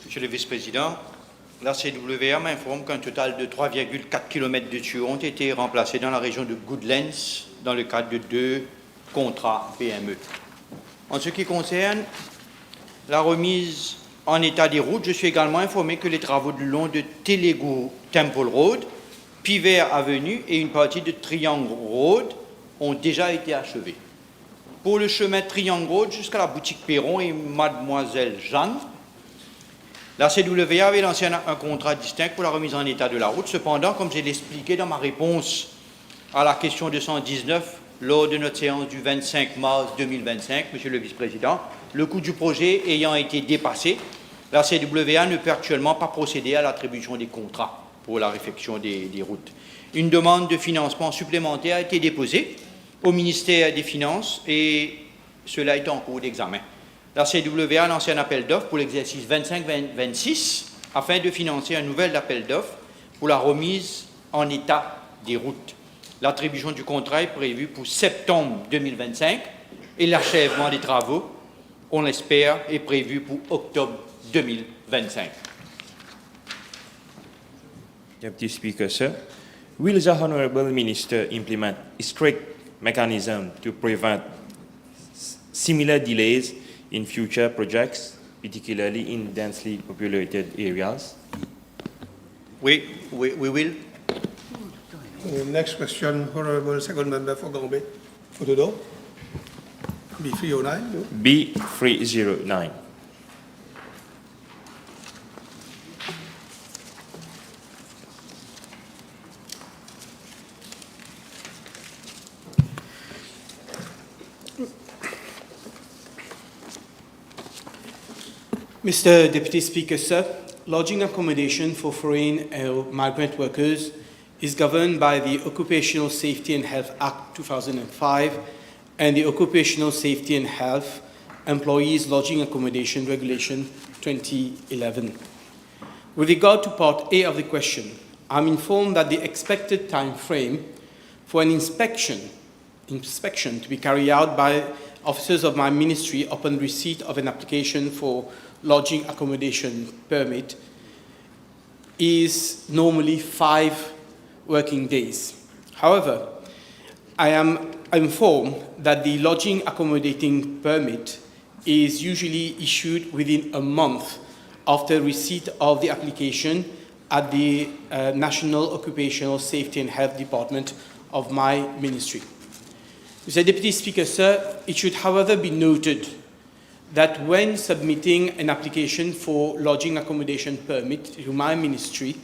Monsieur le Vice-président, la CWA m'informe qu'un total de 3,4 km de tuyaux ont été remplacés dans la région de Goodlands dans le cadre de 2 contrats PME. En ce qui concerne la remise en état des routes, je suis également informé que les travaux le long de Telegu Temple Road, Pivert Avenue et une partie de Triangle Road ont déjà été achevés. Pour le chemin Triangle Road jusqu'à la boutique Perron et Mademoiselle Jeanne, la CWA avait lancé un contrat distinct pour la remise en état de la route. Cependant, comme je l'ai expliqué dans ma réponse à la question 219 lors de notre séance du 25 mars 2025, Monsieur le Vice-président, le coût du projet ayant été dépassé, la CWA ne peut actuellement pas procéder à l'attribution des contrats pour la réfection des routes. Une demande de financement supplémentaire a été déposée au ministère des Finances et cela est en cours d'examen. La CWA a lancé un appel d'offres pour l'exercice 25-26 afin de financer un nouvel appel d'offres pour la remise en état des routes. L'attribution du contrat est prévue pour septembre 2025 et l'achèvement des travaux, on l'espère, est prévu pour octobre 2025. Deputy Speaker, sir, will the Honourable Minister implement strict mechanism to prevent similar delays in future projects, particularly in densely populated areas? We will. The next question, Honourable Second Member for Granby. Poteau. B309. B309. Mr. Deputy Speaker, sir, lodging accommodation for foreign migrant workers is governed by the Occupational Safety and Health Act 2005 and the Occupational Safety and Health Employees Lodging Accommodation Regulation 2011. With regard to Part A of the question, I'm informed that the expected time frame for an inspection to be carried out by officers of my ministry upon receipt of an application for lodging accommodation permit is normally 5 working days. However, I am informed that the lodging accommodating permit is usually issued within a month after receipt of the application at the National Occupational Safety and Health Department of my ministry. Mr. Deputy Speaker, sir, it should however be noted that when submitting an application for lodging accommodation permit to my ministry,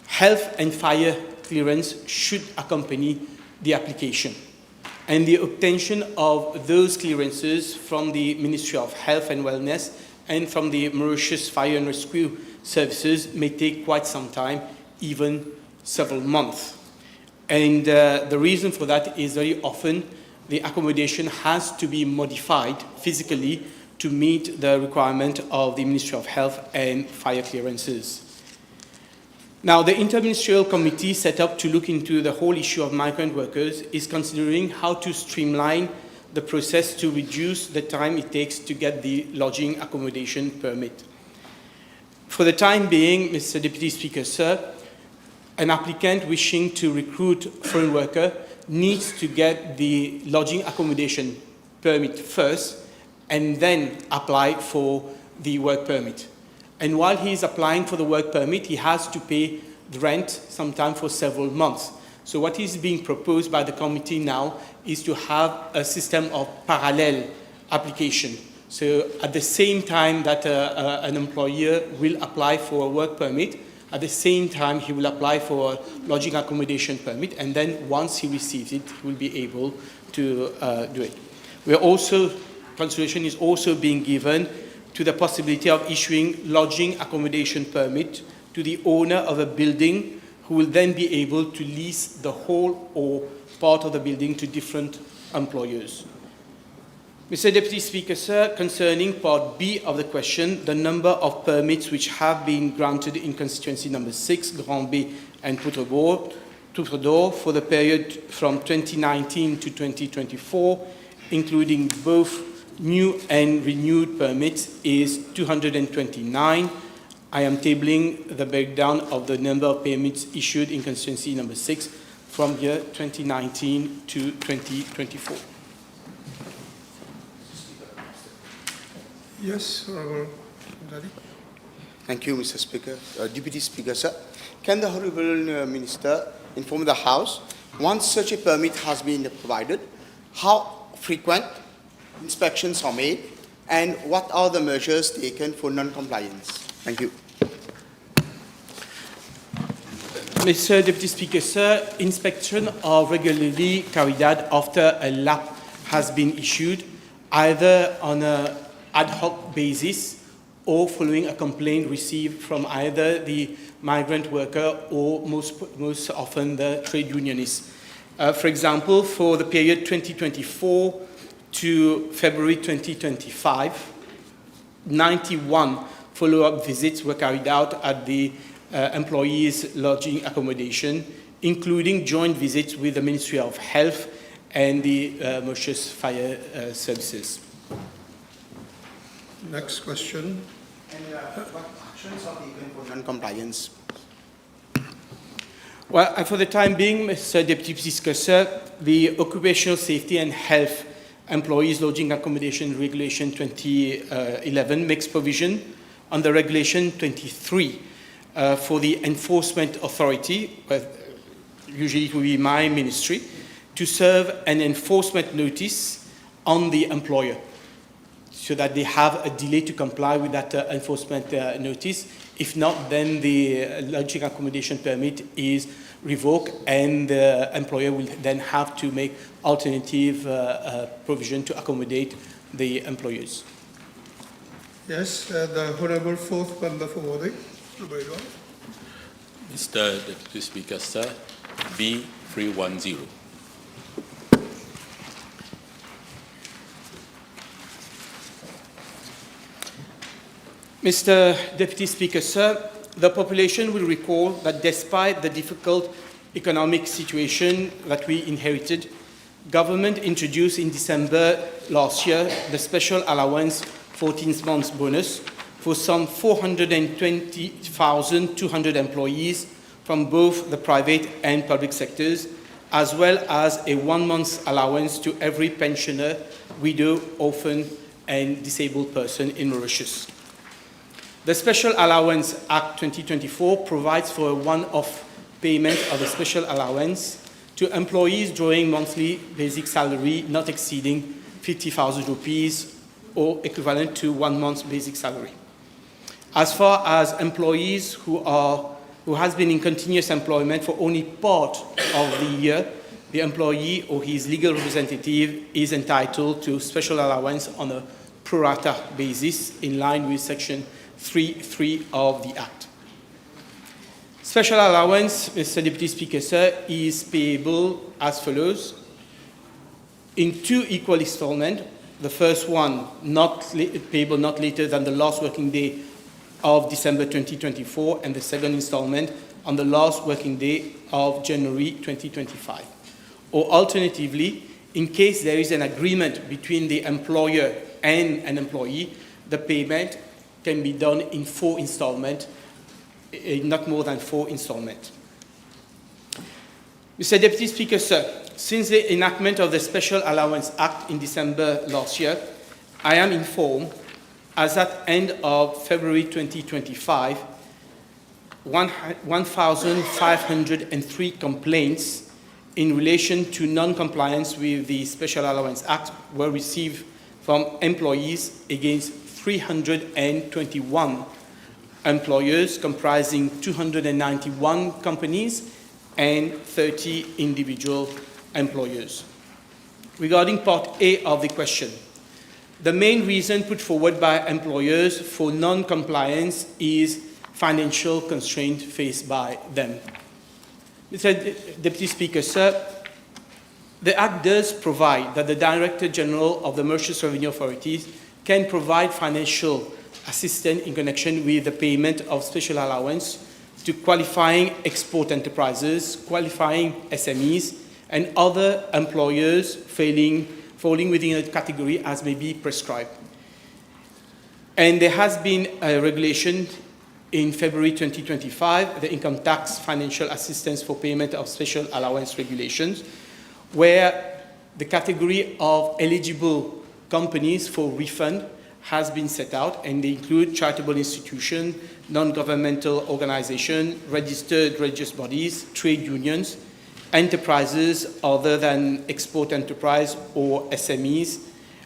health and fire clearance should accompany the application. And the obtention of those clearances from the Ministry of Health and Wellness and from the Mauritius Fire and Rescue Services may take quite some time, even several months. And the reason for that is very often the accommodation has to be modified physically to meet the requirement of the Ministry of Health and Fire clearances. Now, the Interministerial Committee set up to look into the whole issue of migrant workers is considering how to streamline the process to reduce the time it takes to get the lodging accommodation permit. For the time being, Mr. Deputy Speaker, sir, an applicant wishing to recruit a foreign worker needs to get the lodging accommodation permit first, and then apply for the work permit. And while he is applying for the work permit, he has to pay the rent sometime for several months. So what is being proposed by the committee now is to have a system of parallel application. So at the same time that an employer will apply for a work permit, at the same time he will apply for a lodging accommodation permit, and then once he receives it, he will be able to do it. Consideration is also being given to the possibility of issuing lodging accommodation permit to the owner of a building, who will then be able to lease the whole or part of the building to different employers. Mr. Deputy Speaker, sir, concerning part B of the question, the number of permits which have been granted in constituency number 6, Grand B and Poutredor, for the period from 2019 to 2024, including both new and renewed permits, is 229. I am tabling the breakdown of the number of permits issued in constituency number 6 from year 2019 to 2024. Yes, Honourable Daddy. Thank you, Mr. Speaker. Deputy Speaker, sir, can the Honourable Minister inform the House, once such a permit has been provided, how frequent inspections are made, and what are the measures taken for non-compliance? Thank you. Mr. Deputy Speaker, sir, inspections are regularly carried out after a LAP has been issued, either on an ad hoc basis or following a complaint received from either the migrant worker or most often the trade unionists. For example, for the period 2024 to February 2025, 91 follow-up visits were carried out at the employees' lodging accommodation, including joint visits with the Ministry of Health and the Mauritius Fire Services. Next question. And what actions are taken for non-compliance? Well, for the time being, Mr. Deputy Speaker, sir, the Occupational Safety and Health Employees Lodging Accommodation Regulation 2011 makes provision under Regulation 23 for the Enforcement Authority, usually it will be my ministry, to serve an enforcement notice on the employer, so that they have a delay to comply with that enforcement notice. If not, then the lodging accommodation permit is revoked, and the employer will then have to make alternative provision to accommodate the employers. Yes, the Honourable Fourth Member for Rodrigues. Mr. Deputy Speaker, sir, B310. Mr. Deputy Speaker, sir, the population will recall that despite the difficult economic situation that we inherited, government introduced in December last year the special allowance 14 months bonus for some 420,200 employees from both the private and public sectors, as well as a 1 month allowance to every pensioner, widow, orphan, and disabled person in Mauritius. The Special Allowance Act 2024 provides for a one-off payment of a special allowance to employees drawing monthly basic salary not exceeding 50,000 rupees or equivalent to 1 month's basic salary. As far as employees who has been in continuous employment for only part of the year, the employee or his legal representative is entitled to special allowance on a pro rata basis in line with Section 3.3 of the Act. Special allowance, Mr. Deputy Speaker, sir, is payable as follows. In 2 equal installments, the first one payable not later than the last working day of December 2024, and the second installment on the last working day of January 2025. Or alternatively, in case there is an agreement between the employer and an employee, the payment can be done in 4 installments, not more than 4 installments. Mr. Deputy Speaker, sir, since the enactment of the Special Allowance Act in December last year, I am informed, as at end of February 2025, 1,503 complaints in relation to non-compliance with the Special Allowance Act were received from employees against 321 employers comprising 291 companies and 30 individual employers. Regarding part A of the question, the main reason put forward by employers for non-compliance is financial constraint faced by them. Mr. Deputy Speaker, sir, the Act does provide that the Director General of the Mauritius Revenue Authorities can provide financial assistance in connection with the payment of special allowance to qualifying export enterprises, qualifying SMEs, and other employers falling within a category as may be prescribed. And there has been a regulation in February 2025, the Income Tax Financial Assistance for Payment of Special Allowance Regulations, where the category of eligible companies for refund has been set out, and they include charitable institutions, non-governmental organizations, registered religious bodies, trade unions, enterprises other than export enterprise or SMEs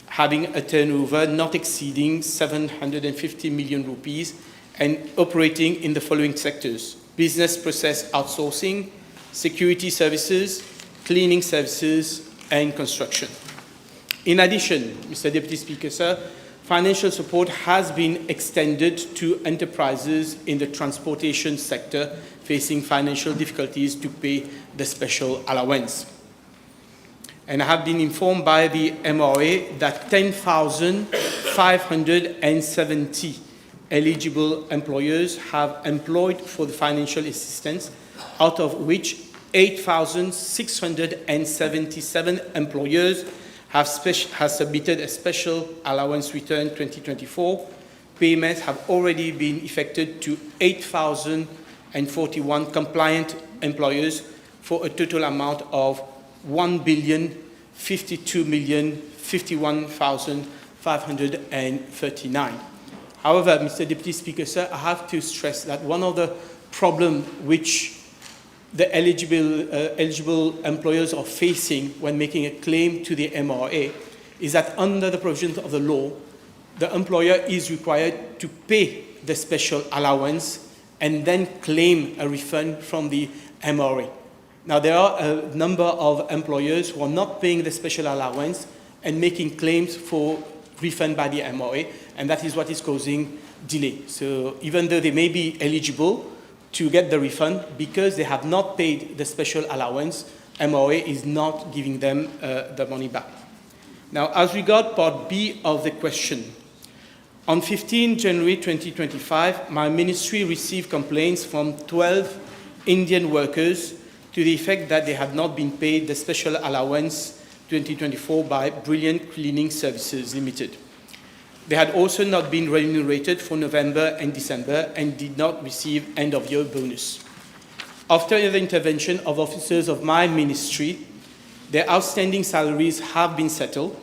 having a turnover not exceeding 750 million rupees and operating in the following sectors: business process outsourcing, security services, cleaning services, and construction. In addition, Mr. Deputy Speaker, sir, financial support has been extended to enterprises in the transportation sector facing financial difficulties to pay the special allowance. And I have been informed by the MRA that 10,570 eligible employers have employed for the financial assistance, out of which 8,677 employers have submitted a special allowance return 2024. Payments have already been effected to 8,041 compliant employers for a total amount of 1,052,051,539. However, Mr. Deputy Speaker, sir, I have to stress that one of the problems which the eligible employers are facing when making a claim to the MRA is that under the provisions of the law, the employer is required to pay the special allowance and then claim a refund from the MRA. Now, there are a number of employers who are not paying the special allowance and making claims for refund by the MRA, and that is what is causing delay. So even though they may be eligible to get the refund, because they have not paid the special allowance, MRA is not giving them the money back. Now, as regard part B of the question, on 15 January 2025, my ministry received complaints from 12 Indian workers to the effect that they had not been paid the special allowance 2024 by Brilliant Cleaning Services Limited. They had also not been remunerated for November and December and did not receive end-of-year bonus. After the intervention of officers of my ministry, their outstanding salaries have been settled.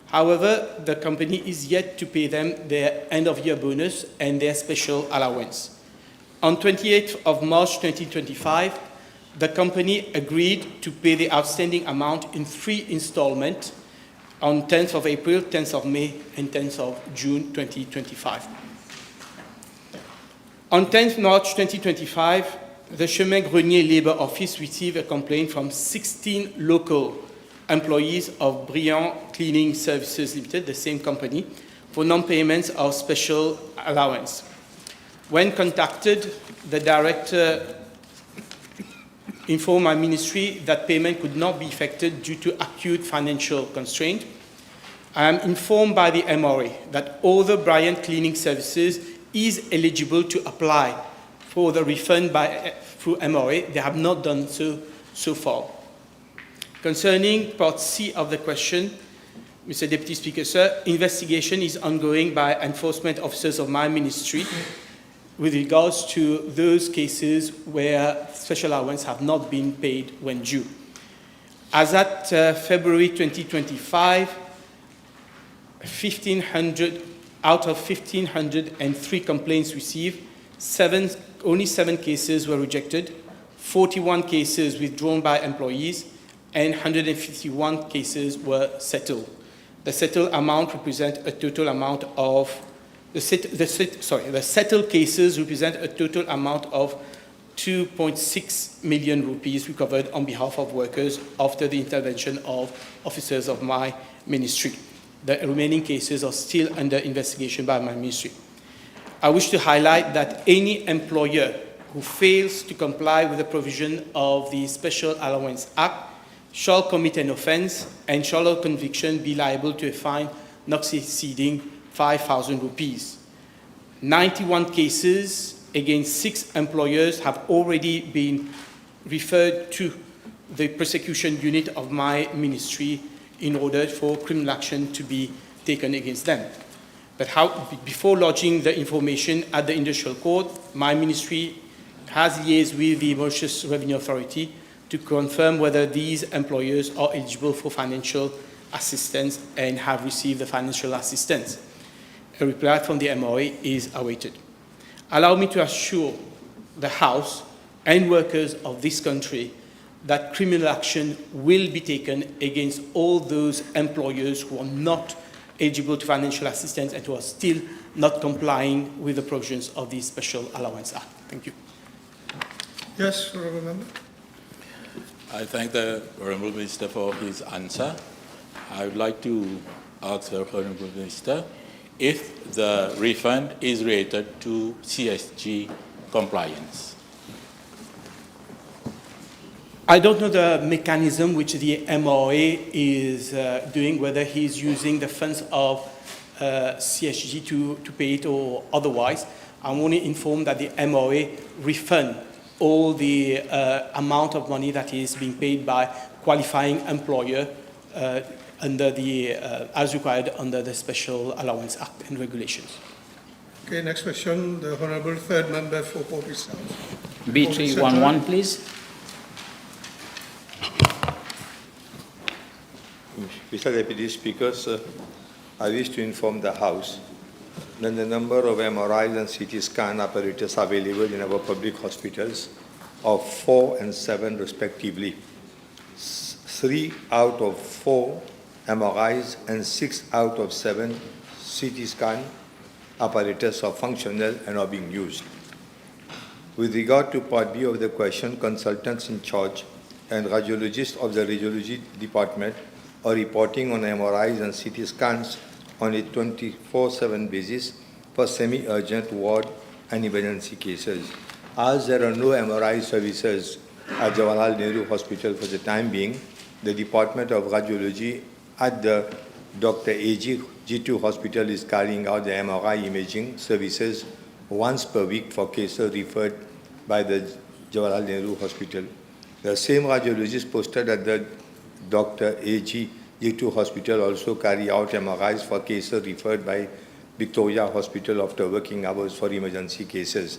However, the company is yet to pay them their end-of-year bonus and their special allowance. On 28th of March 2025, the company agreed to pay the outstanding amount in 3 installments on 10th of April, 10th of May, and 10th of June 2025. On 10th March 2025, the Chemin-Grenier Labour Office received a complaint from 16 local employees of Brilliant Cleaning Services Limited, the same company, for non-payments of special allowance. When contacted, the director informed my ministry that payment could not be effected due to acute financial constraint. I am informed by the MRA that all the Brilliant Cleaning Services is eligible to apply for the refund through MRA. They have not done so far. Concerning part C of the question, Mr. Deputy Speaker, sir, investigation is ongoing by enforcement officers of my ministry with regards to those cases where special allowance have not been paid when due. As at February 2025, 1,500 out of 1,503 complaints received, only 7 cases were rejected, 41 cases withdrawn by employees, and 151 cases were settled. The settled amount represents a total amount of the settled cases represent a total amount of 2.6 million rupees recovered on behalf of workers after the intervention of officers of my ministry. The remaining cases are still under investigation by my ministry. I wish to highlight that any employer who fails to comply with the provision of the Special Allowance Act shall commit an offence and shall on conviction be liable to a fine not exceeding 5,000 rupees. 91 cases against 6 employers have already been referred to the prosecution unit of my ministry in order for criminal action to be taken against them. But before lodging the information at the industrial court, my ministry has liaised with the Mauritius Revenue Authority to confirm whether these employers are eligible for financial assistance and have received the financial assistance. A reply from the MOA is awaited. Allow me to assure the House and workers of this country that criminal action will be taken against all those employers who are not eligible to financial assistance and who are still not complying with the provisions of the Special Allowance Act. Thank you. Yes, Honourable Member. I thank the Honourable Minister for his answer. I would like to ask the Honourable Minister if the refund is related to CSG compliance. I don't know the mechanism which the MOA is doing, whether he's using the funds of CSG to pay it or otherwise. I'm only informed that the MOA refund all the amount of money that is being paid by qualifying employer under the, as required under the Special Allowance Act and regulations. Okay, next question, the Honourable Third Member for Port South. B311, please. Mr. Deputy Speaker, sir, I wish to inform the House that the number of MRIs and CT scan apparatus available in our public hospitals are 4 and 7 respectively. 3 out of 4 MRIs and 6 out of 7 CT scan apparatus are functional and are being used. With regard to Part B of the question, consultants in charge and radiologists of the radiology department are reporting on MRIs and CT scans on a 24/7 basis for semi-urgent ward and emergency cases. As there are no MRI services at Jawaharlal Nehru Hospital for the time being, the Department of Radiology at the Dr. A.G. G2 Hospital is carrying out the MRI imaging services once per week for cases referred by the Jawaharlal Nehru Hospital. The same radiologists posted at the Dr. A.G. G2 Hospital also carry out MRIs for cases referred by Victoria Hospital after working hours for emergency cases.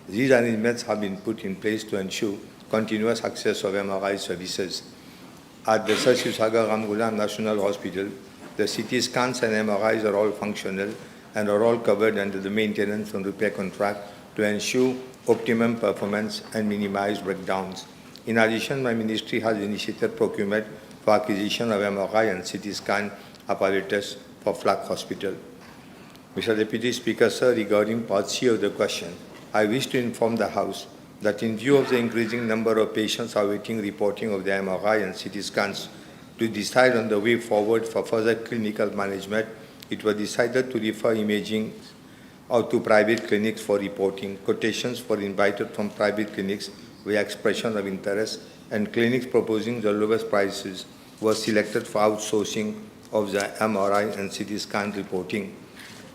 These arrangements have been put in place to ensure continuous access of MRI services. At the Sir Shivsagar Ramgoolam National Hospital, the CT scans and MRIs are all functional and are all covered under the maintenance and repair contract to ensure optimum performance and minimize breakdowns. In addition, my ministry has initiated procurement for acquisition of MRI and CT scan apparatus for Flag Hospital. Mr. Deputy Speaker, sir, regarding Part C of the question, I wish to inform the House that in view of the increasing number of patients awaiting reporting of the MRI and CT scans, to decide on the way forward for further clinical management, it was decided to refer imaging out to private clinics for reporting. Quotations were invited from private clinics via expression of interest, and clinics proposing the lowest prices were selected for outsourcing of the MRI and CT scan reporting.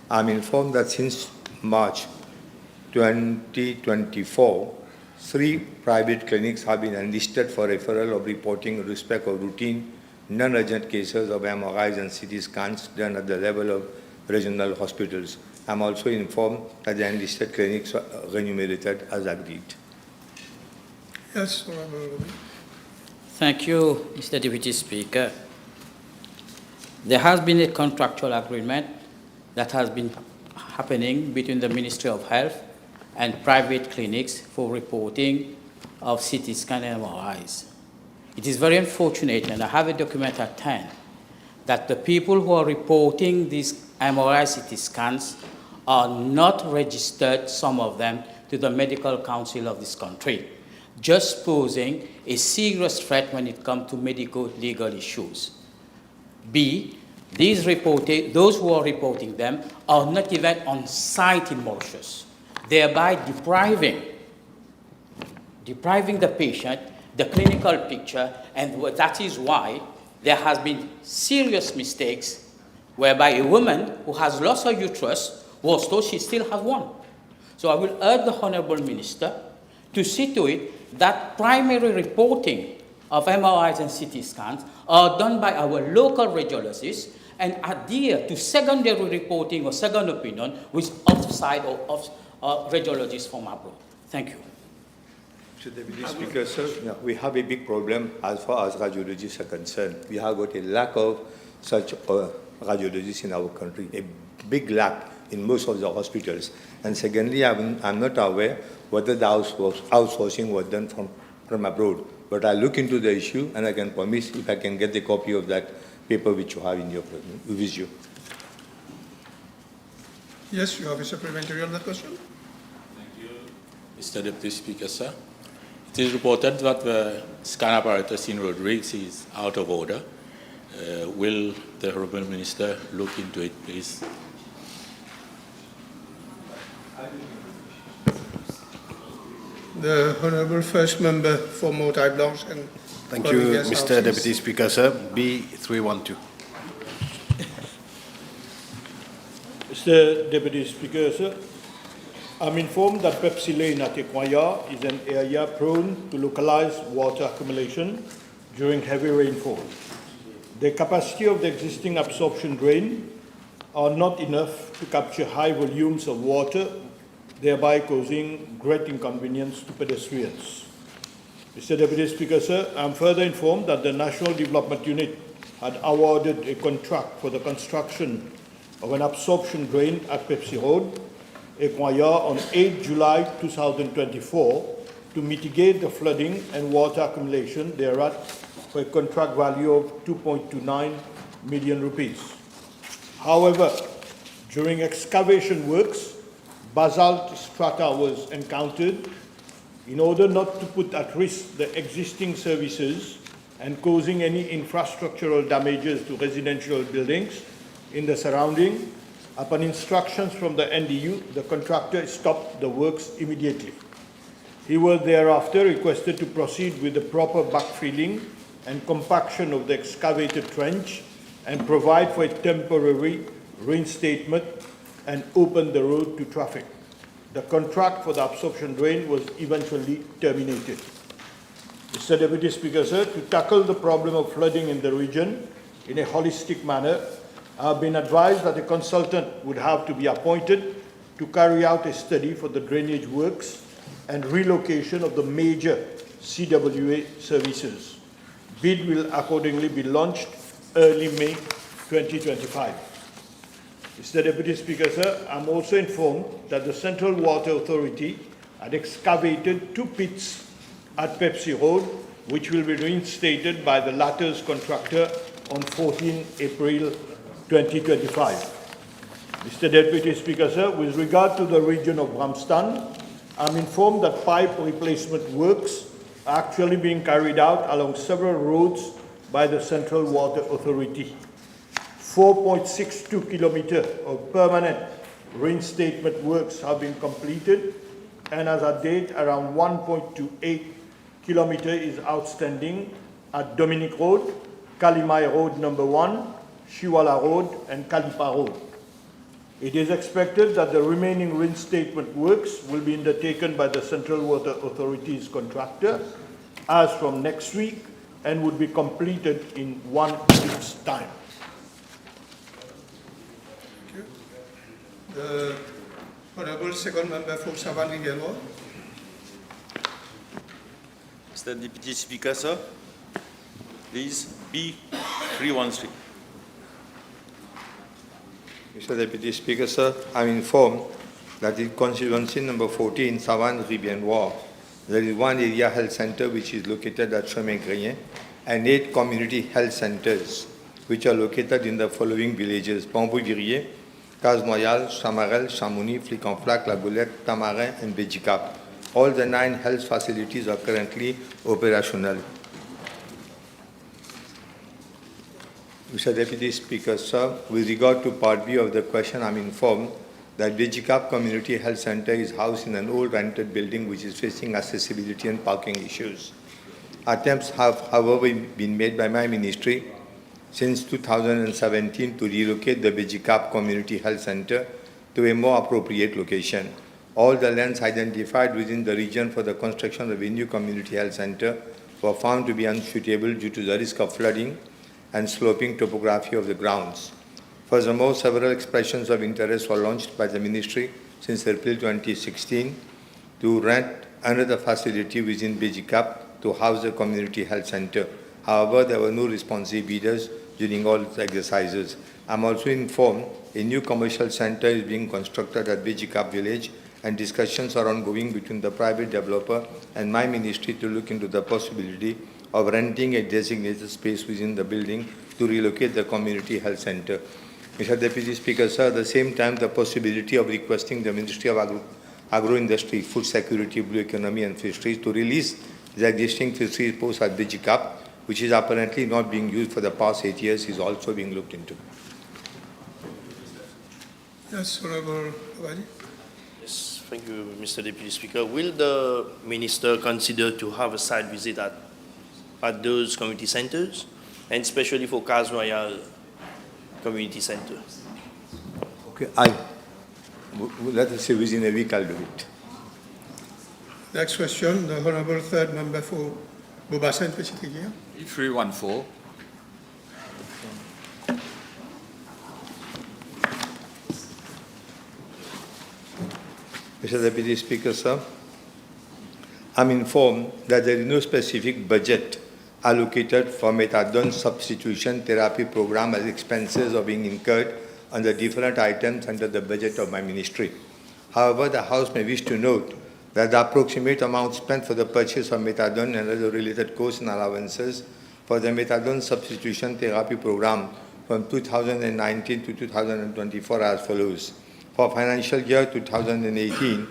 I am informed that since March 2024, 3 private clinics have been enlisted for referral of reporting in respect of routine, non-urgent cases of MRIs and CT scans done at the level of regional hospitals. I am also informed that the enlisted clinics are remunerated as agreed. Yes, Honourable. Thank you, Mr. Deputy Speaker. There has been a contractual agreement that has been happening between the Ministry of Health and private clinics for reporting of CT scan and MRIs. It is very unfortunate, and I have a document at hand, that the people who are reporting these MRI CT scans are not registered, some of them, to the Medical Council of this country, just posing a serious threat when it comes to medical legal issues. B, those who are reporting them are not even on site in Mauritius, thereby depriving the patient the clinical picture, and that is why there has been serious mistakes whereby a woman who has lost her uterus was told she still has one. So I will urge the Honourable Minister to see to it that primary reporting of MRIs and CT scans are done by our local radiologists and adhere to secondary reporting or second opinion with outside or radiologists from abroad. Thank you. Mr. Deputy Speaker, sir, we have a big problem as far as radiologists are concerned. We have got a lack of such radiologists in our country, a big lack in most of the hospitals. And secondly, I'm not aware whether the outsourcing was done from abroad. But I'll look into the issue, and I can promise if I can get the copy of that paper which you have in your with you. Yes, you have a supplementary on that question? Thank you, Mr. Deputy Speaker, sir. It is reported that the scan apparatus in Rodrigues is out of order. Will the Honourable Minister look into it, please? The Honourable First Member for Motai Blanche and Thank you, Rodrigues Mr. Houses. Deputy Speaker, sir. B312. Mr. Deputy Speaker, sir, I'm informed that Pepsi Lane at Equaya is an area prone to localized water accumulation during heavy rainfall. The capacity of the existing absorption drain are not enough to capture high volumes of water, thereby causing great inconvenience to pedestrians. Mr. Deputy Speaker, sir, I'm further informed that the National Development Unit had awarded a contract for the construction of an absorption drain at Pepsi Road, Equaya, on 8 July 2024 to mitigate the flooding and water accumulation thereat for a contract value of 2.29 million rupees. However, during excavation works, basalt strata was encountered. In order not to put at risk the existing services and causing any infrastructural damages to residential buildings in the surrounding, upon instructions from the NDU, the contractor stopped the works immediately. He was thereafter requested to proceed with the proper backfilling and compaction of the excavated trench and provide for a temporary reinstatement and open the road to traffic. The contract for the absorption drain was eventually terminated. Mr. Deputy Speaker, sir, to tackle the problem of flooding in the region in a holistic manner, I have been advised that a consultant would have to be appointed to carry out a study for the drainage works and relocation of the major CWA services. Bid will accordingly be launched early May 2025. Mr. Deputy Speaker, sir, I'm also informed that the Central Water Authority had excavated 2 pits at Pepsi Road, which will be reinstated by the latter's contractor on 14 April 2025. Mr. Deputy Speaker, sir, with regard to the region of Bramstan, I'm informed that pipe replacement works are actually being carried out along several roads by the Central Water Authority. 4.62 kilometers of permanent reinstatement works have been completed, and as at date, around 1.28 kilometers is outstanding at Dominic Road, Kalimai Road number 1, Shiwala Road, and Kalipa Road. It is expected that the remaining reinstatement works will be undertaken by the Central Water Authority's contractor as from next week and would be completed in 1 week's time. The Honourable Second Member for Savannah-Guillemot. Mr. Deputy Speaker, sir, please B313. Mr. Deputy Speaker, sir, I'm informed that in constituency number 14, Savane-Ribiennois, there is one area health center which is located at Chemin-Grien and 8 community health centers which are located in the following villages: Bambou-Virier, Casse-Noyal, Chamarel, Chamouni, Flic-en-Flac, La Boulette, Tamarin, and Béjicap. All the 9 health facilities are currently operational. Mr. Deputy Speaker, sir, with regard to Part B of the question, I'm informed that Béjicap Community Health Center is housed in an old rented building which is facing accessibility and parking issues. Attempts have, however, been made by my ministry since 2017 to relocate the Béjicap Community Health Center to a more appropriate location. All the lands identified within the region for the construction of a new community health center were found to be unsuitable due to the risk of flooding and sloping topography of the grounds. Furthermore, several expressions of interest were launched by the ministry since April 2016 to rent another facility within Béjicap to house the community health center. However, there were no responsive bidders during all the exercises. I'm also informed a new commercial center is being constructed at Béjicap village, and discussions are ongoing between the private developer and my ministry to look into the possibility of renting a designated space within the building to relocate the community health center. Mr. Deputy Speaker, sir, at the same time, the possibility of requesting the Ministry of Agro-Industry, Food Security, Blue Economy and Fisheries to release the existing fisheries post at Béjicap, which is apparently not being used for the past 8 years, is also being looked into. Yes, Honourable Vallée. Yes, thank you, Mr. Deputy Speaker. Will the Minister consider to have a site visit at those community centres, and especially for Casse-Noyal Community Centre? Okay, let us say within a week I'll do it. Next question, the Honourable Third Member for Beaubassin, Petit Rivière. 314. Mr. Deputy Speaker, sir, I'm informed that there is no specific budget allocated for methadone substitution therapy program as expenses are being incurred under different items under the budget of my ministry. However, the House may wish to note that the approximate amount spent for the purchase of methadone and other related costs and allowances for the methadone substitution therapy program from 2019 to 2024 as follows. For financial year 2018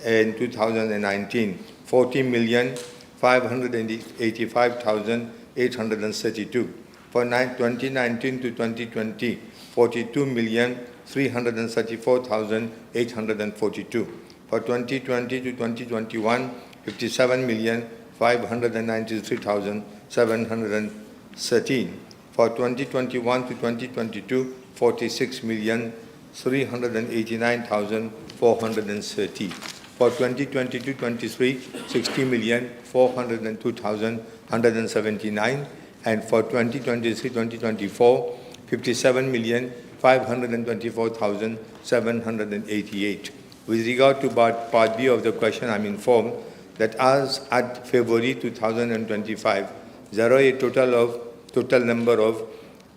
and 2019, 40,585,832. For 2019 to 2020, 42,334,842. For 2020 to 2021, 57,593,713. For 2021 to 2022, 46,389,430. For 2022-23, 60,402,179, and for 2023-2024, 57,524,788. With regard to Part B of the question, I'm informed that as at February 2025, there are a total number of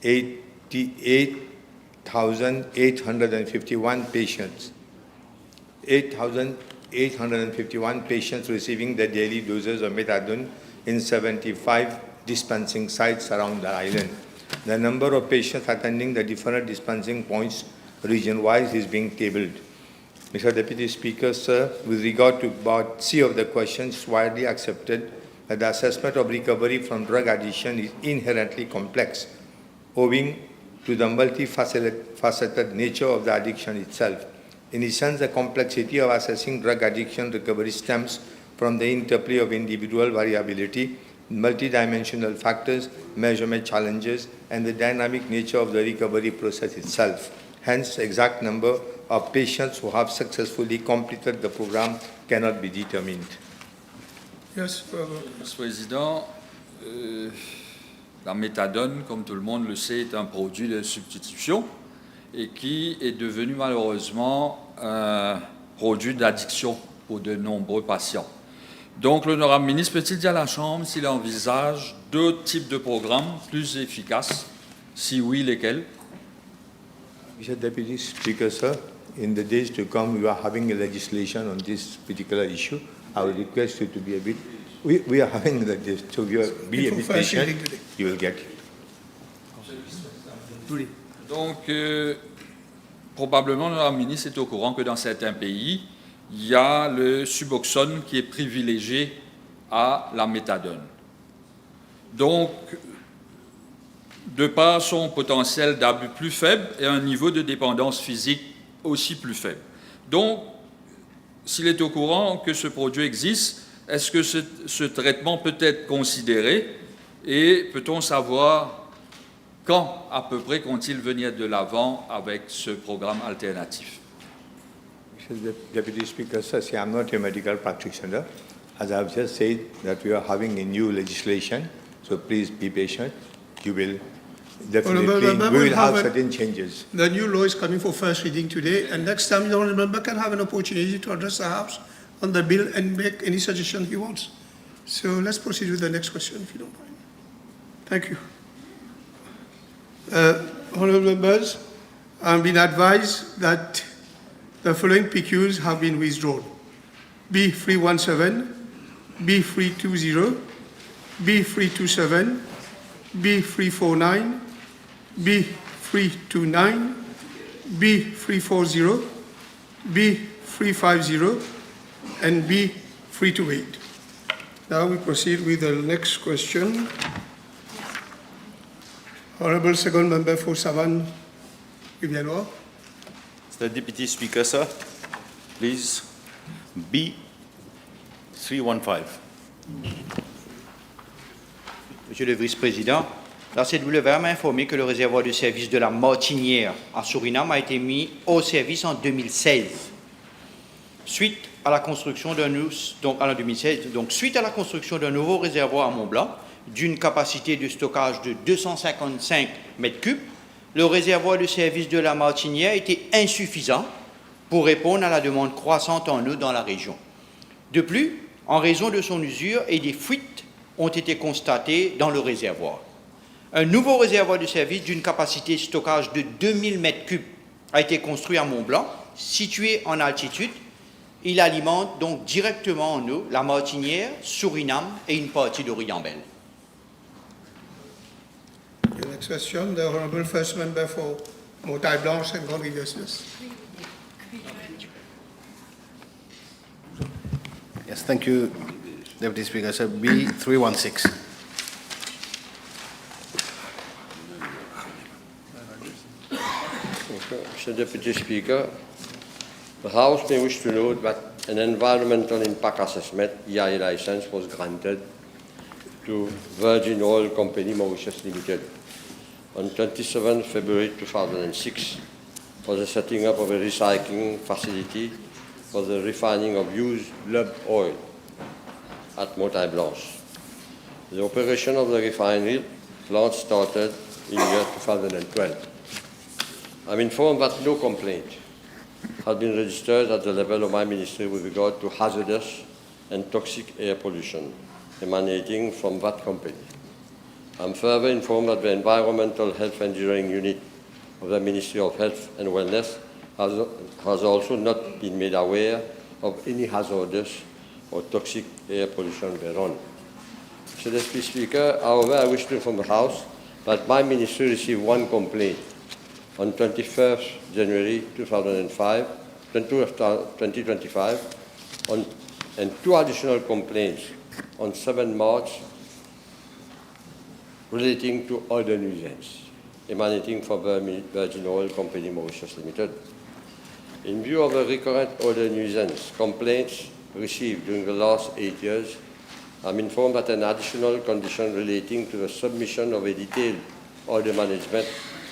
8,851 patients. 8,851 patients receiving the daily doses of methadone in 75 dispensing sites around the island. The number of patients attending the different dispensing points region-wise is being tabled. Mr. Deputy Speaker, sir, with regard to Part C of the question, it's widely accepted that the assessment of recovery from drug addiction is inherently complex, owing to the multifaceted nature of the addiction itself. In essence, the complexity of assessing drug addiction recovery stems from the interplay of individual variability, multidimensional factors, measurement challenges, and the dynamic nature of the recovery process itself. Hence, the exact number of patients who have successfully completed the program cannot be determined. Yes, Monsieur le Président, la méthadone, comme tout le monde le sait, est un produit de substitution et qui est devenu malheureusement un produit d'addiction pour de nombreux patients. Donc, l'honorable ministre peut-il dire à la Chambre s'il envisage d'autres types de programmes plus efficaces? Si oui, lesquels? Mr. Deputy Speaker, sir, in the days to come, we are having a legislation on this particular issue. I would request you to be a bit, we are having the, so you are, be a bit patient, you will get. Donc, probablement, la ministre est au courant que dans certains pays, il y a le suboxone qui est privilégié à la méthadone. Donc, de par son potentiel d'abus plus faible et un niveau de dépendance physique aussi plus faible. Donc, s'il est au courant que ce produit existe, est-ce que ce traitement peut être considéré et peut-on savoir quand à peu près compte-t-il venir de l'avant avec ce programme alternatif? Mr. Deputy Speaker, sir, see, I'm not a medical practitioner. As I've just said, that we are having a new legislation, so please be patient. You will definitely, we will have certain changes. The new law is coming for first reading today, and next time the honourable member can have an opportunity to address the House on the bill and make any suggestion he wants. So let's proceed with the next question, if you don't mind. Thank you. Honourable members, I've been advised that the following PQs have been withdrawn: B317, B320, B327, B349, B329, B340, B350, and B328. Now we proceed with the next question. Honourable Second Member for Savane, Guibianois. Mr. Deputy Speaker, sir, please, B315. Monsieur le Vice-président, la CWR m'a informé que le réservoir de service de la Martinière à Suriname a été mis au service en 2016. Suite à la construction d'un nouveau réservoir à Mont-Blanc, d'une capacité de stockage de 255 mètres cubes, le réservoir de service de la Martinière était insuffisant pour répondre à la demande croissante en eau dans la région. De plus, en raison de son usure et des fuites ont été constatées dans le réservoir. Un nouveau réservoir de service d'une capacité de stockage de 2000 mètres cubes a été construit à Mont-Blanc, situé en altitude. Il alimente donc directement en eau la Martinière, Suriname et une partie d'Oriambel. The next question, the Honourable First Member for Montagne Blanche and Rodrigues. Yes, thank you, Deputy Speaker. So B316. Mr. Deputy Speaker, the House may wish to note that an environmental impact assessment EI license was granted to Virgin Oil Company Mauritius Limited on 27 February 2006 for the setting up of a recycling facility for the refining of used lube oil at Montagne Blanche. The operation of the refinery plant started in year 2012. I'm informed that no complaint has been registered at the level of my ministry with regard to hazardous and toxic air pollution emanating from that company. I'm further informed that the Environmental Health Engineering Unit of the Ministry of Health and Wellness has also not been made aware of any hazardous or toxic air pollution thereon. Mr. Deputy Speaker, however, I wish to inform the House that my ministry received one complaint on 21st January 2025, and two additional complaints on 7 March relating to other nuisance emanating from Virgin Oil Company Mauritius Limited. In view of the recurrent odor nuisance complaints received during the last 8 years, I'm informed that an additional condition relating to the submission of a detailed odor management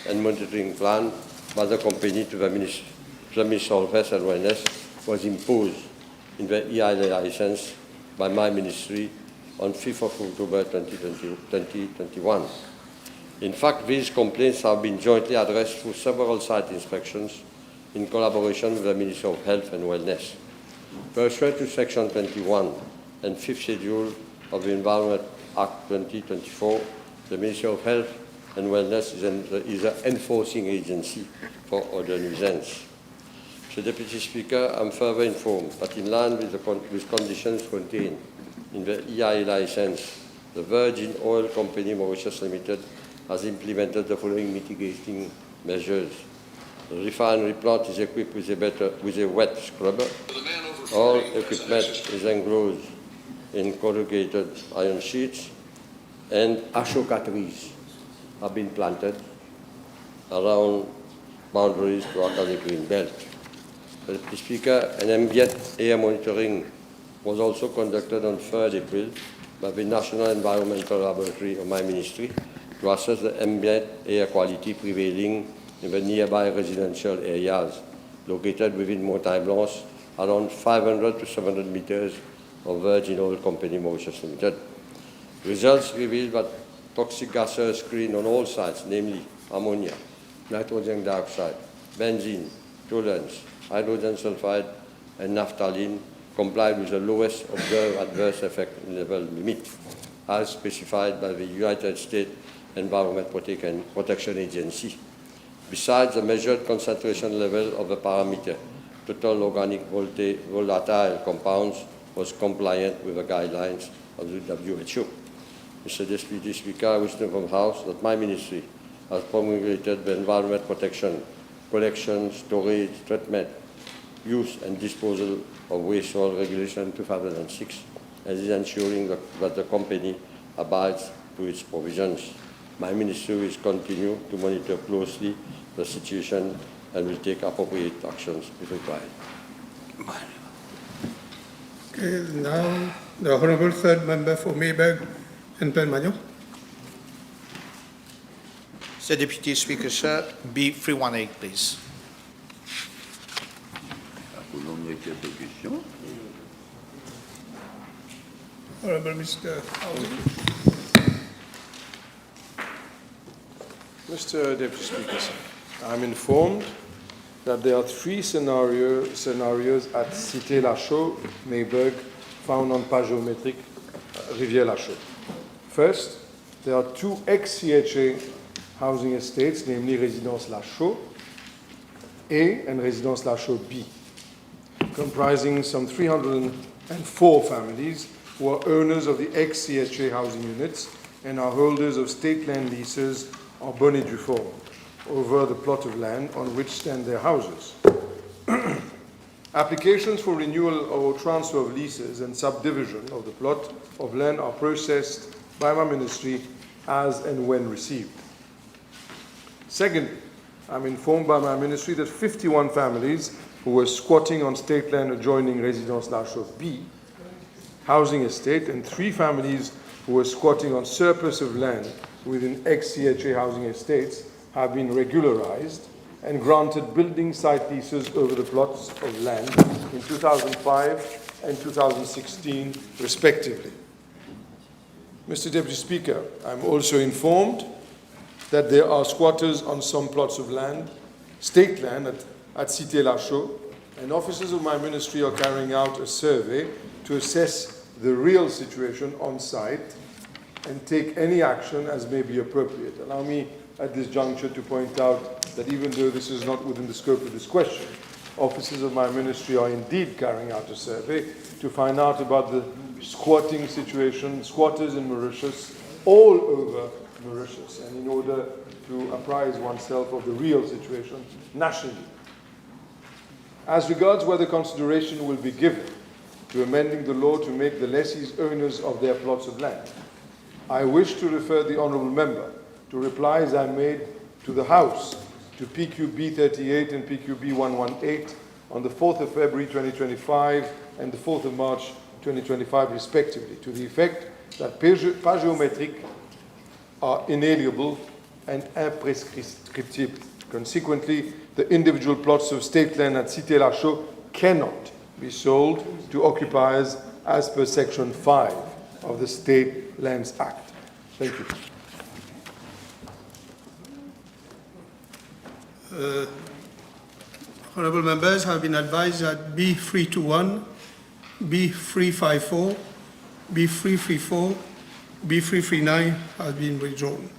and monitoring plan by the company to the Ministry of Health and Wellness was imposed in the EI license by my ministry on 5th of October 2021. In fact, these complaints have been jointly addressed through several site inspections in collaboration with the Ministry of Health and Wellness. Pursuant to Section 21 and 5th Schedule of the Environment Act 2024, the Ministry of Health and Wellness is an enforcing agency for other nuisance. Mr. Deputy Speaker, I'm further informed that in line with conditions contained in the EIA license, the Virgin Oil Company Mauritius Limited has implemented the following mitigating measures. The refinery plant is equipped with a wet scrubber. All equipment is enclosed in corrugated iron sheets, and ashoka trees have been planted around boundaries to the green belt. Mr. Speaker, an ambient air monitoring was also conducted on 3rd April by the National Environmental Laboratory of my ministry to assess the ambient air quality prevailing in the nearby residential areas located within Montagne Blanche, around 500 to 700 meters of Virgin Oil Company Mauritius Limited. Results revealed that toxic gases screened on all sites, namely ammonia, nitrogen dioxide, benzene, toluenes, hydrogen sulfide, and naphthalene, complied with the lowest observed adverse effect level limit, as specified by the United States Environment Protection Agency. Besides the measured concentration level of the parameter, total organic volatile compounds was compliant with the guidelines of the WHO. Mr. Deputy Speaker, I wish to inform the House that my ministry has promulgated the Environment Protection, Collection, Storage, Treatment, Use and Disposal of Waste Oil Regulation 2006 and is ensuring that the company abides to its provisions. My ministry will continue to monitor closely the situation and will take appropriate actions if required. Okay, now the Honourable Third Member for Mayberg and Penmagnon. Mr. Deputy Speaker, sir, B318, please. Honourable Mr. Housing. Mr. Deputy Speaker, sir, I'm informed that there are three scenarios at Cité Lachaud, Mayberg, found on page géométrique Rivière Lachaud. First, there are two ex-CHA housing estates, namely Résidence Lachaud A and Résidence Lachaud B, comprising some 304 families who are owners of the ex-CHA housing units and are holders of state land leases en bonne et due forme over the plot of land on which stand their houses. Applications for renewal or transfer of leases and subdivision of the plot of land are processed by my ministry as and when received. Second, I'm informed by my ministry that 51 families who were squatting on state land adjoining Résidence Lachaud B housing estate and 3 families who were squatting on surplus of land within ex-CHA housing estates have been regularized and granted building site leases over the plots of land in 2005 and 2016, respectively. Mr. Deputy Speaker, I'm also informed that there are squatters on some plots of land, state land at Cité Lachaud, and officers of my ministry are carrying out a survey to assess the real situation on site and take any action as may be appropriate. Allow me at this juncture to point out that even though this is not within the scope of this question, officers of my ministry are indeed carrying out a survey to find out about the squatting situation, squatters in Mauritius, all over Mauritius, and in order to apprise oneself of the real situation nationally. As regards whether consideration will be given to amending the law to make the lessees owners of their plots of land, I wish to refer the Honourable Member to replies I made to the House, to PQB 38 and PQB 118 on the 4th of February 2025 and the 4th of March 2025 respectively, to the effect that pas géométriques are inalienable and imprescriptible. Consequently, the individual plots of state land at Cité Lachaud cannot be sold to occupiers as per Section 5 of the State Lands Act. Thank you. Honourable members have been advised that B321, B354, B334, B339 has been withdrawn.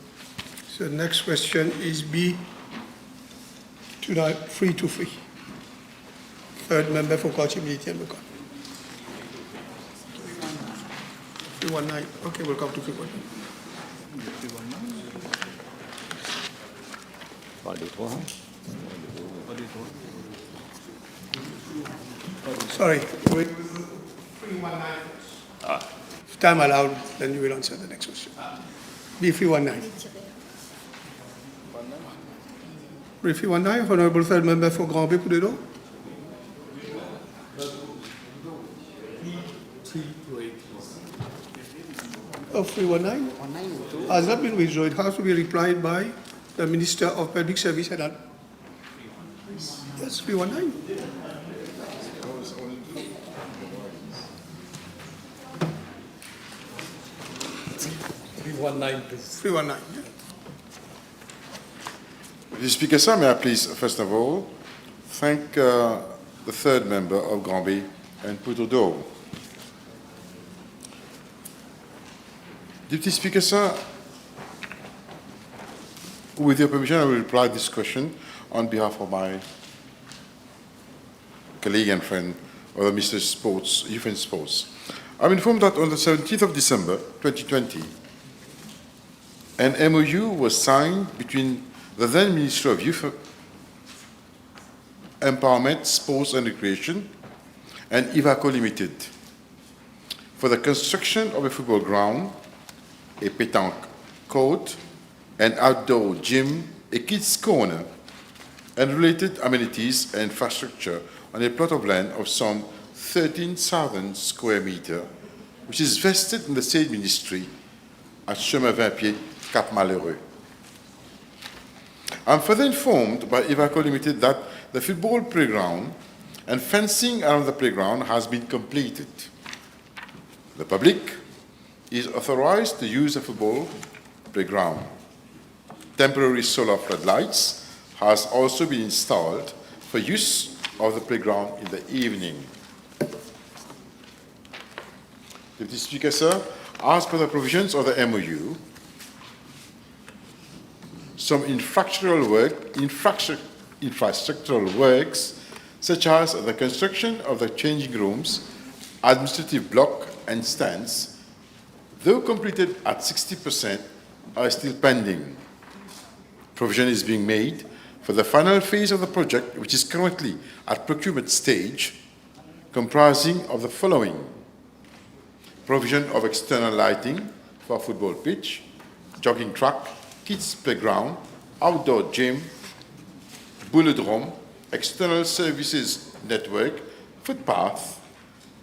So the next question is B 323. Third member for Constituency and Local. 319. Okay, we'll come to 319. Sorry, we 319. If time allowed, then you will answer the next question. B319. B319, Honourable Third Member for Grand Bay, Poudredo. Oh, 319? Has not been withdrawn. It has to be replied by the Minister of Public Service and yes, 319. Please. 319, yeah. Mr. Speaker, sir, may I please, first of all, thank the third member of Granby and Poudredo. Deputy Speaker, sir, with your permission, I will reply to this question on behalf of my colleague and friend, Mr. Youth and Sports. I'm informed that on the 17th of December 2020, an MOU was signed between the then Minister of Youth Empowerment, Sports and Recreation and Ivaco Limited for the construction of a football ground, a pétanque court, an outdoor gym, a kids' corner, and related amenities and infrastructure on a plot of land of some 13,000 square meters, which is vested in the same ministry at Chemin 20 Pieds, Cap Malheureux. I'm further informed by Ivaco Limited that the football playground and fencing around the playground has been completed. The public is authorized to use the football playground. Temporary solar floodlights has also been installed for use of the playground in the evening. Deputy Speaker, sir, as per the provisions of the MOU, some infrastructural works, such as the construction of the changing rooms, administrative block and stands, though completed at 60%, are still pending. Provision is being made for the final phase of the project, which is currently at procurement stage, comprising of the following: provision of external lighting for a football pitch, jogging track, kids' playground, outdoor gym, bulodrome, external services network, footpath,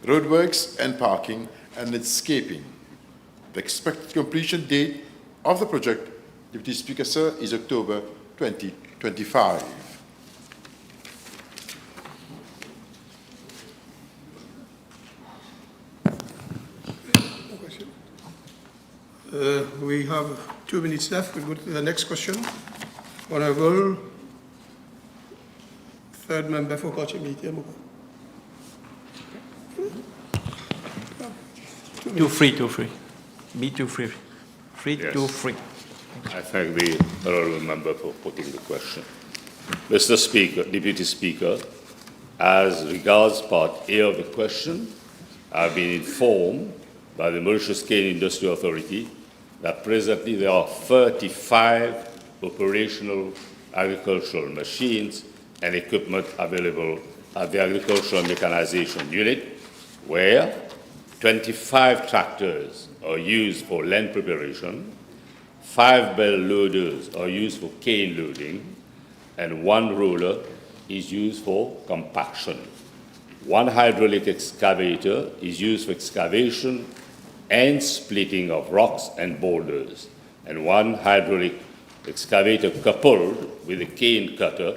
roadworks and parking, and landscaping. The expected completion date of the project, Deputy Speaker, sir, is October 2025. We have 2 minutes left. We'll go to the next question. Honourable Third Member for Constituency. 2323. B23. 323. I thank the Honourable Member for putting the question. Mr. Speaker, Deputy Speaker, as regards Part A of the question, I've been informed by the Mauritius Cane Industry Authority that presently there are 35 operational agricultural machines and equipment available at the Agricultural Mechanization Unit, where 25 tractors are used for land preparation, 5 bell loaders are used for cane loading, and 1 roller is used for compaction. 1 hydraulic excavator is used for excavation and splitting of rocks and boulders, and 1 hydraulic excavator coupled with a cane cutter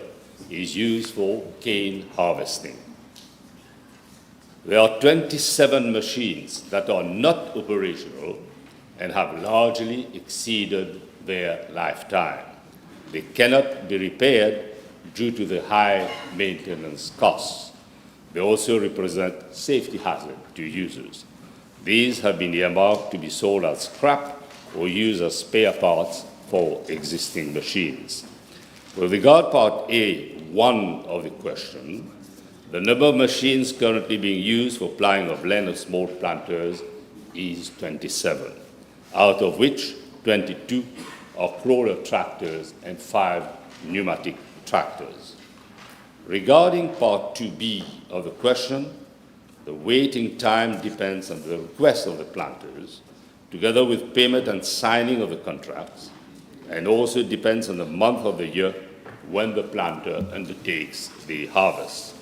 is used for cane harvesting. There are 27 machines that are not operational and have largely exceeded their lifetime. They cannot be repaired due to the high maintenance costs. They also represent safety hazard to users. These have been earmarked to be sold as scrap or used as spare parts for existing machines. With regard Part A1 of the question, the number of machines currently being used for ploughing of land of small planters is 27, out of which 22 are crawler tractors and 5 pneumatic tractors. Regarding Part 2B of the question, the waiting time depends on the request of the planters, together with payment and signing of the contracts, and also depends on the month of the year when the planter undertakes the harvest.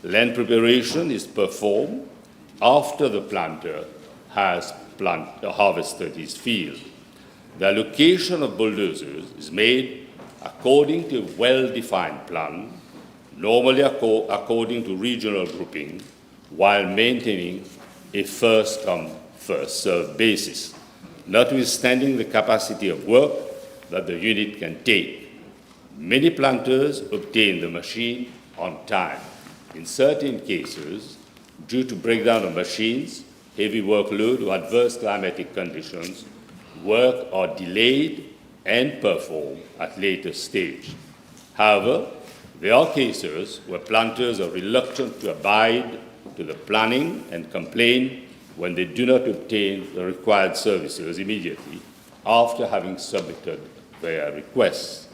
Land preparation is performed after the planter has harvested his field. The allocation of bulldozers is made according to a well-defined plan, normally according to regional grouping, while maintaining a first-come, first-served basis, notwithstanding the capacity of work that the unit can take. Many planters obtain the machine on time. In certain cases, due to breakdown of machines, heavy workload, or adverse climatic conditions, work are delayed and performed at later stage. However, there are cases where planters are reluctant to abide to the planning and complain when they do not obtain the required services immediately after having submitted their requests.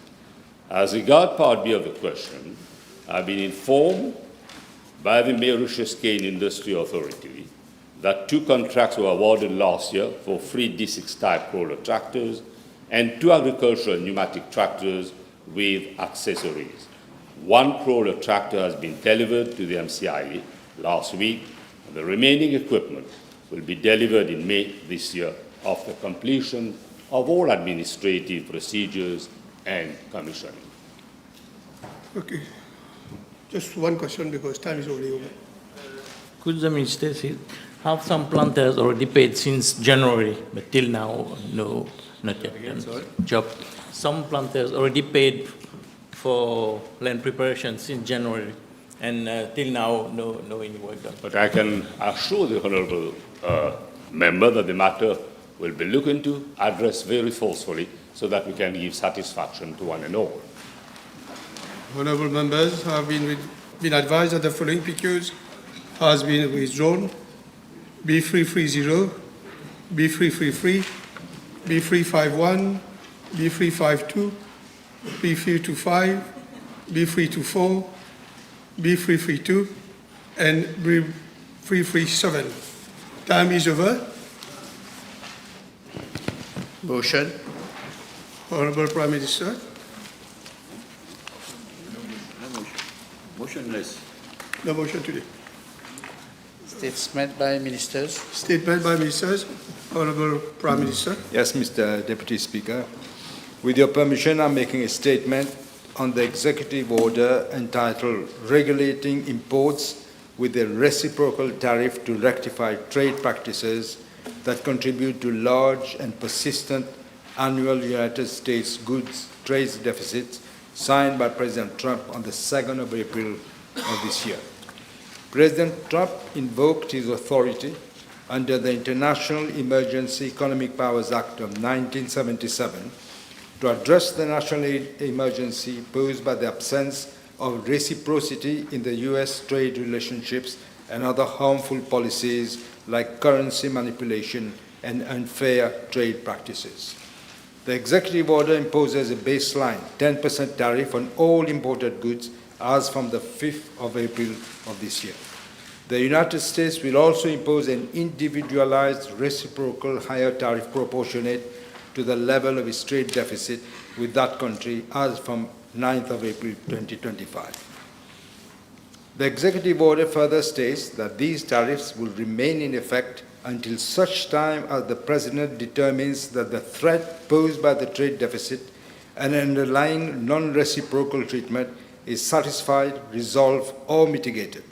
As regard Part B of the question, I've been informed by the Mauritius Cane Industry Authority that 2 contracts were awarded last year for 3 D6 type crawler tractors and 2 agricultural pneumatic tractors with accessories. 1 crawler tractor has been delivered to the MCIA last week, and the remaining equipment will be delivered in May this year after completion of all administrative procedures and commissioning. Okay. Just one question because time is already over. Could the minister say, have some planters already paid since January, but till now, no, not yet done job. Some planters already paid for land preparation since January, and till now, no any work done. But I can assure the Honourable member that the matter will be looked into, addressed very forcefully, so that we can give satisfaction to one and all. Honourable members have been advised that the following PQs has been withdrawn: B330, B333, B351, B352, B325, B324, B332, and B337. Time is over. Motion. Honourable Prime Minister. Motionless. No motion today. Statement by ministers. Statement by ministers. Honourable Prime Minister. Yes, Mr. Deputy Speaker. With your permission, I'm making a statement on the executive order entitled Regulating Imports with a Reciprocal Tariff to Rectify Trade Practices that Contribute to Large and Persistent Annual United States Goods Trade Deficits, signed by President Trump on the 2nd of April of this year. President Trump invoked his authority under the International Emergency Economic Powers Act of 1977 to address the national emergency posed by the absence of reciprocity in the U.S. trade relationships and other harmful policies like currency manipulation and unfair trade practices. The executive order imposes a baseline 10% tariff on all imported goods as from the 5th of April of this year. The United States will also impose an individualized reciprocal higher tariff proportionate to the level of its trade deficit with that country as from 9th of April 2025. The executive order further states that these tariffs will remain in effect until such time as the President determines that the threat posed by the trade deficit and underlying non-reciprocal treatment is satisfied, resolved, or mitigated.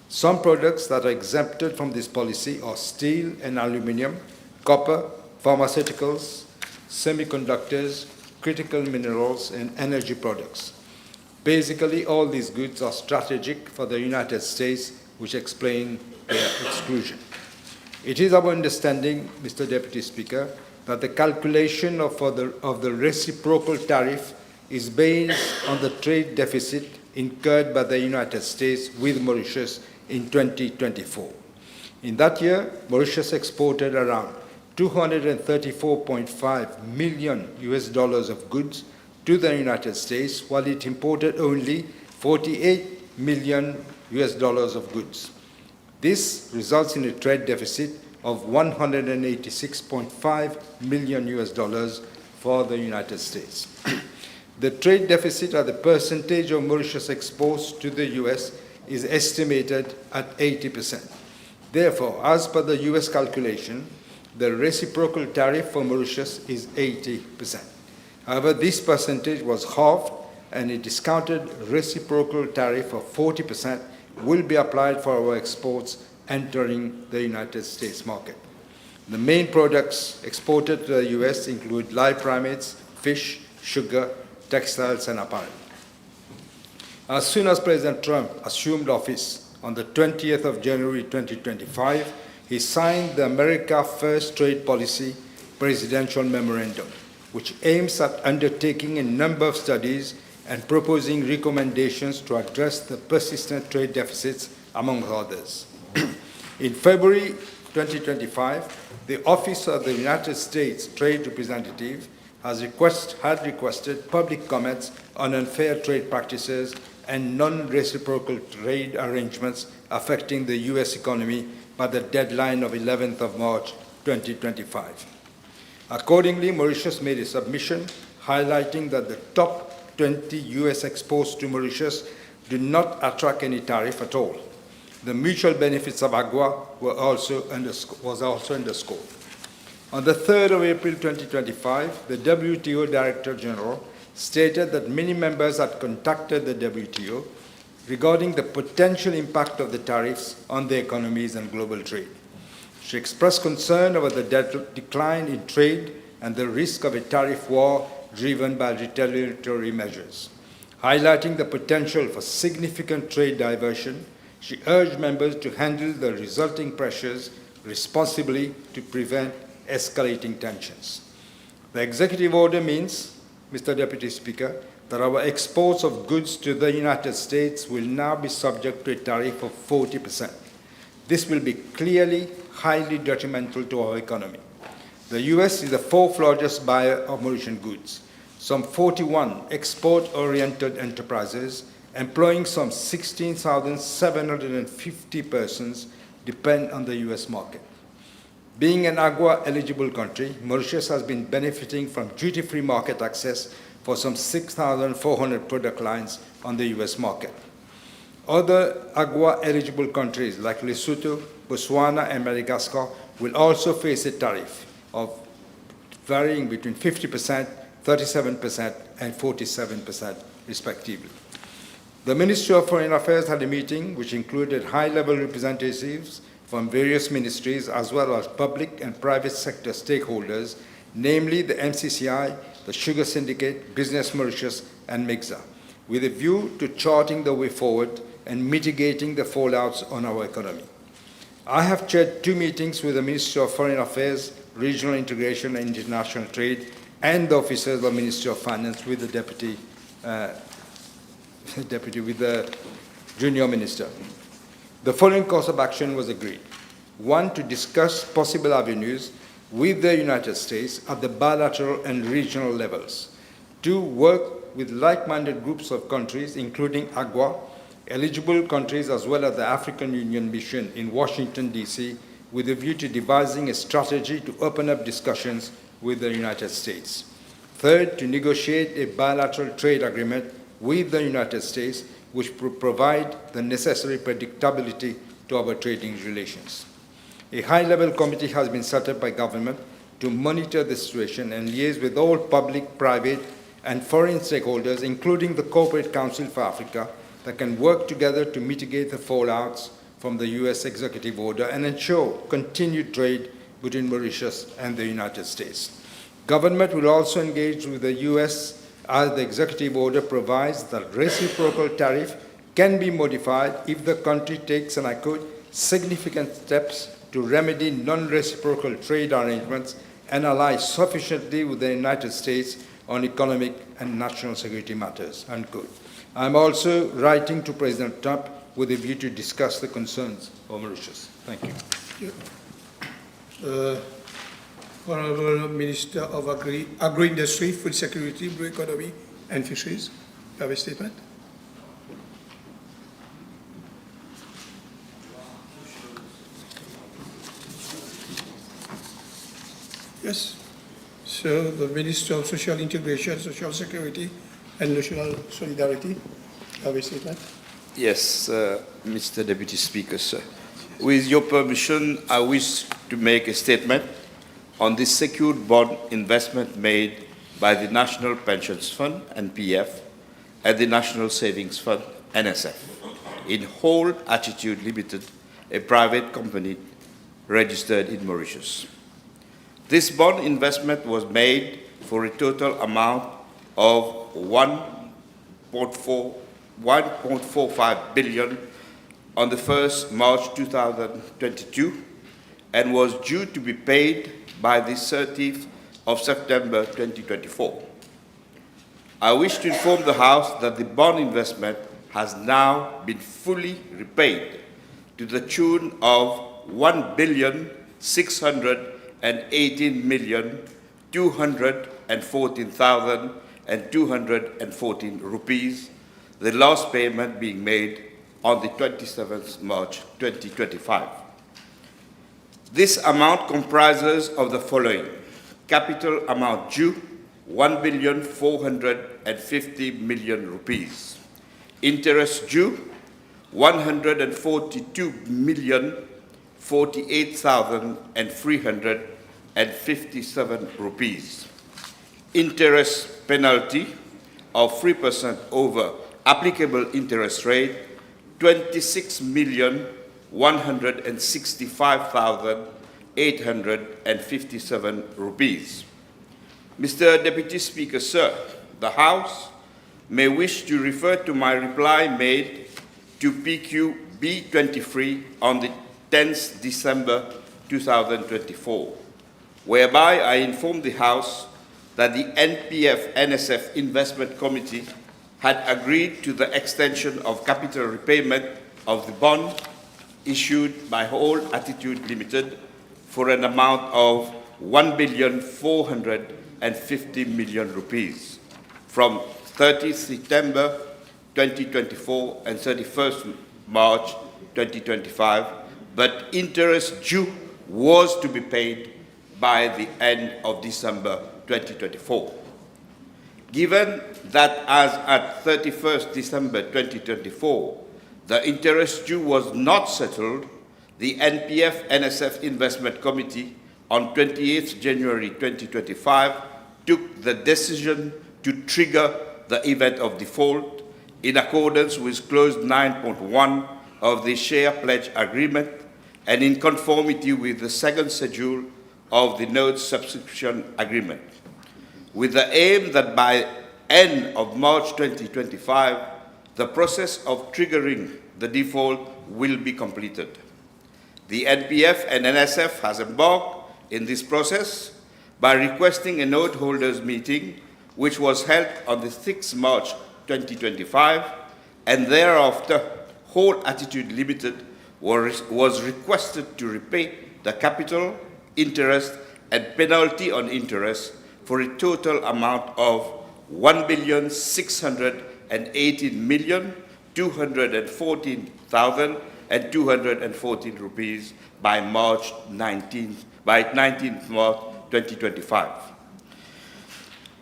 Some products that are exempted from this policy are steel and aluminium, copper, pharmaceuticals, semiconductors, critical minerals, and energy products. Basically, all these goods are strategic for the United States, which explain their exclusion. It is our understanding, Mr. Deputy Speaker, that the calculation of the reciprocal tariff is based on the trade deficit incurred by the United States with Mauritius in 2024. In that year, Mauritius exported around $234.5 million of goods to the United States, while it imported only $48 million of goods. This results in a trade deficit of $186.5 million for the United States. The trade deficit as a percentage of Mauritius exports to the US is estimated at 80%. Therefore, as per the US calculation, the reciprocal tariff for Mauritius is 80%. However, this percentage was halved, and a discounted reciprocal tariff of 40% will be applied for our exports entering the United States market. The main products exported to the US include live primates, fish, sugar, textiles, and apparel. As soon as President Trump assumed office on the 20th of January 2025, he signed the America First Trade Policy Presidential Memorandum, which aims at undertaking a number of studies and proposing recommendations to address the persistent trade deficits, among others. In February 2025, the Office of the United States Trade Representative had requested public comments on unfair trade practices and non-reciprocal trade arrangements affecting the U.S. economy by the deadline of 11th of March 2025. Accordingly, Mauritius made a submission highlighting that the top 20 U.S. exports to Mauritius do not attract any tariff at all. The mutual benefits of AGWA was also underscored. On the 3rd of April 2025, the WTO Director General stated that many members had contacted the WTO regarding the potential impact of the tariffs on their economies and global trade. She expressed concern over the decline in trade and the risk of a tariff war driven by retaliatory measures. Highlighting the potential for significant trade diversion, she urged members to handle the resulting pressures responsibly to prevent escalating tensions. The executive order means, Mr. Deputy Speaker, that our exports of goods to the United States will now be subject to a tariff of 40%. This will be clearly highly detrimental to our economy. The US is the fourth largest buyer of Mauritian goods. Some 41 export-oriented enterprises employing some 16,750 persons depend on the US market. Being an AGWA-eligible country, Mauritius has been benefiting from duty-free market access for some 6,400 product lines on the US market. Other AGWA-eligible countries like Lesotho, Botswana, and Madagascar will also face a tariff of varying between 50%, 37%, and 47%, respectively. The Ministry of Foreign Affairs had a meeting which included high-level representatives from various ministries as well as public and private sector stakeholders, namely the MCCI, the Sugar Syndicate, Business Mauritius, and MIGSA, with a view to charting the way forward and mitigating the fallouts on our economy. I have chaired 2 meetings with the Ministry of Foreign Affairs, Regional Integration and International Trade, and the officers of the Ministry of Finance with the with the junior minister. The following course of action was agreed. 1, to discuss possible avenues with the United States at the bilateral and regional levels. 2, work with like-minded groups of countries, including AGWA, eligible countries, as well as the African Union Mission in Washington, D.C., with a view to devising a strategy to open up discussions with the United States. 3rd, to negotiate a bilateral trade agreement with the United States, which will provide the necessary predictability to our trading relations. A high-level committee has been set up by government to monitor the situation and liaise with all public, private, and foreign stakeholders, including the Corporate Council for Africa, that can work together to mitigate the fallouts from the U.S. executive order and ensure continued trade between Mauritius and the United States. Government will also engage with the U.S. as the executive order provides that reciprocal tariff can be modified if the country takes, and I quote, significant steps to remedy non-reciprocal trade arrangements and ally sufficiently with the United States on economic and national security matters, unquote. I'm also writing to President Trump with a view to discuss the concerns of Mauritius. Thank you. Honourable Minister of Agro-Industry, Food Security, Blue Economy and Fisheries. You have a statement? Yes. So the Minister of Social Integration, Social Security and National Solidarity. You have a statement? Yes, Mr. Deputy Speaker, sir. With your permission, I wish to make a statement on the secured bond investment made by the National Pensions Fund, NPF, and the National Savings Fund, NSF, in Whole Attitude Limited, a private company registered in Mauritius. This bond investment was made for a total amount of 1.45 billion on the 1st March 2022 and was due to be paid by the 30th of September 2024. I wish to inform the House that the bond investment has now been fully repaid to the tune of 1,618,214,214 rupees, the last payment being made on the 27th March 2025. This amount comprises of the following: capital amount due, 1,450,000,000 rupees. Interest due, 142,048,357 rupees. Interest penalty of 3% over applicable interest rate, 26,165,857 rupees. Mr. Deputy Speaker, sir, the House may wish to refer to my reply made to PQ B23 on the 10th December 2024, whereby I informed the House that the NPF-NSF Investment Committee had agreed to the extension of capital repayment of the bond issued by Whole Attitude Limited for an amount of 1,450,000,000 rupees from 30th September 2024 and 31st March 2025, but interest due was to be paid by the end of December 2024. Given that as at 31st December 2024, the interest due was not settled, the NPF-NSF Investment Committee on 28th January 2025 took the decision to trigger the event of default in accordance with Clause 9.1 of the Share Pledge Agreement and in conformity with the second schedule of the Notes Subscription Agreement, with the aim that by end of March 2025, the process of triggering the default will be completed. The NPF and NSF has embarked in this process by requesting a note holders meeting, which was held on the 6th March 2025, and thereafter, Whole Attitude Limited was requested to repay the capital, interest, and penalty on interest for a total amount of 1,618,214,214 rupees by 19th March 2025.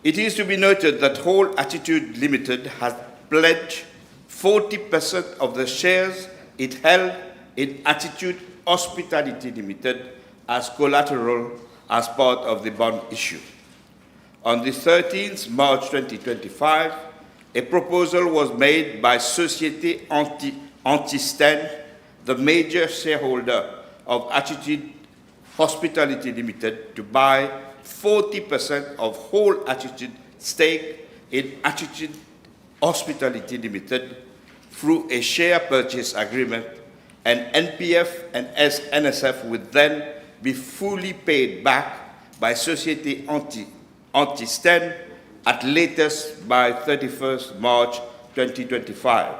It is to be noted that Whole Attitude Limited has pledged 40% of the shares it held in Attitude Hospitality Limited as collateral as part of the bond issue. On the 13th March 2025, a proposal was made by Société Antistan, the major shareholder of Attitude Hospitality Limited, to buy 40% of Whole Attitude stake in Attitude Hospitality Limited through a share purchase agreement, and NPF and NSF would then be fully paid back by Société Anti-Sten at latest by 31st March 2025.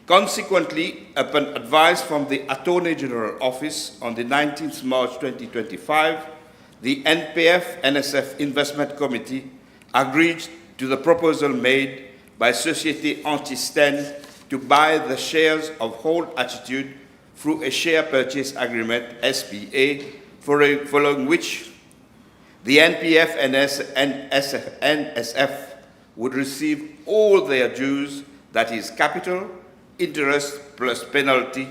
Consequently, upon advice from the Attorney General Office on the 19th March 2025, the NPF-NSF Investment Committee agreed to the proposal made by Société Anti-Sten to buy the shares of Whole Attitude through a share purchase agreement, SPA, following which the NPF and NSF would receive all their dues, that is capital, interest plus penalty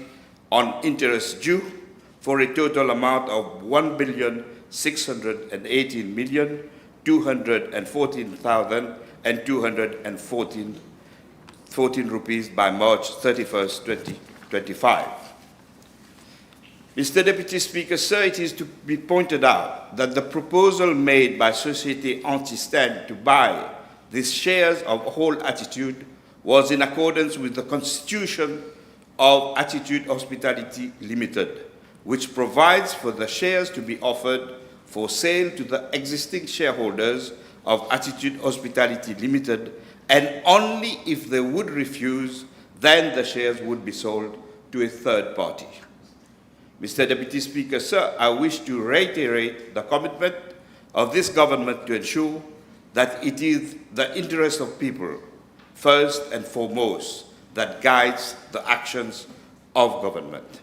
on interest due, for a total amount of 1,618,214,214 rupees by March 31st, 2025. Mr. Deputy Speaker, sir, it is to be pointed out that the proposal made by Société Anti-Sten to buy these shares of Whole Attitude was in accordance with the Constitution of Attitude Hospitality Limited, which provides for the shares to be offered for sale to the existing shareholders of Attitude Hospitality Limited, and only if they would refuse, then the shares would be sold to a third party. Mr. Deputy Speaker, sir, I wish to reiterate the commitment of this government to ensure that it is the interest of people, first and foremost, that guides the actions of government.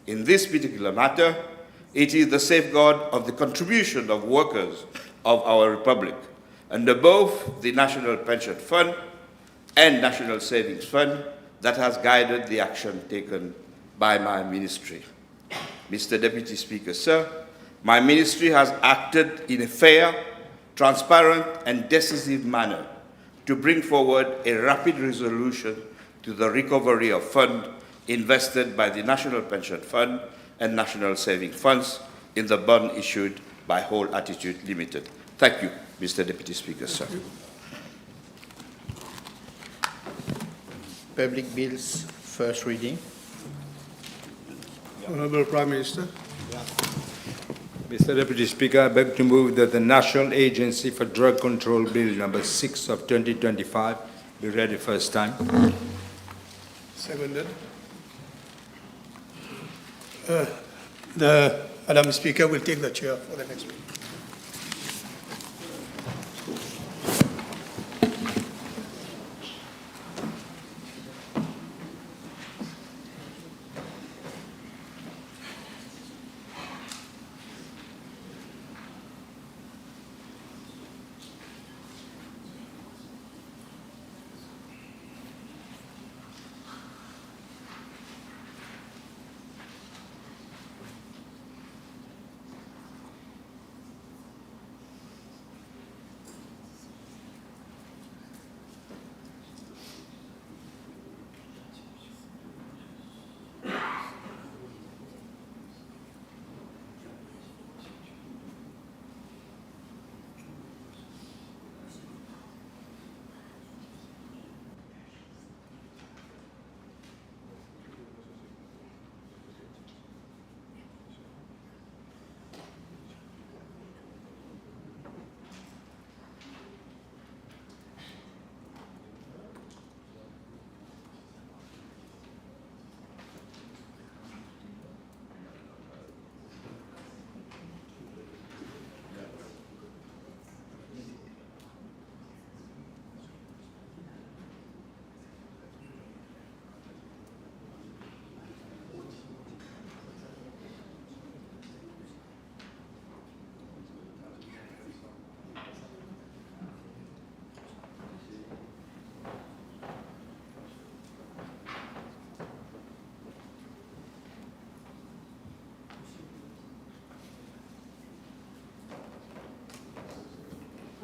In this particular matter, it is the safeguard of the contribution of workers of our Republic under both the National Pension Fund and National Savings Fund that has guided the action taken by my ministry. Mr. Deputy Speaker, sir, my ministry has acted in a fair, transparent, and decisive manner to bring forward a rapid resolution to the recovery of funds invested by the National Pension Fund and National Savings Funds in the bond issued by Whole Attitude Limited. Thank you, Mr. Deputy Speaker, sir. Public bills, first reading. Honourable Prime Minister. Mr. Deputy Speaker, I beg to move that the National Agency for Drug Control Bill number 6 of 2025 be read the first time. Seconded. Madam Speaker will take the chair for the next meeting.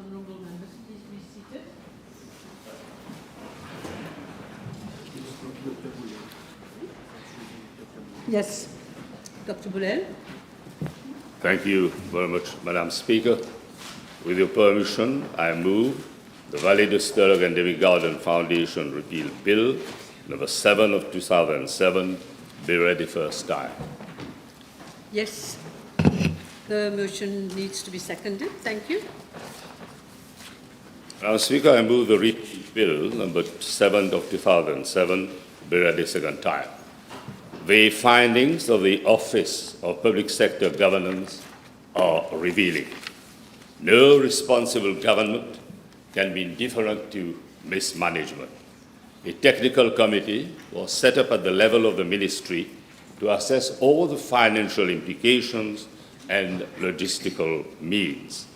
Honourable members, please be seated. Yes, Dr. Boulel. Thank you very much, Madam Speaker. With your permission, I move the Vallée de Sterling Endemic Garden Foundation Repeal Bill number 7 of 2007 be read the first time. Yes. The motion needs to be seconded. Thank you. Madam Speaker, I move the Repeal Bill number 7 of 2007 be read a second time. The findings of the Office of Public Sector Governance are revealing. No responsible government can be indifferent to mismanagement. A technical committee was set up at the level of the ministry to assess all the financial implications and logistical means.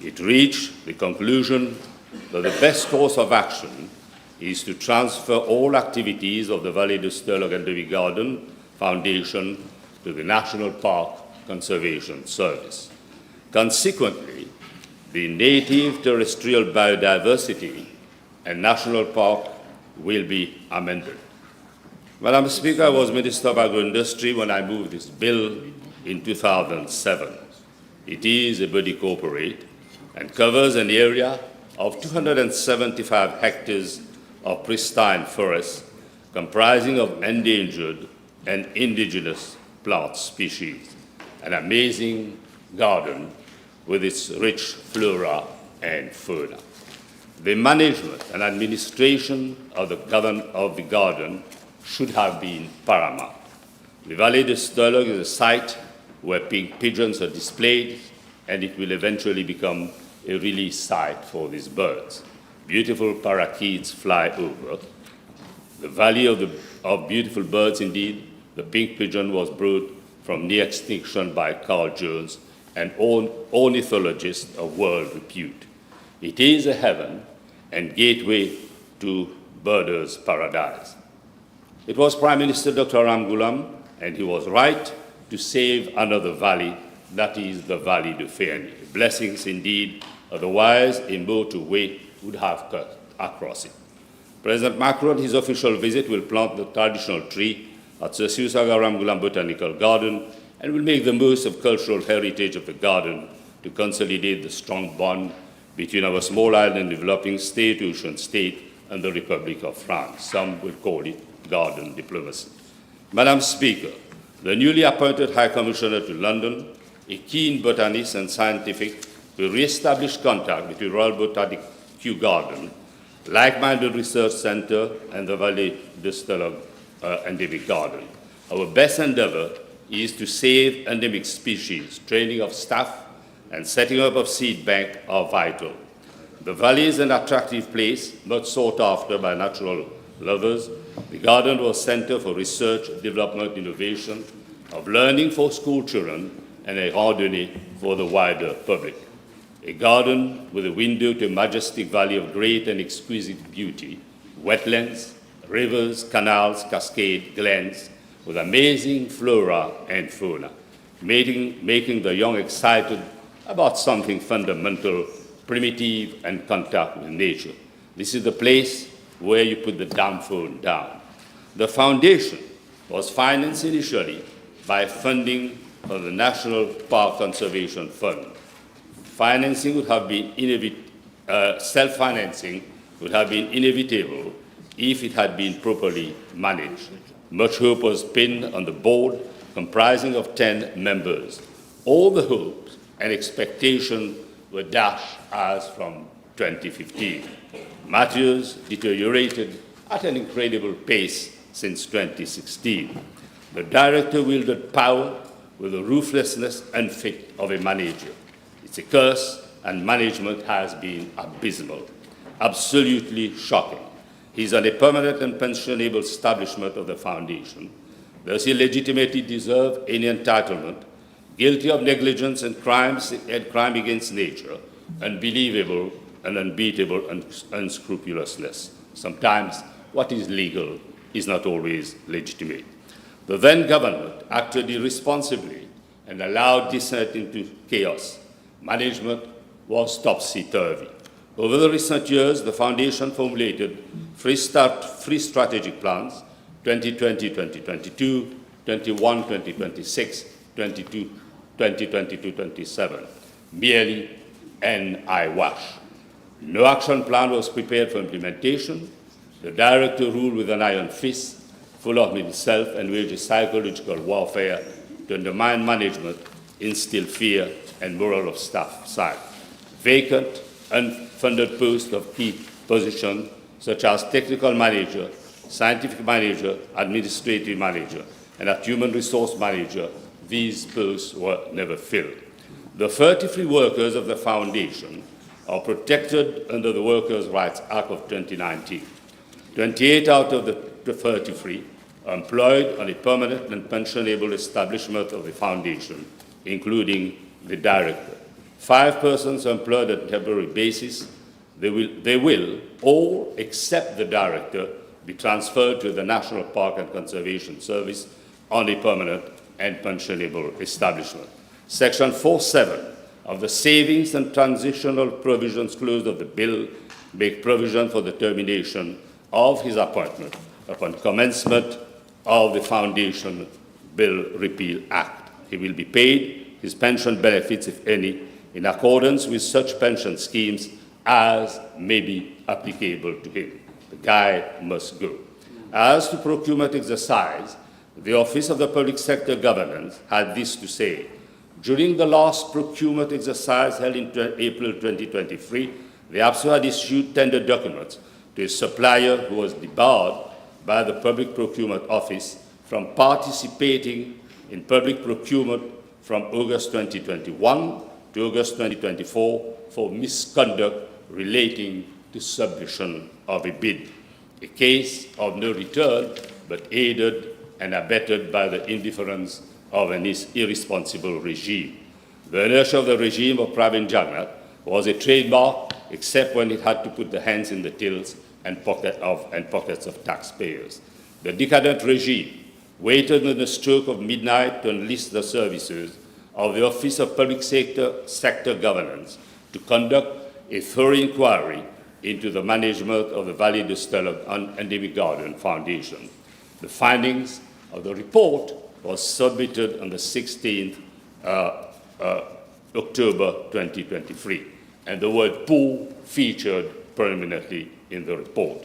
It reached the conclusion that the best course of action is to transfer all activities of the Vallée de Sturlog Endemic Garden Foundation to the National Park Conservation Service. Consequently, the native terrestrial biodiversity and national park will be amended. Madam Speaker, I was Minister of Agro-Industry when I moved this bill in 2007. It is a body corporate and covers an area of 275 hectares of pristine forest comprising of endangered and indigenous plant species, an amazing garden with its rich flora and fauna. The management and administration of the garden should have been paramount. The Vallée de Sturlog is a site where pink pigeons are displayed, and it will eventually become a release site for these birds. Beautiful parakeets fly over. The valley of beautiful birds indeed. The pink pigeon was brought from near extinction by Carl Jones, an ornithologist of world repute. It is a heaven and gateway to birders' paradise. It was Prime Minister Dr. Ramgoolam, and he was right to save another valley, that is the Valley de Fernie. Blessings indeed, otherwise a motorway would have cut across it. President Macron, his official visit, will plant the traditional tree at Sir Siusaga Ramgoolam Botanical Garden and will make the most of cultural heritage of the garden to consolidate the strong bond between our small island developing state, ocean state, and the Republic of France. Some will call it garden diplomacy. Madam Speaker, the newly appointed High Commissioner to London, a keen botanist and scientific, will re-establish contact between Royal Botanic Kew Garden, like-minded research centre, and the Vallée de Sturlog Endemic Garden. Our best endeavour is to save endemic species. Training of staff and setting up of seed bank are vital. The valley is an attractive place, much sought after by natural lovers. The garden was centre for research, development, innovation, of learning for school children, and a randonnée for the wider public. A garden with a window to a majestic valley of great and exquisite beauty, wetlands, rivers, canals, cascades, glens, with amazing flora and fauna, making the young excited about something fundamental, primitive, and contact with nature. This is the place where you put the damn phone down. The foundation was financed initially by funding from the National Park Conservation Fund. Financing would have been self-financing would have been inevitable if it had been properly managed. Much hope was pinned on the board, comprising of 10 members. All the hopes and expectations were dashed as from 2015. Matters deteriorated at an incredible pace since 2016. The director wielded power with the ruthlessness unfit of a manager. It's a curse, and management has been abysmal, absolutely shocking. He's on a permanent and pensionable establishment of the foundation. Does he legitimately deserve any entitlement? Guilty of negligence and crime against nature, unbelievable and unbeatable unscrupulousness. Sometimes what is legal is not always legitimate. The then government acted irresponsibly and allowed descent into chaos. Management was topsy-turvy. Over the recent years, the foundation formulated three strategic plans, 2020-2022, 21-2026, 2022-2027, merely an eyewash. No action plan was prepared for implementation. The director ruled with an iron fist, full of himself, and waged a psychological warfare to undermine management instill fear and morale of staff side. Vacant, unfunded posts of key positions such as technical manager, scientific manager, administrative manager, and a human resource manager, these posts were never filled. The 33 workers of the Foundation are protected under the Workers' Rights Act of 2019. 28 out of the 33 are employed on a permanent and pensionable establishment of the Foundation, including the director. 5 persons are employed on a temporary basis. They will, all except the director, be transferred to the National Park and Conservation Service on a permanent and pensionable establishment. Section 4.7 of the Savings and Transitional Provisions Clause of the bill make provision for the termination of his appointment upon commencement of the Foundation Bill Repeal Act. He will be paid his pension benefits, if any, in accordance with such pension schemes as may be applicable to him. The guy must go. As to procurement exercise, the Office of the Public Sector Governance had this to say. During the last procurement exercise held in April 2023, the APSO had issued tender documents to a supplier who was debarred by the Public Procurement Office from participating in public procurement from August 2021 to August 2024 for misconduct relating to submission of a bid, a case of no return, but aided and abetted by the indifference of an irresponsible regime. The inertia of the regime of Pravin Jagannath was a trademark, except when it had to put the hands in the tills and pockets of taxpayers. The decadent regime waited on the stroke of midnight to enlist the services of the Office of Public Sector Governance to conduct a thorough inquiry into the management of the Vallée de Stellog Endemic Garden Foundation. The findings of the report was submitted on the 16th October 2023, and the word poor featured prominently in the report.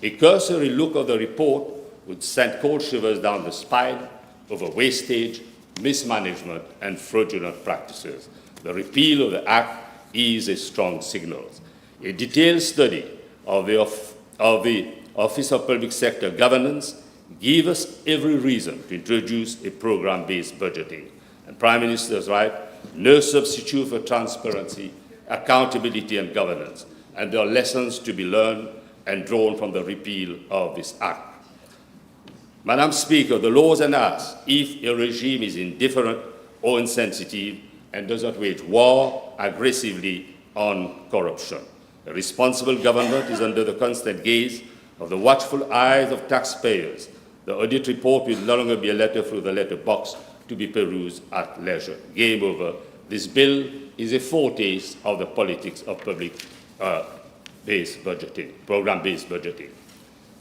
A cursory look of the report would send cold shivers down the spine over wastage, mismanagement, and fraudulent practices. The repeal of the Act is a strong signal. A detailed study of the Office of Public Sector Governance gives us every reason to introduce a program-based budgeting. And Prime Minister is right, no substitute for transparency, accountability, and governance. And there are lessons to be learned and drawn from the repeal of this Act. Madam Speaker, the laws and acts, if a regime is indifferent or insensitive and does not wage war aggressively on corruption. A responsible government is under the constant gaze of the watchful eyes of taxpayers. The audit report will no longer be a letter through the letterbox to be perused at leisure. Game over. This bill is a foretaste of the politics of public-based budgeting, program-based budgeting.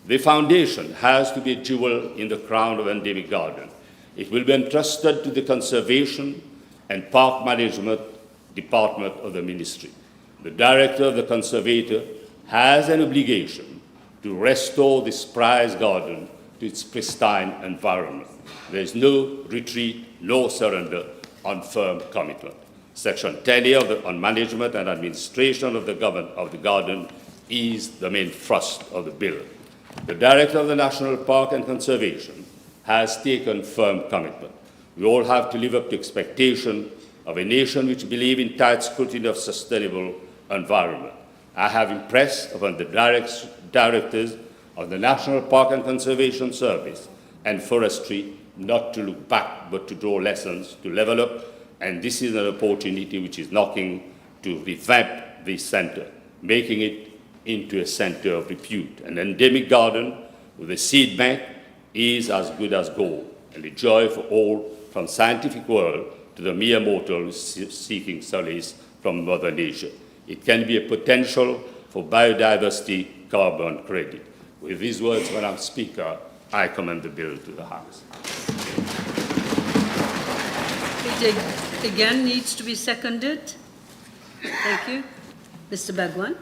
The Foundation has to be a jewel in the crown of Endemic Garden. It will be entrusted to the Conservation and Park Management Department of the Ministry. The Director of the Conservator has an obligation to restore this prized garden to its pristine environment. There is no retreat, no surrender on firm commitment. Section 10A on management and administration of the garden is the main thrust of the bill. The Director of the National Park and Conservation has taken firm commitment. We all have to live up to expectation of a nation which believes in tight scrutiny of sustainable environment. I have impressed upon the directors of the National Park and Conservation Service and Forestry not to look back but to draw lessons, to level up, and this is an opportunity which is knocking to revamp this centre, making it into a centre of repute. An endemic garden with a seed bank is as good as gold, and a joy for all, from scientific world to the mere mortal seeking solace from Mother Nature. It can be a potential for biodiversity carbon credit. With these words, Madam Speaker, I commend the bill to the House. It again needs to be seconded. Thank you. Mr. Bagwan.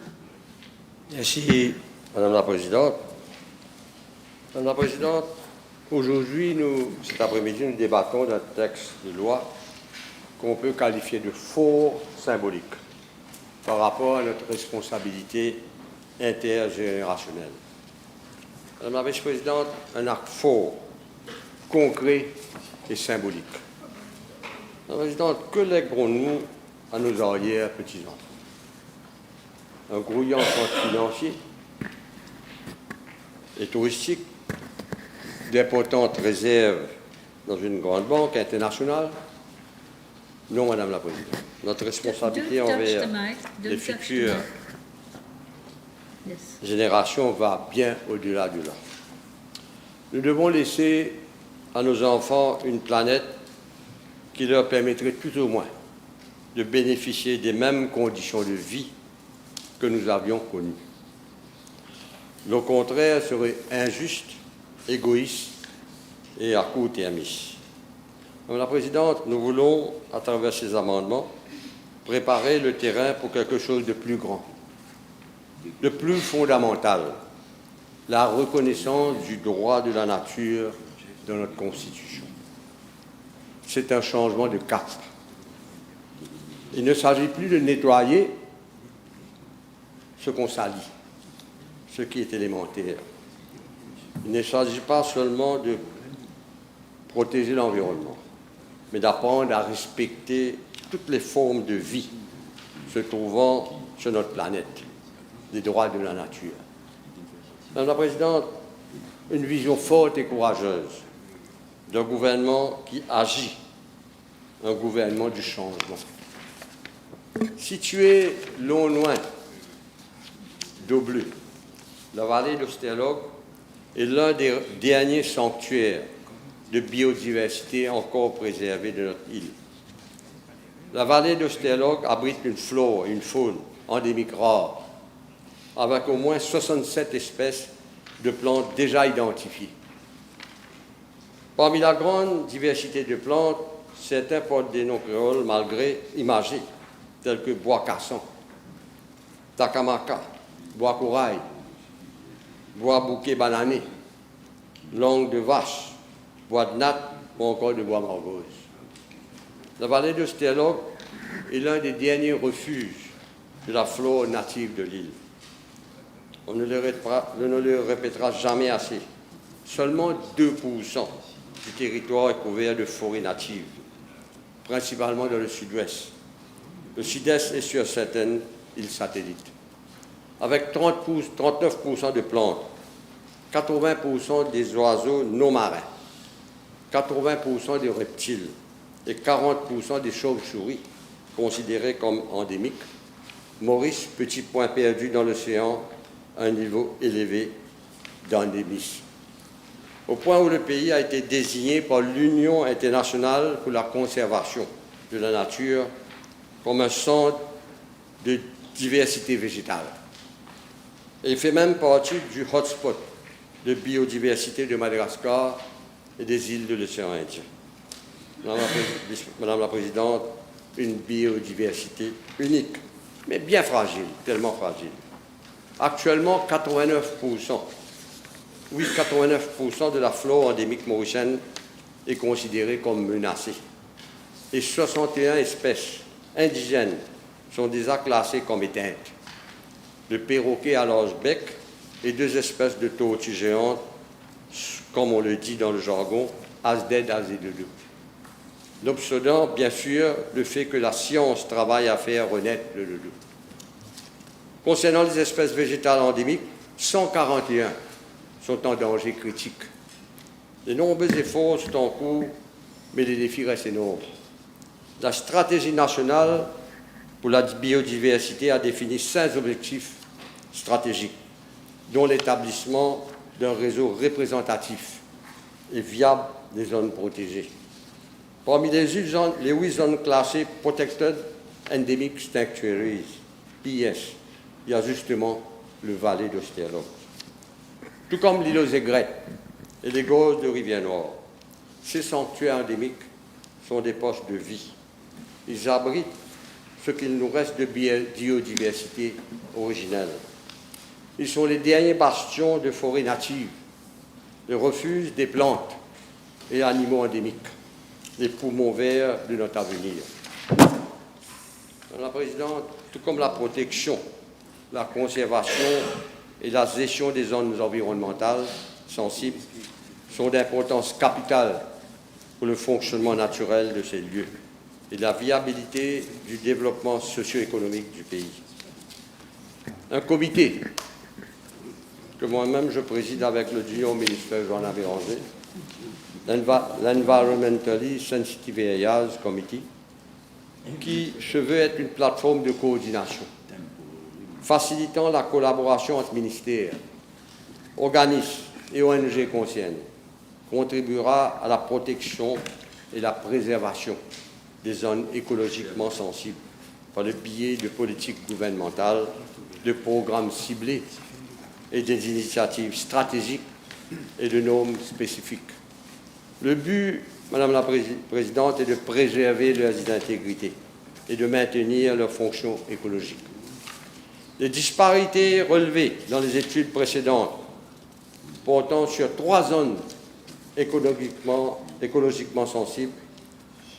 Merci, Madame la Présidente. Madame la Présidente, aujourd'hui, cet après-midi, nous débattons d'un texte de loi qu'on peut qualifier de fort symbolique par rapport à notre responsabilité intergénérationnelle. Madame la vice-présidente, un acte fort, concret et symbolique. Madame la présidente, que lèguerons-nous à nos arrière-petits-enfants? Un grouillant centre financier et touristique, d'importantes réserves dans une grande banque internationale? Non, Madame la Présidente. Notre responsabilité envers les futures générations va bien au-delà de là. Nous devons laisser à nos enfants une planète qui leur permettrait tout au moins de bénéficier des mêmes conditions de vie que nous avions connues. Le contraire serait injuste, égoïste et à court-termiste. Madame la Présidente, nous voulons, à travers ces amendements, préparer le terrain pour quelque chose de plus grand, de plus fondamental, la reconnaissance du droit de la nature dans notre Constitution. C'est un changement de cap. Il ne s'agit plus de nettoyer ce qu'on salit, ce qui est élémentaire. Il ne s'agit pas seulement de protéger l'environnement, mais d'apprendre à respecter toutes les formes de vie se trouvant sur notre planète, les droits de la nature. Madame la Présidente, une vision forte et courageuse d'un gouvernement qui agit, un gouvernement du changement. Situé loin d'eau bleue, la vallée d'Austerlog est l'un des derniers sanctuaires de biodiversité encore préservés de notre île. La vallée d'Austerlog abrite une flore et une faune endémiques rares, avec au moins 67 espèces de plantes déjà identifiées. Parmi la grande diversité de plantes, certains portent des noms créoles malgré imagés, tels que bois cassan, takamaka, bois corail, bois bouquet banané, langue de vache, bois de natte ou encore de bois margose. La vallée d'Austerlog est l'un des derniers refuges de la flore native de l'île. On ne le répétera jamais assez. Seulement 2% du territoire est couvert de forêts natives, principalement dans le sud-ouest. Le sud-est est sur certaines îles satellites. Avec 39% de plantes, 80% des oiseaux non marins, 80% des reptiles et 40% des chauves-souris considérés comme endémiques, Maurice, petit point perdu dans l'océan, à un niveau élevé d'endémisme. Au point où le pays a été désigné par l'Union internationale pour la conservation de la nature comme un centre de diversité végétale. Et il fait même partie du hotspot de biodiversité de Madagascar et des îles de l'océan Indien. Madame la Présidente, une biodiversité unique, mais bien fragile, tellement fragile. Actuellement, 89% de la flore endémique mauricienne est considérée comme menacée. Et 61 espèces indigènes sont déjà classées comme éteintes. Le perroquet à large bec et 2 espèces de tortues géantes, comme on le dit dans le jargon, Asded azedodo. L'obsédant, bien sûr, le fait que la science travaille à faire renaître le dodo. Concernant les espèces végétales endémiques, 141 sont en danger critique. De nombreux efforts sont en cours, mais les défis restent énormes. La stratégie nationale pour la biodiversité a défini 5 objectifs stratégiques, dont l'établissement d'un réseau représentatif et viable des zones protégées. Parmi les 8 zones classées Protected Endemic Sanctuaries, PS, il y a justement le Vallée d'Austerlog. Tout comme l'île aux aigrettes et les gorges de Rivière-Noire, ces sanctuaires endémiques sont des poches de vie. Ils abritent ce qu'il nous reste de biodiversité originelle. Ils sont les derniers bastions de forêts natives, le refuge des plantes et animaux endémiques, les poumons verts de notre avenir. Madame la Présidente, tout comme la protection, la conservation et la gestion des zones environnementales sensibles sont d'importance capitale pour le fonctionnement naturel de ces lieux et la viabilité du développement socio-économique du pays. Un comité que moi-même je préside avec le duo ministère Joanna Béranger, l'Environmentally Sensitive Areas Committee, qui se veut être une plateforme de coordination, facilitant la collaboration entre ministères, organismes et ONG concernés, contribuera à la protection et la préservation des zones écologiquement sensibles par le biais de politiques gouvernementales, de programmes ciblés et des initiatives stratégiques et de normes spécifiques. Le but, Madame la Présidente, est de préserver leurs intégrité et de maintenir leur fonction écologique. Les disparités relevées dans les études précédentes portant sur 3 zones écologiquement sensibles,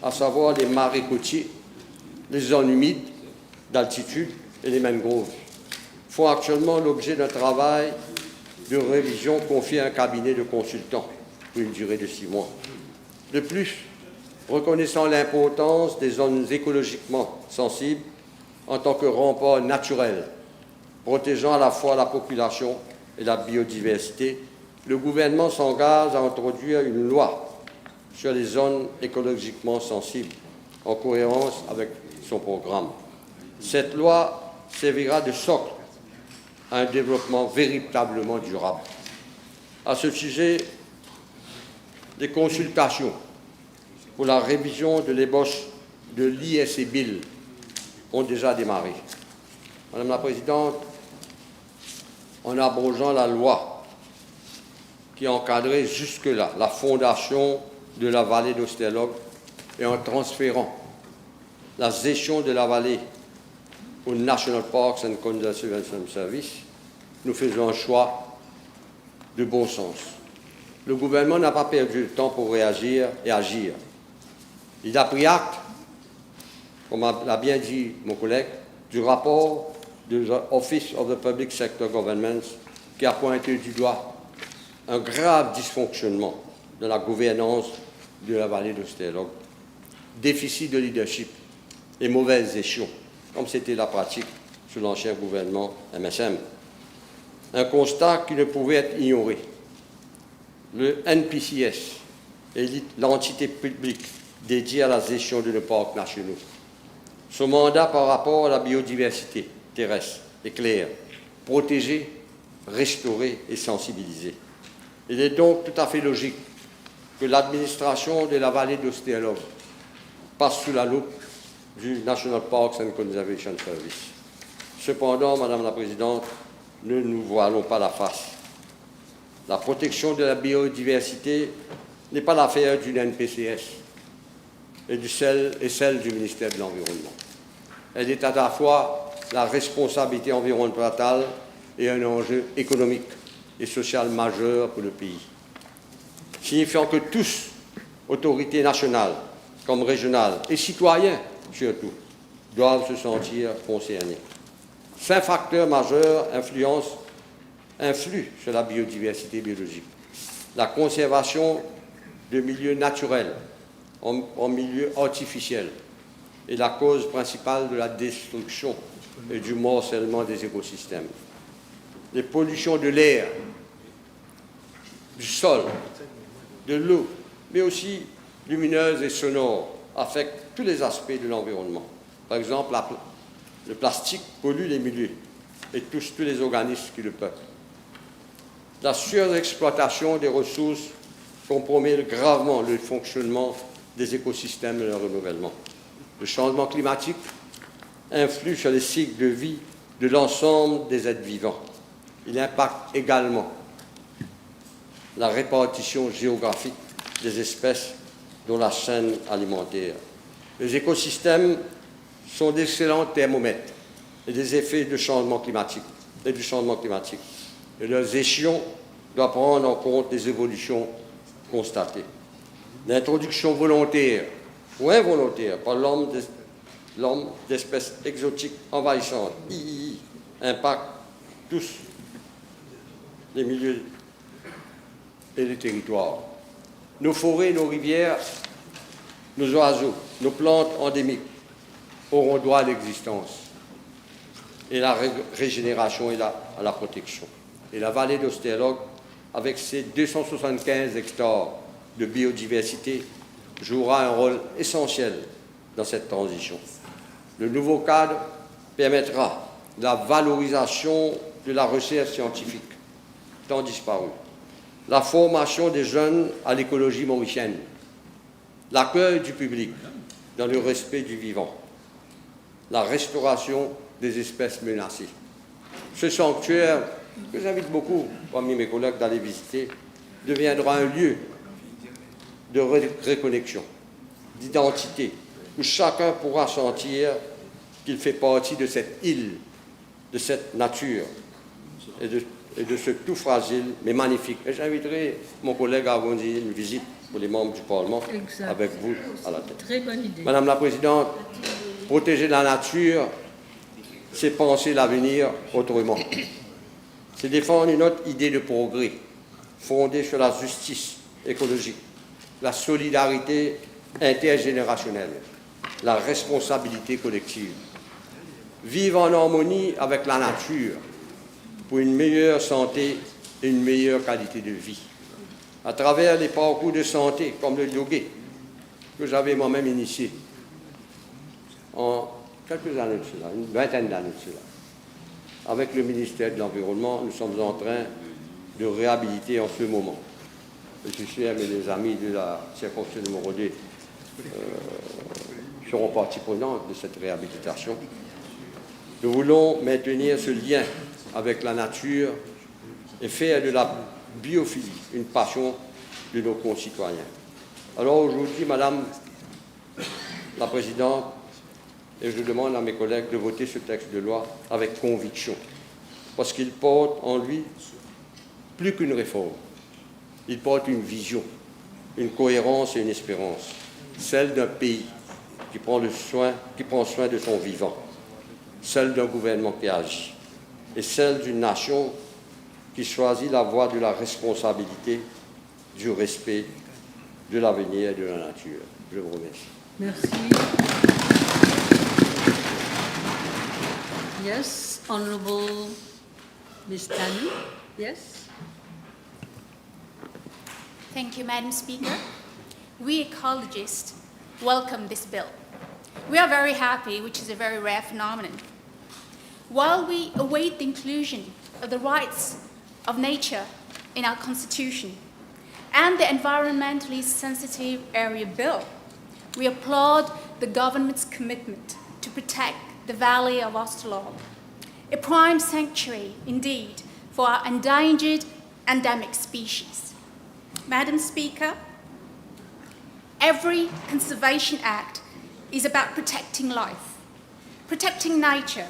à savoir les marais côtiers, les zones humides d'altitude et les mangroves, font actuellement l'objet d'un travail de révision confié à un cabinet de consultants pour une durée de 6 mois. De plus, reconnaissant l'importance des zones écologiquement sensibles en tant que rempart naturel, protégeant à la fois la population et la biodiversité, le gouvernement s'engage à introduire une loi sur les zones écologiquement sensibles, en cohérence avec son programme. Cette loi servira de socle à un développement véritablement durable. À ce sujet, des consultations pour la révision de l'ébauche de l'ISB ont déjà démarré. Madame la Présidente, en abrogeant la loi qui encadrait jusque-là la fondation de la vallée d'Austerlog et en transférant la gestion de la vallée au National Parks and Congestion Service, nous faisons un choix de bon sens. Le gouvernement n'a pas perdu le temps pour réagir et agir. Il a pris acte, comme l'a bien dit mon collègue, du rapport de l'Office of the Public Sector Governments qui a pointé du doigt un grave dysfonctionnement de la gouvernance de la vallée d'Austerlog, déficit de leadership et mauvaise gestion, comme c'était la pratique sous l'ancien gouvernement MSM. Un constat qui ne pouvait être ignoré. Le NPCS est l'entité publique dédiée à la gestion de nos parcs nationaux. Son mandat par rapport à la biodiversité terrestre est clair: protéger, restaurer et sensibiliser. Il est donc tout à fait logique que l'administration de la vallée d'Austerlog passe sous la loupe du National Parks and Conservation Service. Cependant, Madame la Présidente, ne nous voilons pas la face. La protection de la biodiversité n'est pas l'affaire d'une NPCS et celle du ministère de l'Environnement. Elle est à la fois la responsabilité environnementale et un enjeu économique et social majeur pour le pays, signifiant que tous, autorités nationales comme régionales et citoyens surtout, doivent se sentir concernés. 5 facteurs majeurs influent sur la biodiversité biologique. La conservation de milieux naturels en milieu artificiel est la cause principale de la destruction et du morcellement des écosystèmes. Les pollutions de l'air, du sol, de l'eau, mais aussi lumineuses et sonores, affectent tous les aspects de l'environnement. Par exemple, le plastique pollue les milieux et touche tous les organismes qui le peuplent. La surexploitation des ressources compromet gravement le fonctionnement des écosystèmes et leur renouvellement. Le changement climatique influe sur les cycles de vie de l'ensemble des êtres vivants. Il impacte également la répartition géographique des espèces dans la chaîne alimentaire. Les écosystèmes sont d'excellents thermomètres et des effets du changement climatique. Et leur gestion doit prendre en compte les évolutions constatées. L'introduction volontaire ou involontaire par l'homme l'homme d'espèces exotiques envahissantes, III, impactent tous les milieux et les territoires. Nos forêts, nos rivières, nos oiseaux, nos plantes endémiques auront droit à l'existence et la régénération et à la protection. Et la vallée d'Austerlog, avec ses 275 hectares de biodiversité, jouera un rôle essentiel dans cette transition. Le nouveau cadre permettra la valorisation de la recherche scientifique, tant disparue, la formation des jeunes à l'écologie mauricienne, l'accueil du public dans le respect du vivant, la restauration des espèces menacées. Ce sanctuaire, que j'invite beaucoup parmi mes collègues d'aller visiter, deviendra un lieu de reconnexion, d'identité, où chacun pourra sentir qu'il fait partie de cette île, de cette nature et de ce tout fragile mais magnifique. Et j'inviterai mon collègue à organiser une visite pour les membres du Parlement avec vous à la tête. Très bonne idée. Madame la Présidente, protéger la nature, c'est penser l'avenir autrement. C'est défendre une autre idée de progrès fondée sur la justice écologique, la solidarité intergénérationnelle, la responsabilité collective. Vivre en harmonie avec la nature pour une meilleure santé et une meilleure qualité de vie. À travers les parcours de santé comme le yoga que j'avais moi-même initié en quelques années de cela, une vingtaine d'années de cela. Avec le ministère de l'Environnement, nous sommes en train de réhabiliter en ce moment. Je suis sûr que les amis de la circonscription de Mauritius seront partie prenante de cette réhabilitation. Nous voulons maintenir ce lien avec la nature et faire de la biophilie une passion de nos concitoyens. Alors aujourd'hui, Madame la Présidente, et je demande à mes collègues de voter ce texte de loi avec conviction, parce qu'il porte en lui plus qu'une réforme. Il porte une vision, une cohérence et une espérance, celle d'un pays qui prend soin de son vivant, celle d'un gouvernement qui agit, et celle d'une nation qui choisit la voie de la responsabilité, du respect, de l'avenir et de la nature. Je vous remercie. Merci. Yes, Honourable Ms. Tani. Yes. Thank you, Madam Speaker. We ecologists welcome this bill. We are very happy, which is a very rare phenomenon. While we await the inclusion of the rights of nature in our Constitution and the environmentally sensitive area bill, we applaud the government's commitment to protect the Valley of Austerlog, a prime sanctuary indeed for our endangered endemic species. Madam Speaker, every conservation act is about protecting life, protecting nature,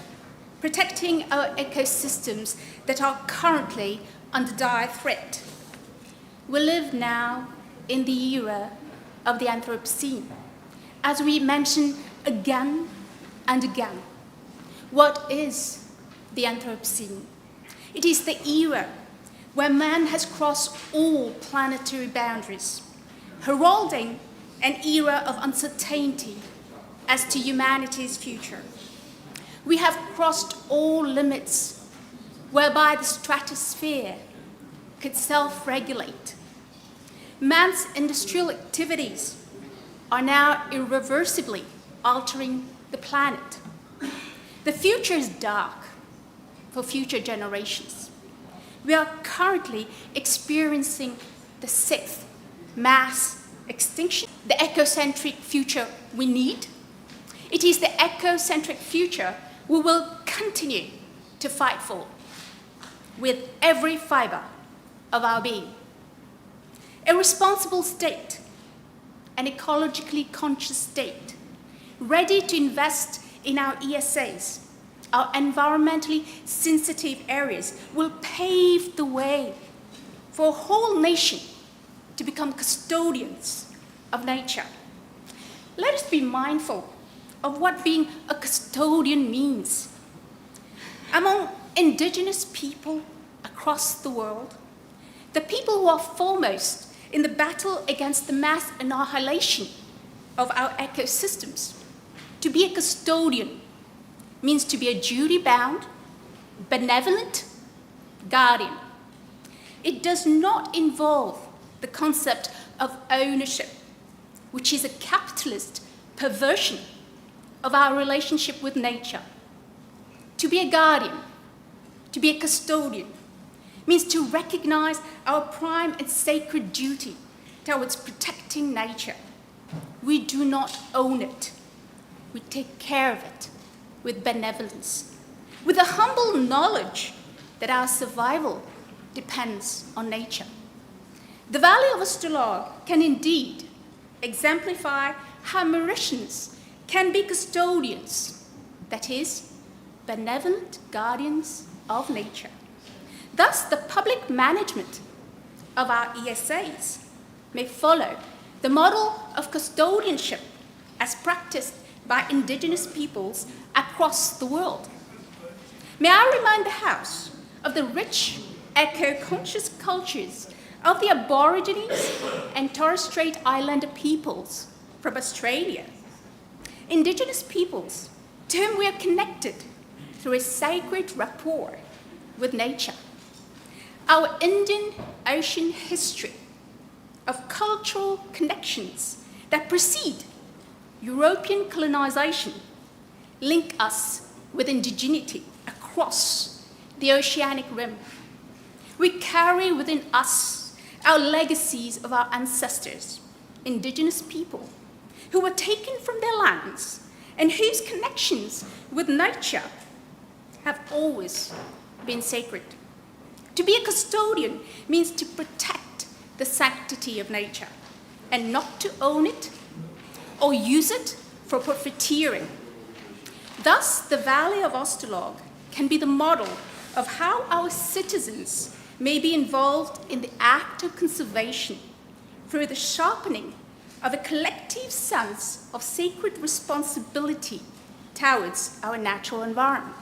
protecting our ecosystems that are currently under dire threat. We live now in the era of the Anthropocene, as we mention again and again. What is the Anthropocene? It is the era where man has crossed all planetary boundaries, heralding an era of uncertainty as to humanity's future. We have crossed all limits whereby the stratosphere could self-regulate. Man's industrial activities are now irreversibly altering the planet. The future is dark for future generations. We are currently experiencing the sixth mass extinction, the ecocentric future we need. It is the ecocentric future we will continue to fight for with every fiber of our being. A responsible state, an ecologically conscious state, ready to invest in our ESAs, our environmentally sensitive areas, will pave the way for a whole nation to become custodians of nature. Let us be mindful of what being a custodian means. Among indigenous people across the world, the people who are foremost in the battle against the mass annihilation of our ecosystems, to be a custodian means to be a duty-bound, benevolent guardian. It does not involve the concept of ownership, which is a capitalist perversion of our relationship with nature. To be a guardian, to be a custodian, means to recognize our prime and sacred duty towards protecting nature. We do not own it. We take care of it with benevolence, with a humble knowledge that our survival depends on nature. The Valley of Australorg can indeed exemplify how Mauritians can be custodians, that is, benevolent guardians of nature. Thus, the public management of our ESAs may follow the model of custodianship as practiced by indigenous peoples across the world. May I remind the House of the rich, eco-conscious cultures of the Aborigines and Torres Strait Islander peoples from Australia, indigenous peoples to whom we are connected through a sacred rapport with nature. Our Indian Ocean history of cultural connections that precede European colonization link us with indigeneity across the oceanic rim. We carry within us our legacies of our ancestors, indigenous people, who were taken from their lands and whose connections with nature have always been sacred. To be a custodian means to protect the sanctity of nature and not to own it or use it for profiteering. Thus, the Valley of Australorg can be the model of how our citizens may be involved in the act of conservation through the sharpening of a collective sense of sacred responsibility towards our natural environment.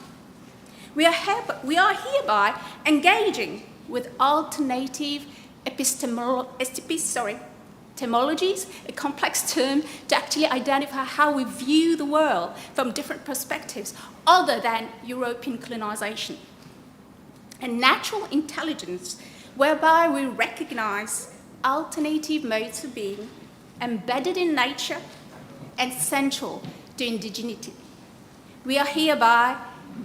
We are hereby engaging with alternative epistemologies, a complex term to actually identify how we view the world from different perspectives other than European colonization. And natural intelligence, whereby we recognize alternative modes of being embedded in nature and central to indigeneity. We are hereby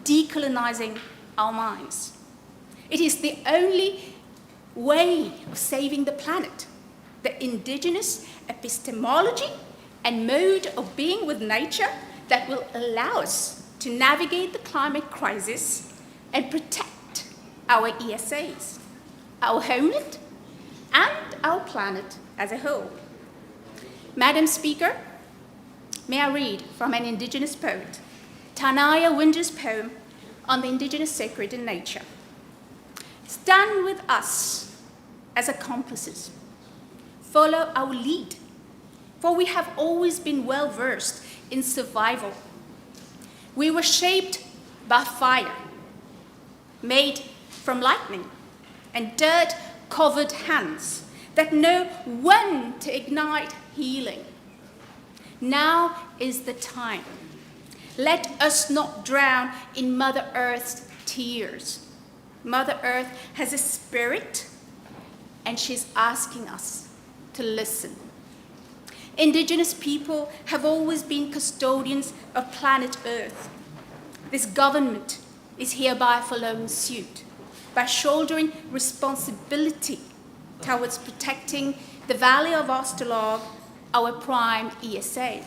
decolonizing our minds. It is the only way of saving the planet. The indigenous epistemology and mode of being with nature that will allow us to navigate the climate crisis and protect our ESAs, our homeland, and our planet as a whole. Madam Speaker, may I read from an indigenous poet, Tanaya Winder's poem on the indigenous sacred in nature. Stand with us as accomplices. Follow our lead, for we have always been well versed in survival. We were shaped by fire, made from lightning and dirt-covered hands that know when to ignite healing. Now is the time. Let us not drown in Mother Earth's tears. Mother Earth has a spirit, and she's asking us to listen. Indigenous people have always been custodians of planet Earth. This government is hereby following suit by shouldering responsibility towards protecting the Valley of Australorg, our prime ESA.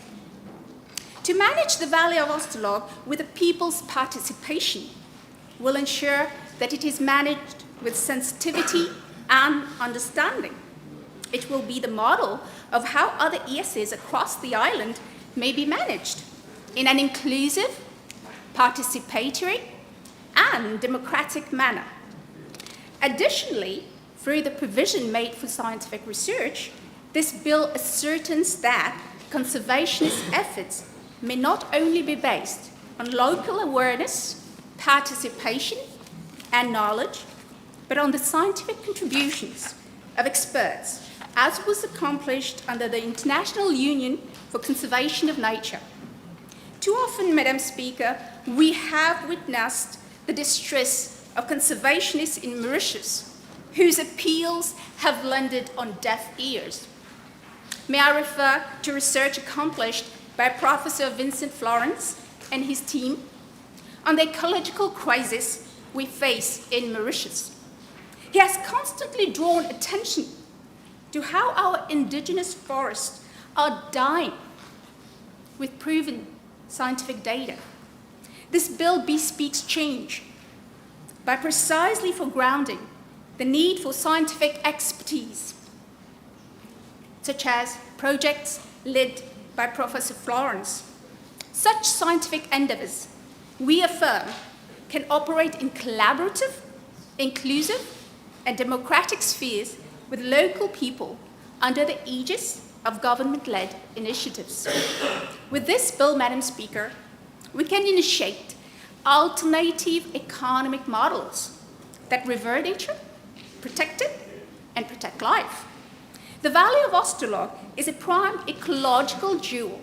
To manage the Valley of Australorg with the people's participation will ensure that it is managed with sensitivity and understanding. It will be the model of how other ESAs across the island may be managed in an inclusive, participatory, and democratic manner. Additionally, through the provision made for scientific research, this bill ascertains that conservationist efforts may not only be based on local awareness, participation, and knowledge, but on the scientific contributions of experts, as was accomplished under the International Union for Conservation of Nature. Too often, Madam Speaker, we have witnessed the distress of conservationists in Mauritius, whose appeals have landed on deaf ears. May I refer to research accomplished by Professor Vincent Florence and his team on the ecological crisis we face in Mauritius. He has constantly drawn attention to how our indigenous forests are dying with proven scientific data. This bill bespeaks change by precisely foregrounding the need for scientific expertise, such as projects led by Professor Florence. Such scientific endeavors, we affirm, can operate in collaborative, inclusive, and democratic spheres with local people under the aegis of government-led initiatives. With this bill, Madam Speaker, we can initiate alternative economic models that revere nature, protect it, and protect life. The Valley of Austerlog is a prime ecological jewel.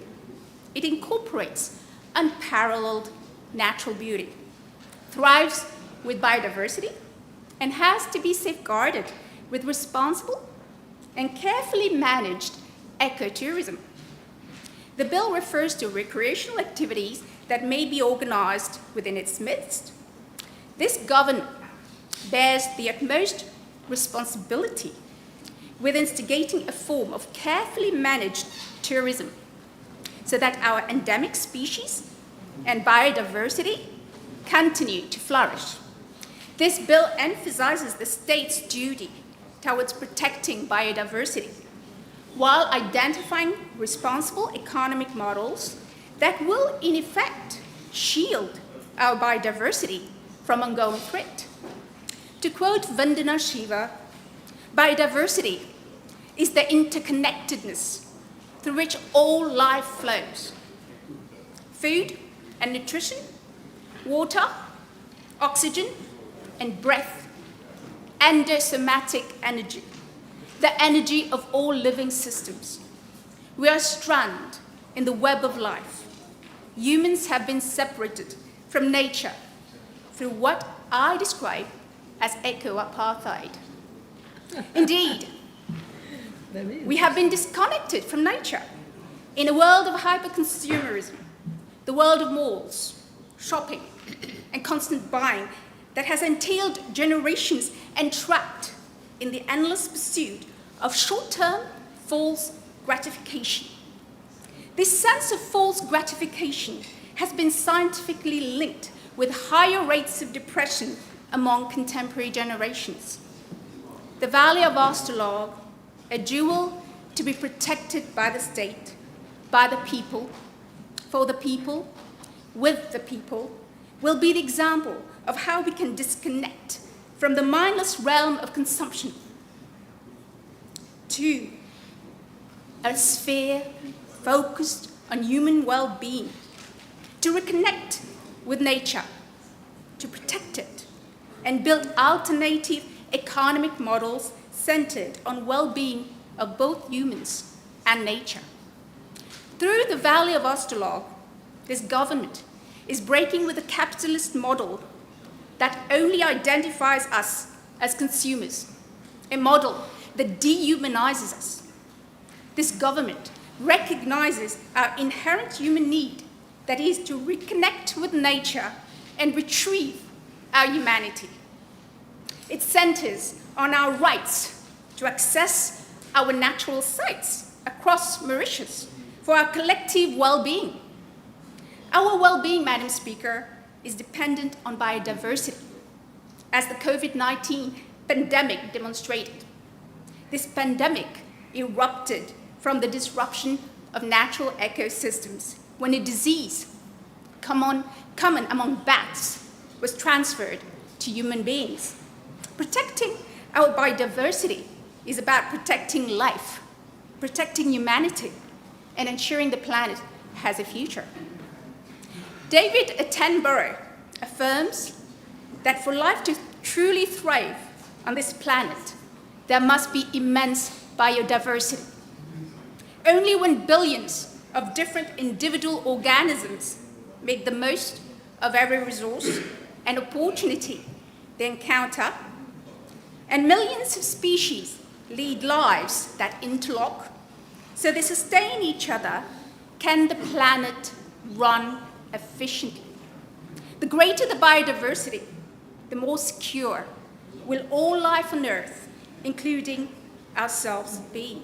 It incorporates unparalleled natural beauty, thrives with biodiversity, and has to be safeguarded with responsible and carefully managed ecotourism. The bill refers to recreational activities that may be organized within its midst. This government bears the utmost responsibility with instigating a form of carefully managed tourism so that our endemic species and biodiversity continue to flourish. This bill emphasizes the state's duty towards protecting biodiversity while identifying responsible economic models that will, in effect, shield our biodiversity from ongoing threat. To quote Vandana Shiva, biodiversity is the interconnectedness through which all life flows. Food and nutrition, water, oxygen, and breath, endosomatic energy, the energy of all living systems. We are strand in the web of life. Humans have been separated from nature through what I describe as eco-apartheid. Indeed, we have been disconnected from nature in a world of hyper-consumerism, the world of malls, shopping, and constant buying that has entailed generations entrapped in the endless pursuit of short-term false gratification. This sense of false gratification has been scientifically linked with higher rates of depression among contemporary generations. The Valley of Austerlog, a jewel to be protected by the state, by the people, for the people, with the people, will be the example of how we can disconnect from the mindless realm of consumption to a sphere focused on human well-being, to reconnect with nature, to protect it, and build alternative economic models centered on well-being of both humans and nature. Through the Valley of Austerlog, this government is breaking with a capitalist model that only identifies us as consumers, a model that dehumanizes us. This government recognizes our inherent human need, that is to reconnect with nature and retrieve our humanity. It centers on our rights to access our natural sites across Mauritius for our collective well-being. Our well-being, Madam Speaker, is dependent on biodiversity, as the COVID-19 pandemic demonstrated. This pandemic erupted from the disruption of natural ecosystems when a disease common among bats was transferred to human beings. Protecting our biodiversity is about protecting life, protecting humanity, and ensuring the planet has a future. David Attenborough affirms that for life to truly thrive on this planet, there must be immense biodiversity. Only when billions of different individual organisms make the most of every resource and opportunity they encounter, and millions of species lead lives that interlock, so they sustain each other, can the planet run efficiently. The greater the biodiversity, the more secure will all life on Earth, including ourselves, be.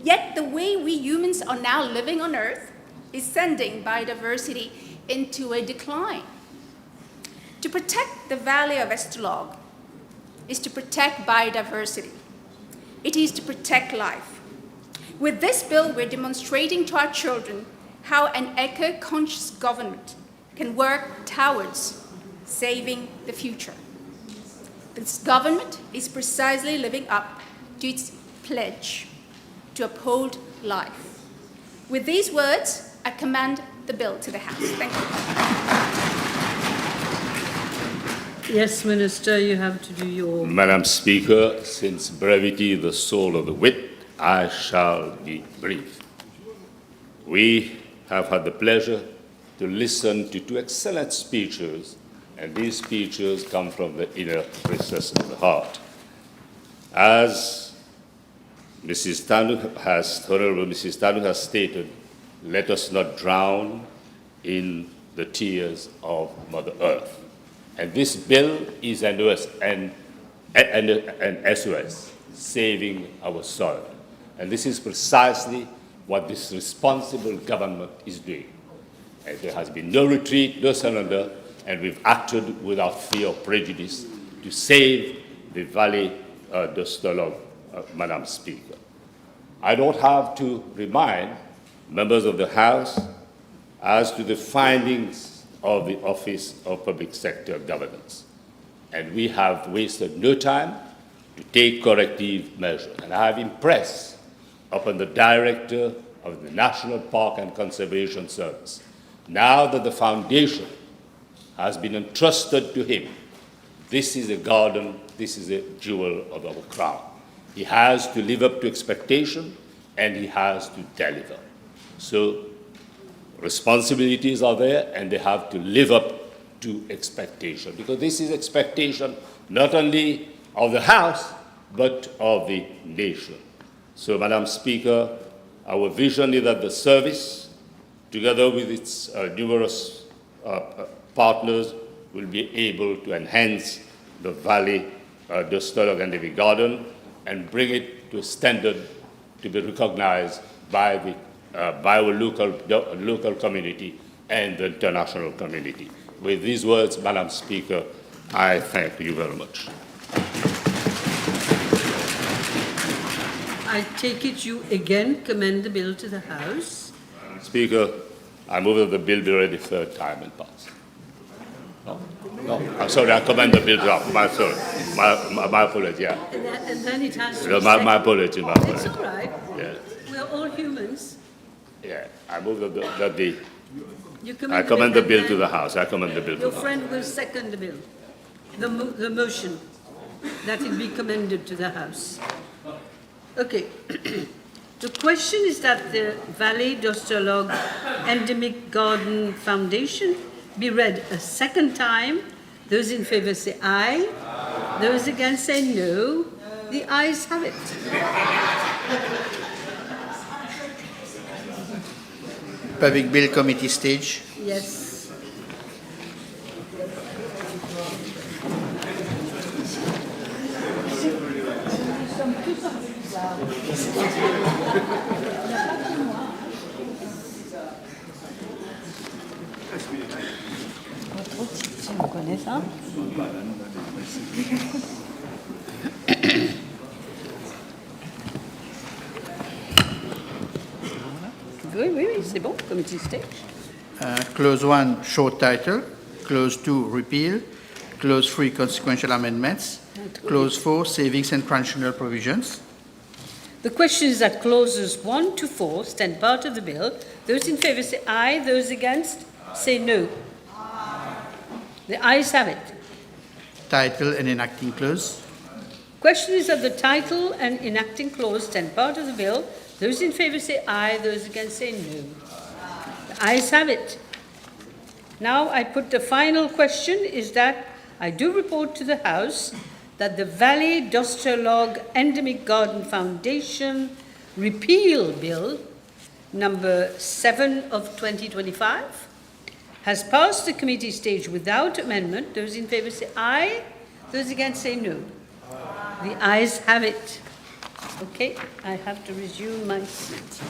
Yet the way we humans are now living on Earth is sending biodiversity into a decline. To protect the Valley of Estolog is to protect biodiversity. It is to protect life. With this bill, we're demonstrating to our children how an eco-conscious government can work towards saving the future. This government is precisely living up to its pledge to uphold life. With these words, I commend the bill to the House. Thank you. Yes, Minister, you have to do your... Madam Speaker, since brevity is the soul of the wit, I shall be brief. We have had the pleasure to listen to two excellent speeches, and these speeches come from the inner recess of the heart. As Mrs. Honourable Mrs. Tanu has stated, let us not drown in the tears of Mother Earth. And this bill is an SOS, saving our soil. And this is precisely what this responsible government is doing. And there has been no retreat, no surrender, and we've acted without fear or prejudice to save the Vallée d'Estolog, Madam Speaker. I don't have to remind members of the House as to the findings of the Office of Public Sector Governance. And we have wasted no time to take corrective measures. And I have impressed upon the Director of the National Park and Conservation Service, now that the foundation has been entrusted to him, this is a garden, this is a jewel of our crown. He has to live up to expectation, and he has to deliver. So responsibilities are there, and they have to live up to expectation, because this is expectation not only of the House, but of the nation. So, Madam Speaker, our vision is that the service, together with its numerous partners, will be able to enhance the Vallée d'Estolog Endemic Garden and bring it to a standard to be recognized by our local community and the international community. With these words, Madam Speaker, I thank you very much. I take it you again commend the bill to the House. Speaker, I move that the bill be read a third time and pass. No? No, I'm sorry, I commend the bill to the House. My apology, yeah. And then it has to No, be my apology, my apology. It's all right. Yeah. We're all humans. Yeah, I move that the You I commend the and bill then to the House. I commend the bill to Your the House. friend will second the bill, the motion, that it be commended to the House. Okay. The question is that the Vallée d'Estolog Endemic Garden Foundation be read a second time. Those in favour say aye. Those against say no. The ayes have it. Public Bill Committee stage. Yes. On connaît ça. Oui, oui, oui, c'est bon, committee stage. Clause 1, short title. Clause 2, repeal. Clause 3, consequential amendments. Clause 4, savings and transitional provisions. The question is that clauses 1 to 4 stand part of the bill. Those in favour say aye, those against say no. The ayes have it. Title and enacting clause. Question is that the title and enacting clause stand part of the bill. Those in favour say aye, those against say no. The ayes have it. Now I put the final question is that I do report to the House that the Vallée d'Australog Endemic Garden Foundation Repeal Bill number 7 of 2025 has passed the committee stage without amendment. Those in favour say aye, those against say no. The ayes have it. Okay, I have to resume my seat.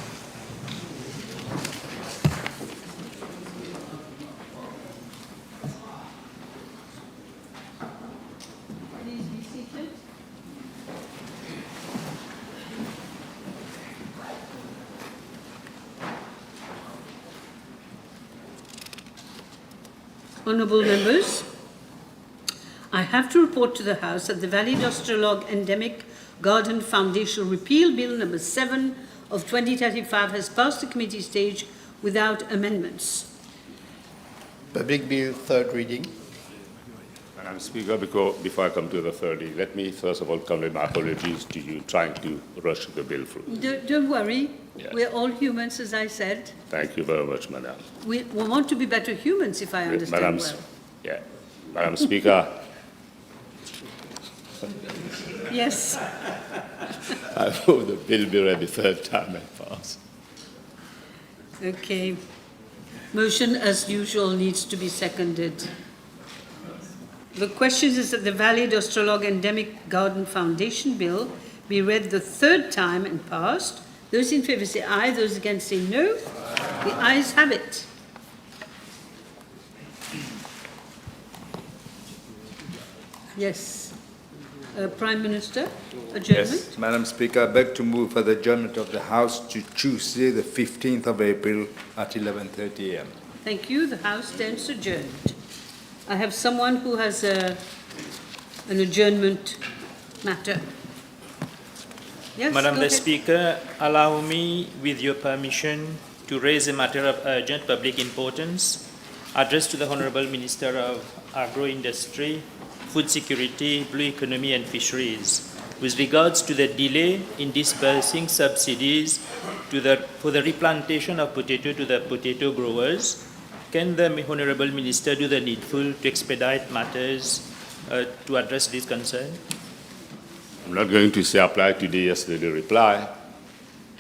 Please be seated. Honourable members, I have to report to the House that the Vallée d'Australog Endemic Garden Foundation Repeal Bill number 7 of 2035 has passed the committee stage without amendments. Public bill, third reading. Madam Speaker, before I come to the third reading, let me first of all convey my apologies to you trying to rush the bill through. Don't worry, Yes. we're all humans, as I said. Thank you very much, Madam. We want to be better humans, if I understand well. Yeah. Madam Speaker, Yes. I move the bill be read the third time and pass. Okay. Motion, as usual, needs to be seconded. The question is that the Vallée d'Australog Endemic Garden Foundation Bill be read the third time and passed. Those in favour say aye, those against say no. The ayes have it. Yes. Prime Minister, adjournment? Yes, Madam Speaker, I beg to move for the adjournment of the House to Tuesday, the 15th of April at 11:30 a.m. Thank you. The House stands adjourned. I have someone who has an adjournment matter. Yes, Madam go the ahead. Speaker, allow me, with your permission, to raise a matter of urgent public importance addressed to the Honourable Minister of Agro-Industry, Food Security, Blue Economy and Fisheries with regards to the delay in disbursing subsidies for the replantation of potato to the potato growers. Can the Honourable Minister do the needful to expedite matters to address this concern? I'm not going to say apply today, yesterday reply,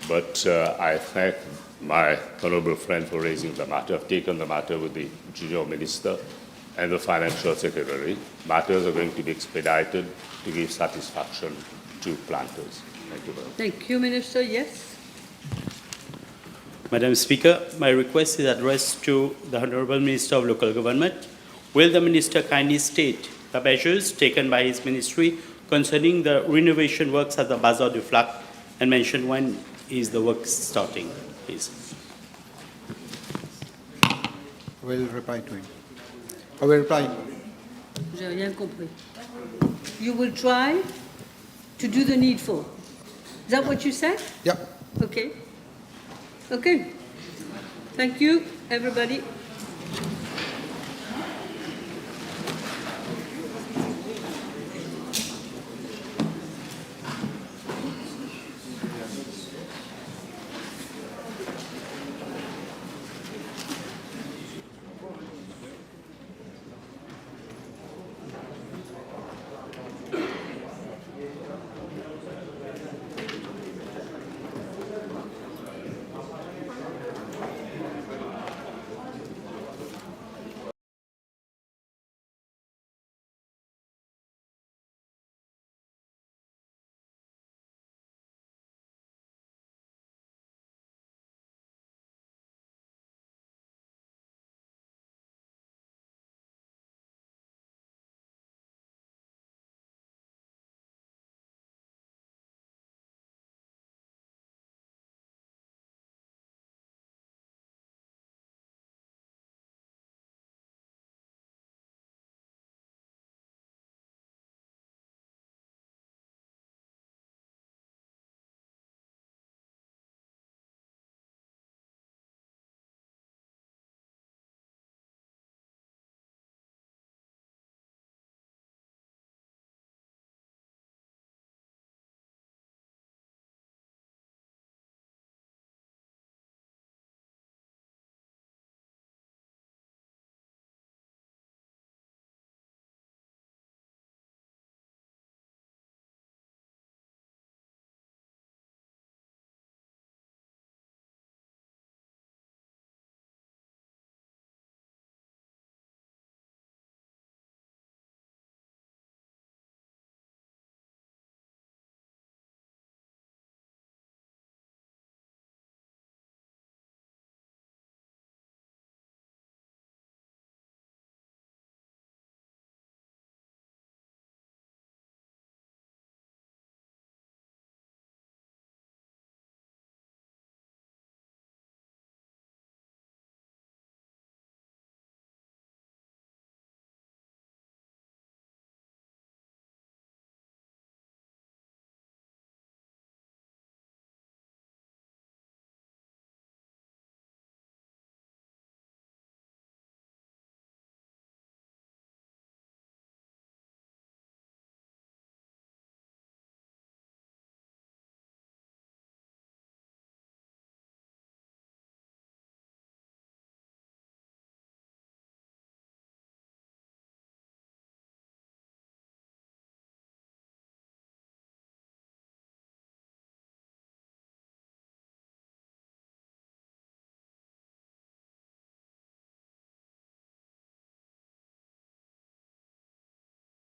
but I thank my honourable friend for raising the matter. I've taken the matter with the Junior Minister and the Financial Secretary. Matters are going to be expedited to give satisfaction to planters. Thank you very much. Thank you, Minister. Yes. Madam Speaker, my request is addressed to the Honourable Minister of Local Government. Will the Minister kindly state the measures taken by his ministry concerning the renovation works at the Bazaar du Flac and mention when is the work starting, please? I will reply to him. I will reply. J'ai rien compris. You will try to do the needful. Is that what you said? Yep. Okay. Okay. Thank you, everybody.